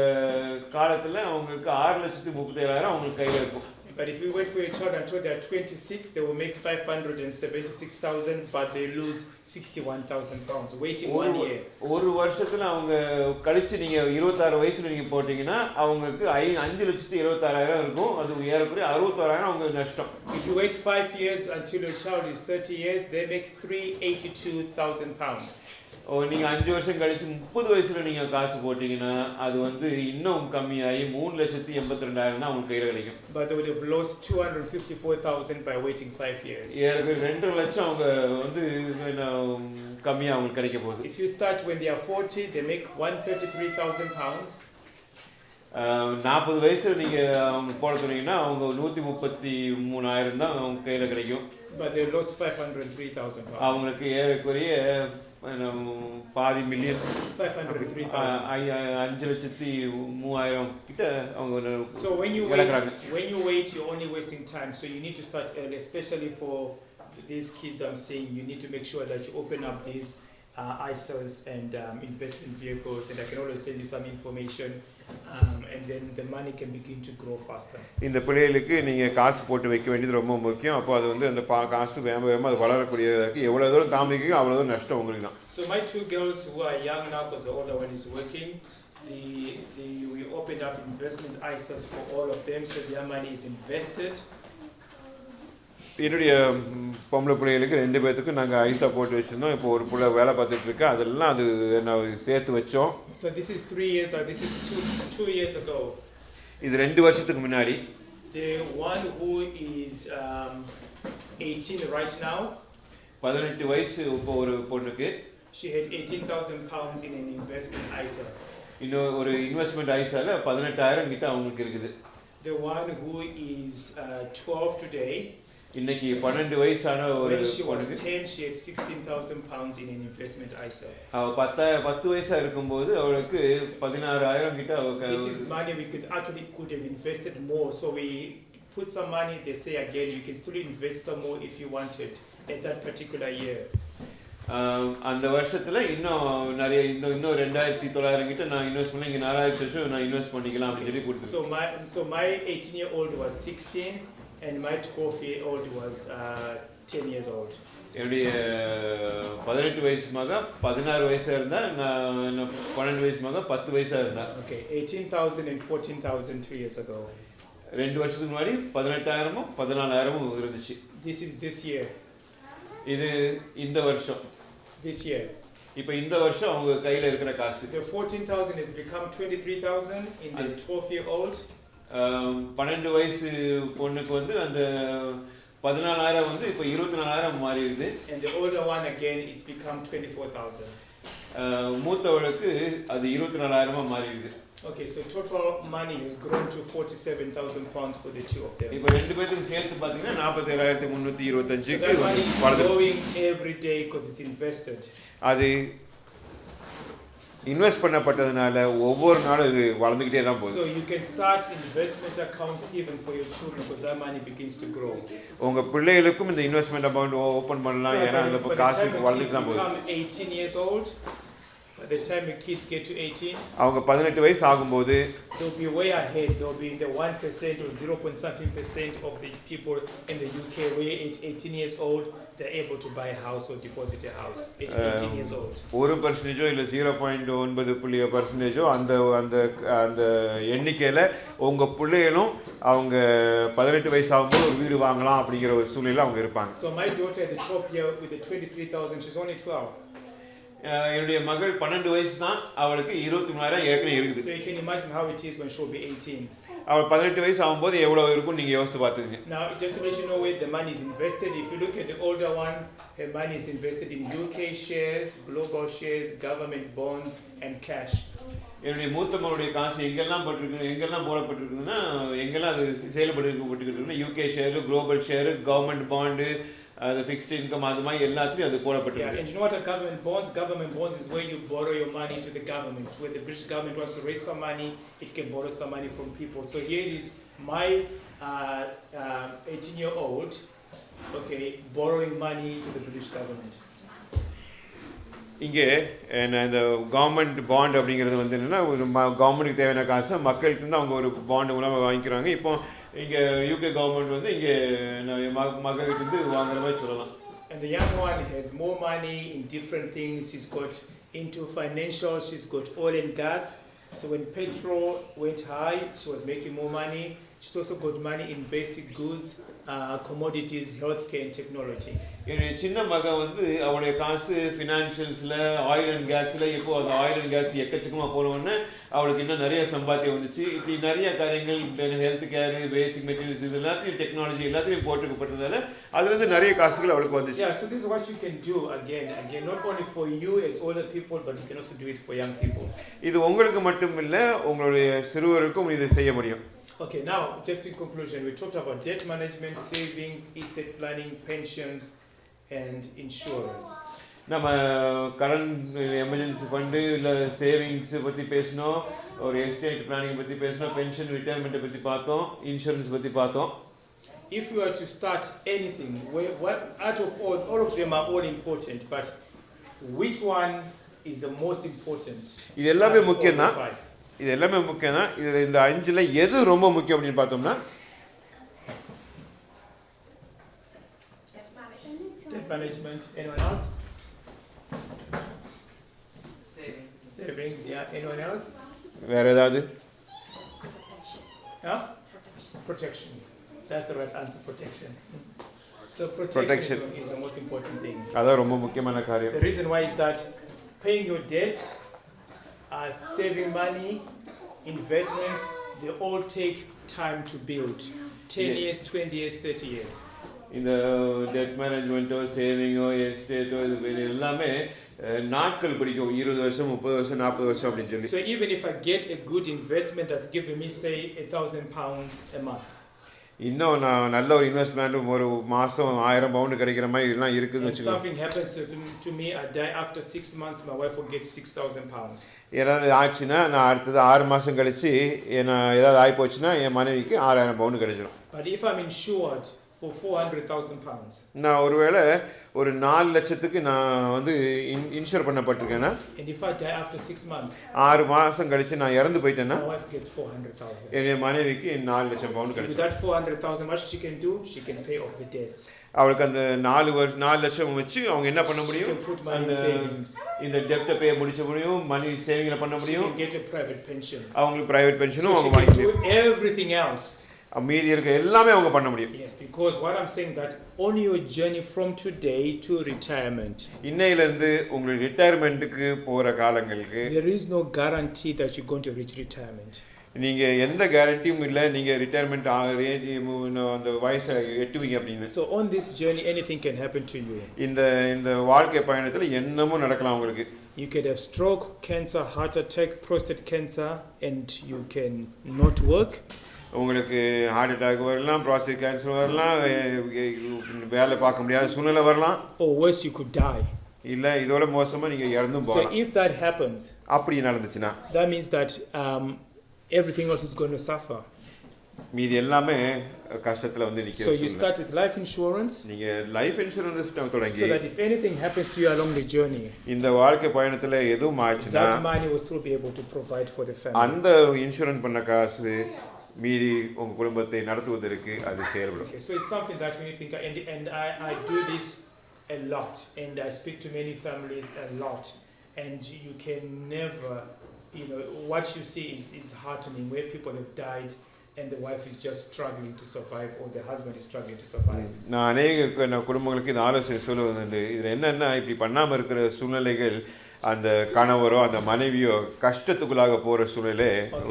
Speaker 2: காலத்துல அவங்களுக்கு 6,37,000 அவங்களுக்கு கையில இருக்கும்.
Speaker 1: But if you wait for your child until they are 26, they will make 576,000, but they lose £61,000 waiting 1 year.
Speaker 2: ஒரு வருஷத்துல அவங்க கழிச்சு நீங்க 26 வயசுல நீங்க போட்டீங்கன்னா அவங்களுக்கு 5,76,000 இருக்கும். அது ஏறக்குறைய 61,000 அவங்க நஷ்டம்.
Speaker 1: If you wait 5 years until your child is 30 years, they make £382,000.
Speaker 2: நீங்கள் 5 வருஷம் கழிச்சு 30 வயசுல நீங்கள் காசு போட்டிங்கன்னா அது வந்து இன்னும் கம்மியாகி 3,82,000 தான் அவங்க கையில் கிடைக்கும்.
Speaker 1: But they would have lost 254,000 by waiting 5 years.
Speaker 2: ஏறக்குறைய 2 லட்சம் அவங்க வந்து கம்மியாக அவங்களுக்கு கிடைக்க போகுது.
Speaker 1: If you start when they are 40, they make £133,000.
Speaker 2: 40 வயசுல நீங்கள் அவங்க போட சொன்னீங்கன்னா அவங்க 133,000 தான் அவங்க கையில் கிடைக்கும்.
Speaker 1: But they lost £503,000.
Speaker 2: அவங்களுக்கு ஏறக்குறைய பாதி மில்லியன் 5,03,000 கிட்ட அவங்க.
Speaker 1: So when you wait, you're only wasting time. So you need to start early, especially for these kids. I'm saying you need to make sure that you open up these ISAs and investment vehicles, and I can always send you some information, and then the money can begin to grow faster. இந்த பிள்ளைகளுக்கு நீங்க காசு போட்டு வைக்க வேண்டியது ரொம்ப முக்கியம். அப்போ அது வந்து அந்த காசு வேகமா அது வளரக்கூடியதற்கு எவ்வளவு தூரம் தாமதிக்கோ அவ்வளவு தூரம் நஷ்டம் உங்களுக்கு தான். So my 2 girls who are young now, because the older one is working, we opened up investment ISAs for all of them, so their money is invested.
Speaker 2: என்னுடைய பொம்பளை பிள்ளைகளுக்கு 2 பேத்துக்கு நாங்கள் ஐசா போட்டு வச்சுருந்தோம். இப்போ ஒரு பிள்ளை வேலை பார்த்துட்டு இருக்கு, அதெல்லாம் அது நான் சேர்த்து வச்சோம்.
Speaker 1: So this is 3 years, or this is 2 years ago.
Speaker 2: இது 2 வருஷத்துக்கு முன்னாடி.
Speaker 1: The one who is 18 right now,
Speaker 2: 18 வயசு இப்போ ஒரு பொண்ணுக்கு,
Speaker 1: she had £18,000 in an investment ISA.
Speaker 2: இன்னும் ஒரு இன்வெஸ்ட்மெண்ட் ஐசால 18,000 கிட்ட அவங்களுக்கு இருக்குது.
Speaker 1: The one who is 12 today,
Speaker 2: இன்னைக்கு 12 வயசான ஒரு
Speaker 1: when she was
Speaker 2: பொண்ணுக்கு
Speaker 1: 10, she had £16,000 in an investment ISA.
Speaker 2: அவ 10 வயசா இருக்கும்போது அவளுக்கு 16,000 கிட்ட
Speaker 1: This is money we could have invested more, so we put some money, they say again, you can still invest some more if you wanted at that particular year.
Speaker 2: அந்த வருஷத்துல இன்னும் நிறைய இன்னும் 2900 கிட்ட நான் இன்வெஸ்ட் பண்ணி இங்க 4000 வருஷம் நான் இன்வெஸ்ட் பண்ணிக்கலாம் அப்படி சொல்லி கொடுத்தேன்.
Speaker 1: So my 18-year-old was 16 and my 12-year-old was 10 years old.
Speaker 2: என்னுடைய 18 வயசு மக 16 வயசா இருந்தா நான் 12 வயசு மக 10 வயசா இருந்தா.
Speaker 1: Okay, 18,000 and 14,000 2 years ago.
Speaker 2: 2 வருஷத்துக்கு முன்னாடி 18,000 14,000 இருந்துச்சு.
Speaker 1: This is this year.
Speaker 2: இது இந்த வருஷம்.
Speaker 1: This year.
Speaker 2: இப்போ இந்த வருஷம் அவங்க கையில இருக்கிற காசு.
Speaker 1: The 14,000 has become 23,000 in the 12-year-old.
Speaker 2: 12 வயசு பொண்ணுக்கு வந்து அந்த 14,000 வந்து இப்போ 24,000 மாறிடுது.
Speaker 1: And the older one again it's become 24,000.
Speaker 2: மூத்தவளுக்கு அது 24,000 மாறிடுது.
Speaker 1: Okay, so total money has grown to 47,000 pounds for the two of them.
Speaker 2: இப்போ ரெண்டு பேருக்கு சேர்த்து பாத்தீங்கன்னா 47,325
Speaker 1: So that money is growing every day because it's invested.
Speaker 2: அது இன்வெஸ்ட் பண்ணப்பட்டதனால ஒவ்வொரு நாளும் இது வளர்ந்துக்கிட்டே தான் போகுது.
Speaker 1: So you can start investment accounts even for your children because that money begins to grow.
Speaker 2: உங்க பிள்ளைகளுக்கும் இந்த இன்வெஸ்ட்மென்ட் அக்கவுண்ட் ஓபன் பண்ணலாம் ஏன்னா அந்த காசு வளர்ந்துட்டு தான் போகுது.
Speaker 1: 18 years old, by the time your kids get to 18,
Speaker 2: அவங்க 18 வயசு ஆகும்போது
Speaker 1: they'll be way ahead. They'll be in the 1% or 0.something% of the people in the UK where at 18 years old they're able to buy a house or deposit a house at 18 years old.
Speaker 2: 1% இல்ல 0.9% அந்த அந்த அந்த எண்ணிக்கையில உங்க பிள்ளைகளும் அவங்க 18 வயசு ஆகும்போது ஒரு வீடு வாங்கலாம் அப்படிங்கிற ஒரு சூழ்நிலையில அவங்க இருப்பாங்க.
Speaker 1: So my daughter at the top here with the 23,000, she's only 12.
Speaker 2: என்னுடைய மகள் 12 வயசு தான் அவளுக்கு 23,000 ஏற்கனவே இருக்குது.
Speaker 1: So you can imagine how it is when she'll be 18.
Speaker 2: அவள் 18 வயசு ஆகும்போது எவ்வளவு இருக்கும் நீங்க யோசித்து பார்த்துங்க.
Speaker 1: Now just to let you know where the money is invested, if you look at the older one, her money is invested in UK shares, global shares, government bonds and cash.
Speaker 2: என்னுடைய மூத்த மகளுடைய காசு எங்கெல்லாம் போடப்பட்டிருக்குதுன்னா எங்கெல்லாம் அது செயல்பட்டுக்கிட்டு UK share, global share, government bond, the fixed income அது மாதிரி எல்லாத்தையும் அது போடப்பட்டிருக்கு.
Speaker 1: Yeah, and you know what are government bonds? Government bonds is where you borrow your money to the government. Where the British government wants to raise some money, it can borrow some money from people. So here is my 18-year-old, okay, borrowing money to the British government.
Speaker 2: இங்கே இந்த government bond அப்படிங்கிறது வந்து என்னன்னா ஒரு கவர்மெண்ட்டுக்கு தேவையான காசை மக்களுக்கு வந்து அவங்க ஒரு பாண்டு மூலமாக வாங்கிக்கிறாங்க. இப்போ இங்கே யூகே கவர்மெண்ட் வந்து இங்கே மக்கள்கிட்ட இருந்து வாங்குற மாதிரி சொல்லலாம்.
Speaker 1: And the young one has more money in different things. She's got into financial, she's got oil and gas. So when petrol went high, she was making more money. She's also got money in basic goods, commodities, healthcare and technology.
Speaker 2: என்னுடைய சின்ன மகன் வந்து அவளுடைய காசு ஃபினான்ஷியல்ஸில் oil and கேஸில் இப்போ அந்த oil and gas எக்கச்சக்கமாக போனோடனே அவளுக்கு இன்னும் நிறைய சம்பாத்தியம் வந்துச்சு. இப்படி நிறைய காரியங்கள் ஹெல்த் கேரு, பேசிக் மெட்டீரியல்ஸ் இது எல்லாத்தையும் டெக்னாலஜி எல்லாத்தையும் போட்டுக்கப்பட்டதால அதுலேருந்து நிறைய காசுகள் அவளுக்கு வந்துச்சு.
Speaker 1: Yeah, so this is what you can do again, not only for you as older people, but you can also do it for young people.
Speaker 2: இது உங்களுக்கு மட்டும் இல்லை, உங்களுடைய சிறுவருக்கும் இது செய்ய முடியும்.
Speaker 1: Okay, now just in conclusion, we talked about debt management, savings, estate planning, pensions, and insurance.
Speaker 2: நம்ம கடன் எமர்ஜென்சி ஃபண்டு இல்லை சேவிங்ஸை பற்றி பேசினோம், ஒரு எஸ்டேட் பிளானிங் பற்றி பேசினோம், பென்ஷன் ரிட்டையர்மெண்ட்டை பற்றி பார்த்தோம், இன்சூரன்ஸ் பற்றி பார்த்தோம்.
Speaker 1: If you were to start anything, out of all of them are all important, but which one is the most important?
Speaker 2: இது எல்லாமே முக்கியம் தான், இது எல்லாமே முக்கியம் தான். இதில் இந்த 5ல் எது ரொம்ப முக்கியம் அப்படின்னு பார்த்தோம்னா
Speaker 1: debt management. Anyone else? Savings, yeah. Anyone else?
Speaker 2: வேற ஏதாவது?
Speaker 1: Yeah? Protection. That's the right answer, protection. So protection is the most important thing.
Speaker 2: அதான் ரொம்ப முக்கியமான காரியம்.
Speaker 1: The reason why is that paying your debt, saving money, investments, they all take time to build. 10 years, 20 years, 30 years.
Speaker 2: இந்த dead மேனேஜ்மெண்ட்டோ சேவிங்கோ எஸ்டேட்டோ இது எல்லாமே நாட்கள் பிடிக்கும், 20 வருஷம் 30 வருஷம் 40 வருஷம் அப்படின்னு சொல்லி.
Speaker 1: So even if I get a good investment that's giving me say £1,000 a month,
Speaker 2: இன்னும் நான் நல்ல ஒரு இன்வெஸ்ட்மெண்ட் ஒரு மாதம் 1000 பவுண்டு கிடைக்கிற மாதிரி எல்லாம் இருக்குதுன்னு வச்சுக்கோங்க.
Speaker 1: something happens to me, I die after 6 months, my wife will get £6,000.
Speaker 2: ஏதாவது ஆச்சுன்னா நான் அடுத்தது 6 மாதம் கழிச்சு ஏதாவது ஆகி போச்சுன்னா என் மனைவிக்கு 6000 பவுண்டு கிடைச்சிடும்.
Speaker 1: But if I'm insured for £400,000,
Speaker 2: நான் ஒருவேளை ஒரு 4 லட்சத்துக்கு நான் வந்து insure பண்ணப்பட்டிருக்கேன்னா,
Speaker 1: and if I die after 6 months,
Speaker 2: 6 மாசம் கழிச்சு நான் இறந்து போயிட்டேன்னா,
Speaker 1: my wife gets 400,000.
Speaker 2: என் மனைவிக்கு 4 லட்சம் பவுண்ட்
Speaker 1: With
Speaker 2: கிடைக்கும்.
Speaker 1: that 400,000, what she can do? She can pay off the debts.
Speaker 2: அவளுக்கு அந்த 4 லட்சம் வச்சு அவங்க என்ன பண்ண
Speaker 1: She
Speaker 2: முடியும்?
Speaker 1: can put money in
Speaker 2: அந்த
Speaker 1: savings.
Speaker 2: இந்த டெப்ட பே முடிச்ச முடியும், மணி சேவிங்ல பண்ண
Speaker 1: She
Speaker 2: முடியும்.
Speaker 1: can get a private pension.
Speaker 2: அவங்களுக்கு பிரைவேட் பென்ஷனும்
Speaker 1: So
Speaker 2: அவங்க
Speaker 1: she can
Speaker 2: வாங்கிக்கலாம்.
Speaker 1: do everything else.
Speaker 2: மீதி இருக்க எல்லாமே அவங்க பண்ண முடியும்.
Speaker 1: Yes, because what I'm saying that on your journey from today to retirement,
Speaker 2: இன்னையில இருந்து உங்களுடைய ரிட்டையர்மென்ட்க்கு போற காலங்களுக்கு
Speaker 1: there is no guarantee that you're going to reach retirement.
Speaker 2: நீங்க எந்த கேரண்டியும் இல்ல நீங்க ரிட்டையர்மென்ட் அந்த வயசை எட்டுவீங்க அப்படின்னு.
Speaker 1: So on this journey anything can happen to you.
Speaker 2: இந்த வாழ்க்கை பயணத்துல என்னமும் நடக்கலாம் உங்களுக்கு.
Speaker 1: You can have stroke, cancer, heart attack, prostate cancer, and you can not work.
Speaker 2: உங்களுக்கு ஹார்ட் அட்டாக் வரலாம், prostate cancer வரலாம், வேலை பார்க்க முடியாத சூழ்நிலை வரலாம்.
Speaker 1: Or worse, you could die.
Speaker 2: இல்ல இதோட மோசமா நீங்க இறந்தும்
Speaker 1: So
Speaker 2: போகலாம்.
Speaker 1: if that happens,
Speaker 2: அப்படி நடந்துச்சுன்னா
Speaker 1: that means that everything else is going to suffer.
Speaker 2: மீதி எல்லாமே கஷ்டத்துல வந்து நிக்க.
Speaker 1: So you start with life insurance,
Speaker 2: நீங்க லைஃப் இன்சூரன்ஸ் தொடங்கி
Speaker 1: so that if anything happens to you along the journey,
Speaker 2: இந்த வாழ்க்கை பயணத்துல எதுவும் ஆச்சுன்னா
Speaker 1: that money will still be able to provide for the family.
Speaker 2: அந்த இன்சூரன்ஸ் பண்ண காசு மீதி உங்க குடும்பத்தை நடத்துவதற்கு அது செயல்படும்.
Speaker 1: Okay, so it's something that we need to think, and I do this a lot, and I speak to many families a lot, and you can never, what you see is heartening, where people have died and the wife is just struggling to survive, or the husband is struggling to survive.
Speaker 2: நான் அநேக குடும்பங்களுக்கு இந்த ஆலோசனை சொல்லுவது இதுல என்னன்னா, இப்படி பண்ணாம இருக்கிற சூழ்நிலைகள் அந்த கணவரோ அந்த மனைவியோ கஷ்டத்துக்குள்ளாக போற சூழ்நிலை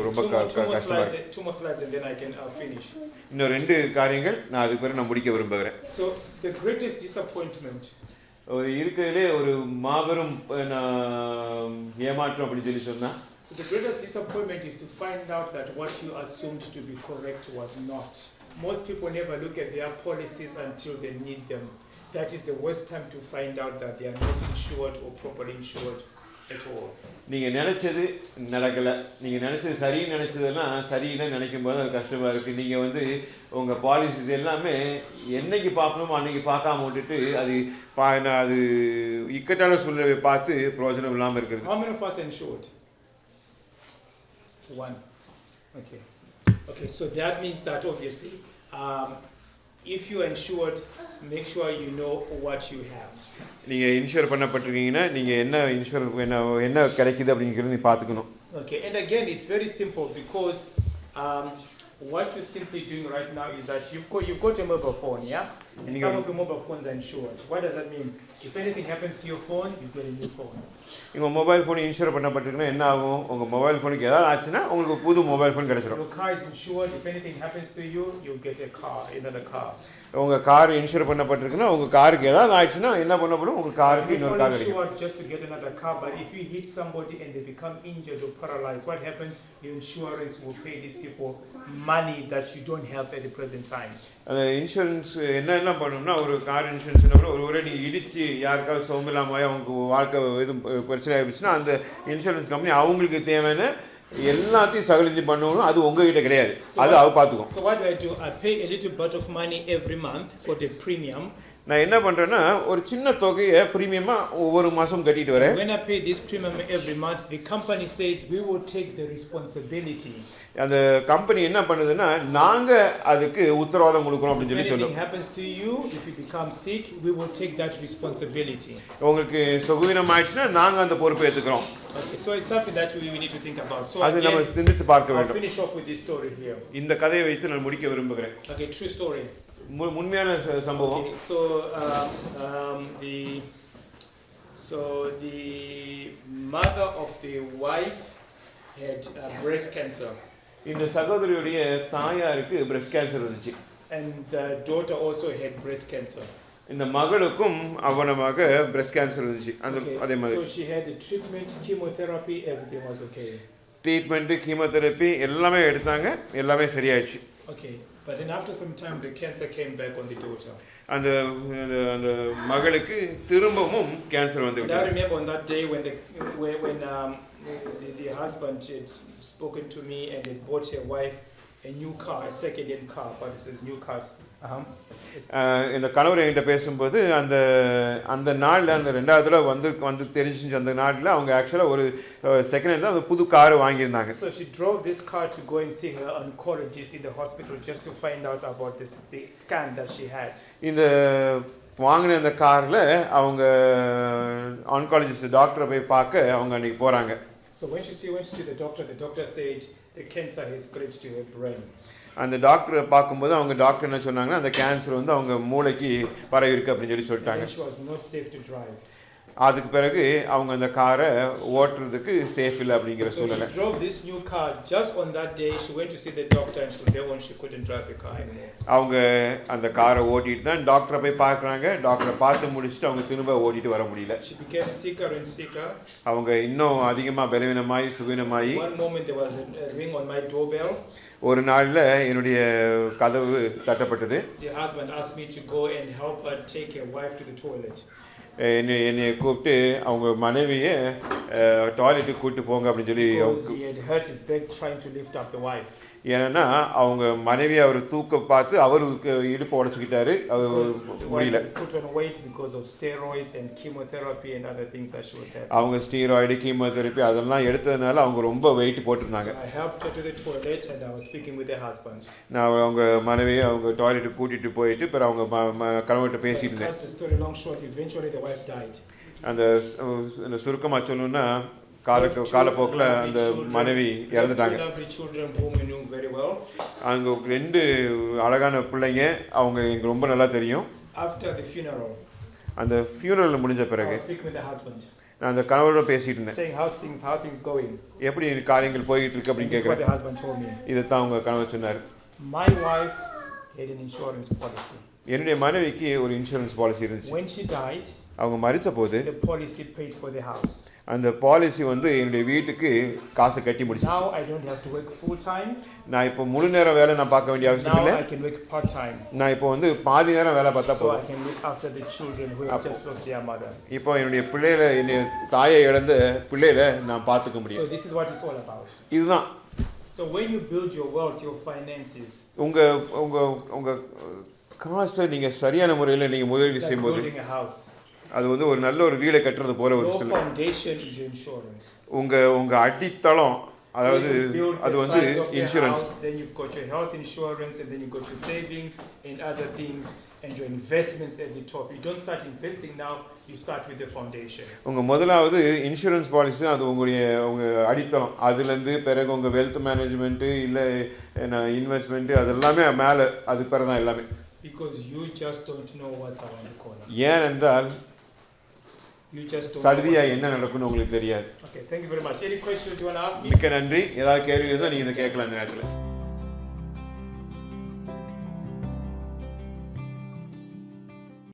Speaker 2: ரொம்ப கஷ்டமா இருக்கு.
Speaker 1: Two more slides and then I can finish.
Speaker 2: இன்னும் 2 காரியங்கள் நான் அதுக்கு பிறகு நான் முடிக்க விரும்புகிறேன்.
Speaker 1: So the greatest disappointment,
Speaker 2: இருக்கிறதுலே ஒரு மாபெரும் ஏமாற்றம் அப்படின்னு சொல்லி சொன்னா,
Speaker 1: so the greatest disappointment is to find out that what you assumed to be correct was not. Most people never look at their policies until they need them. That is the worst time to find out that they are not insured or properly insured at all.
Speaker 2: நீங்க நினைச்சது நடக்கல, நீங்க நினைச்சது சரின்னு நினைச்சதெல்லாம் சரியில்லை நினைக்கும் போது அது கஷ்டமா இருக்கு. நீங்க வந்து உங்க பாலிசிஸ் எல்லாமே என்னைக்கு பார்க்கணுமோ அன்னைக்கு பார்க்காம விட்டுட்டு அது இக்கட்டான சூழ்நிலையை பார்த்து பிரயோஜனம் இல்லாம இருக்கிறது.
Speaker 1: How many of us are insured? One. Okay, so that means that obviously if you are insured, make sure you know what you have.
Speaker 2: நீங்க இன்சூர் பண்ணப்பட்டிருக்கீங்கன்னா நீங்க என்ன இன்சூர் என்ன கிடைக்குது அப்படிங்கறது நீ பாத்துக்கணும்.
Speaker 1: Okay, and again it's very simple because what you're simply doing right now is that you've got a mobile phone, yeah? And some of your mobile phones are insured. What does that mean? If anything happens to your phone, you get a new phone.
Speaker 2: உங்க mobile phone insure பண்ணப்பட்டிருக்குன்னா என்ன ஆகும்? உங்க mobile ஃபோனுக்கு ஏதாவது ஆச்சுன்னா உங்களுக்கு புது mobile phone கிடைச்சிரும்.
Speaker 1: Your car is insured. If anything happens to you, you get a car, another car.
Speaker 2: உங்க கார் இன்சூர் பண்ணப்பட்டிருக்குன்னா உங்க காருக்கு ஏதாவது ஆச்சுன்னா என்ன பண்ணப்படும்? உங்க காருக்கு இன்னொரு கார் கிடைக்கும்.
Speaker 1: You're insured just to get another car, but if you hit somebody and they become injured or paralyzed, what happens? Your insurance will pay these people money that you don't have at the present time.
Speaker 2: அந்த insurance என்ன பண்ணணும்னா, ஒரு car இன்சூரன்ஸ்னா கூட ஒரு நீ இடிச்சு யாருக்காவது சோம்பலாமாய் அவங்க வாழ்க்கை எதுவும் பிரச்சனை ஆயிடுச்சுன்னா அந்த இன்சூரன்ஸ் கம்பெனி அவங்களுக்கு தேவையான எல்லாத்தையும் சகலிந்து பண்ணணும். அது உங்ககிட்ட கிடையாது, அது அவ பார்த்துக்கும்.
Speaker 1: So what do? I pay a little bit of money every month for the premium.
Speaker 2: நான் என்ன பண்றேன்னா, ஒரு சின்ன தொகையை பிரீமியமா ஒவ்வொரு மாசம் கட்டிட்டு வரேன்.
Speaker 1: When I pay this premium every month, the company says we will take the responsibility.
Speaker 2: அந்த கம்பெனி என்ன பண்ணுதுன்னா, நாங்க அதுக்கு உத்தரவாதம் கொடுக்கிறோம் அப்படி சொல்லி சொல்லுவோம்.
Speaker 1: If anything happens to you, if you become sick, we will take that responsibility.
Speaker 2: உங்களுக்கு சுகவீனம் ஆயிடுச்சுன்னா நாங்க அந்த பொறுப்பை ஏத்துக்கிறோம்.
Speaker 1: Okay, so it's something that we need to think about. So
Speaker 2: அது நம்ம சிந்தித்து பார்க்க
Speaker 1: I'll
Speaker 2: வேண்டும்.
Speaker 1: finish off with this story here.
Speaker 2: இந்த கதையை வைத்து நான் முடிக்க விரும்புகிறேன்.
Speaker 1: Okay, true story.
Speaker 2: உண்மையான சம்பவம்.
Speaker 1: Okay, so the mother of the wife had breast cancer.
Speaker 2: இந்த சகோதரியுடைய தாயாருக்கு பிரஸ்ட் கேன்சர் இருந்துச்சு.
Speaker 1: And the daughter also had breast cancer.
Speaker 2: இந்த மகளுக்கும் அவனமாக பிரஸ்ட் கேன்சர் இருந்துச்சு. அதே மாதிரி.
Speaker 1: So she had a treatment, chemotherapy, everything was okay.
Speaker 2: Treatment, chemotherapy எல்லாமே எடுத்தாங்க, எல்லாமே சரியாயிடுச்சு.
Speaker 1: Okay, but then after some time the cancer came back on the daughter.
Speaker 2: அந்த மகளுக்கு திரும்பவும் கேன்சர் வந்து
Speaker 1: I remember on that day when the husband had spoken to me and had bought her wife a new car, a second-hand car, but it says new car. Yes.
Speaker 2: இந்த கணவர் என்கிட்ட பேசும்போது அந்த அந்த நாளில் அந்த ரெண்டாவது தடவை வந்து தெரிஞ்சிச்சு அந்த நாளில் அவங்க ஆக்சுவலாக ஒரு செகண்ட் ஹேண்ட் தான் அந்த புது car வாங்கியிருந்தாங்க.
Speaker 1: So she drove this car to go and see her oncologist in the hospital just to find out about the scan that she had.
Speaker 2: இந்த வாங்கின அந்த காரில் அவங்க ஆன்காலஜிஸ்ட் டாக்டரை போய் பார்க்க அவங்க அன்றைக்கி போகிறாங்க.
Speaker 1: So when she went to see the doctor said the cancer has spread to her brain.
Speaker 2: அந்த டாக்டரை பார்க்கும்போது அவங்க டாக்டர் என்ன சொன்னாங்கன்னா அந்த கேன்சர் வந்து அவங்க மூளைக்கு பரவி இருக்கு அப்படின்னு சொல்லிட்டாங்க.
Speaker 1: She was not safe to drive.
Speaker 2: அதுக்கு பிறகு அவங்க அந்த காரை ஓட்டுறதுக்கு சேஃப் இல்லை அப்படிங்கிற சூழ்நிலை.
Speaker 1: So she drove this new car just on that day. She went to see the doctor and from there on she couldn't drive the car anymore.
Speaker 2: அவங்க அந்த காரை ஓட்டிட்டு தான் டாக்டரை போய் பார்க்குறாங்க. டாக்டரை பார்த்து முடிச்சுட்டு அவங்க திரும்ப ஓட்டிட்டு வர முடியல.
Speaker 1: She became sicker and sicker.
Speaker 2: அவங்க இன்னும் அதிகமாக பலவீனமாகி சுகவீனமாகி.
Speaker 1: One moment there was a ring on my doorbell.
Speaker 2: ஒரு நாளில் என்னுடைய கதவு தட்டப்பட்டது.
Speaker 1: The husband asked me to go and help her take her wife to the toilet.
Speaker 2: என்னை கூப்பிட்டு அவங்க மனைவியை டாய்லெட்டுக்கு கூப்பிட்டு போங்க அப்படின்னு சொல்லி.
Speaker 1: He had hurt his back trying to lift up the wife.
Speaker 2: ஏன்னா அவங்க மனைவி அவர் தூக்க பார்த்து அவருக்கு இடுப்பு உடைச்சிக்கிட்டாரு. அவர் முடியல.
Speaker 1: Put on weight because of steroids and chemotherapy and other things that she was having.
Speaker 2: அவங்க ஸ்டீராய்டு கீமோதெரப்பி அதெல்லாம் எடுத்ததுனால அவங்க ரொம்ப வெயிட் போட்டிருந்தாங்க.
Speaker 1: So I helped her to the toilet and I was speaking with her husband.
Speaker 2: நான் அவங்க மனைவியை அவங்க டாய்லெட்டுக்கு கூட்டிட்டு போயிட்டு பிறகு அவங்க கணவர்கிட்ட பேசிட்டு இருந்தேன்.
Speaker 1: The story long short, eventually the wife died.
Speaker 2: அந்த சுருக்கமாக சொல்லணும்னா காலப்போக்கில் அந்த மனைவி இறந்துட்டாங்க. அங்கே 2 அழகான பிள்ளைங்க அவங்க எனக்கு ரொம்ப நல்லா தெரியும். அந்த ஃபியூனரல் முடிஞ்ச பிறகு நான் அந்த கணவரோட பேசிட்டு இருந்தேன். எப்படி காரியங்கள் போயிட்டு இருக்கு அப்படின்னு கேட்குறேன். இதைத்தான் அவங்க கணவர் சொன்னார். என்னுடைய மனைவிக்கு ஒரு இன்சூரன்ஸ் பாலிசி இருந்துச்சு. அவங்க மரித்த போது அந்த பாலிசி வந்து என்னுடைய வீட்டுக்கு காசு கட்டி முடிச்சிச்சு. நான் இப்போ முழு நேரம் வேலை நான் பார்க்க வேண்டிய அவசியம் இல்லை. நான் இப்போ வந்து பாதி நேரம் வேலை பார்த்தா போதும். இப்போ என்னுடைய பிள்ளைகளை என்னுடைய தாயை இழந்த பிள்ளைகளை நான் பார்த்துக்க முடியும். இதுதான்.
Speaker 1: So when you build your wealth, your finances,
Speaker 2: உங்க காசை நீங்க சரியான முறையில் நீங்க முதலீடு செய்யும்போது அது வந்து ஒரு நல்ல ஒரு வீடை கட்டுறது போல ஒரு உங்க அடித்தளம் அதாவது அது வந்து insurance.
Speaker 1: Then you've got your health insurance and then you've got your savings and other things and your investments at the top. You don't start investing now, you start with the foundation.
Speaker 2: உங்க முதலாவது insurance policy அது உங்க அடித்தளம். அதுலேருந்து பிறகு உங்க wealth management இல்லை investment அதெல்லாமே மேலே அது பிறகு தான் எல்லாமே.
Speaker 1: Because you just don't know what's around the corner.
Speaker 2: ஏனென்றால் சடுதியா என்ன நடக்கும்னு உங்களுக்கு தெரியாது.
Speaker 1: Okay, thank you very much. Any questions you want to ask me?
Speaker 2: மிக்க நன்றி. ஏதாவது கேள்வி இருந்தால் நீங்கள் கேட்கலாம் இந்த நேரத்தில்.